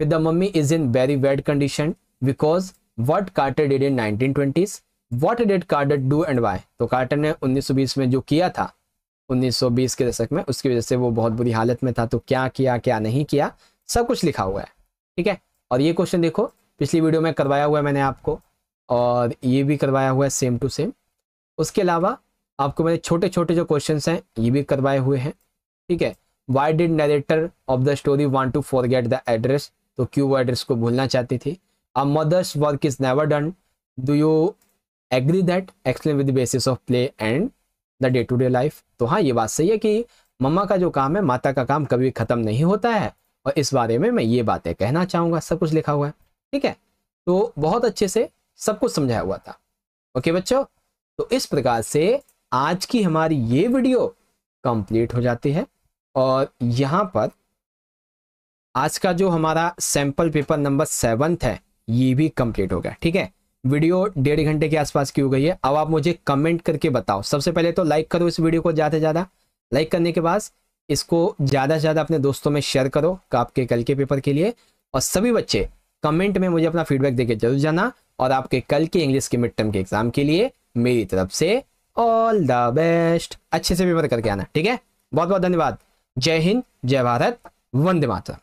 फिर the mummy is in very bad condition because what Carter did in 1920s, what did Carter do and why. तो कार्टर ने 1920 में जो किया था, 1920 के दशक में, उसकी वजह से वो बहुत बुरी हालत में था, तो क्या किया क्या नहीं किया सब कुछ लिखा हुआ है, ठीक है। और ये क्वेश्चन देखो पिछली वीडियो में करवाया हुआ है मैंने आपको, और ये भी करवाया हुआ है सेम टू सेम। उसके अलावा आपको मैंने छोटे छोटे जो क्वेश्चंस हैं ये भी करवाए हुए हैं, ठीक है। Why did narrator of the story want to forget the address, तो क्यों वो एड्रेस को भूलना चाहती थी। A mother's work is never done, do you agree that, explain with the basis of play and the day to day life. तो हाँ, ये बात सही है कि मम्मा का जो काम है, माता का काम कभी खत्म नहीं होता है, और इस बारे में मैं ये बातें कहना चाहूँगा, सब कुछ लिखा हुआ है, ठीक है। तो बहुत अच्छे से सब कुछ समझाया हुआ था, ओके बच्चों। तो इस प्रकार से आज की हमारी ये वीडियो कंप्लीट हो जाती है, और यहाँ पर आज का जो हमारा सैंपल पेपर नंबर 7 है ये भी कंप्लीट हो गया, ठीक है। वीडियो 1.5 घंटे के आसपास की हो गई है। अब आप मुझे कमेंट करके बताओ, सबसे पहले तो लाइक करो इस वीडियो को, ज़्यादा से ज़्यादा लाइक करने के बाद इसको ज़्यादा से ज़्यादा अपने दोस्तों में शेयर करो आपके कल के पेपर के लिए, और सभी बच्चे कमेंट में मुझे अपना फीडबैक देके जरूर जाना, और आपके कल के इंग्लिश के मिड टर्म के एग्जाम के लिए मेरी तरफ से ऑल द बेस्ट, अच्छे से पेपर करके आना, ठीक है। बहुत बहुत धन्यवाद। जय हिंद, जय भारत, वंदे मातरम।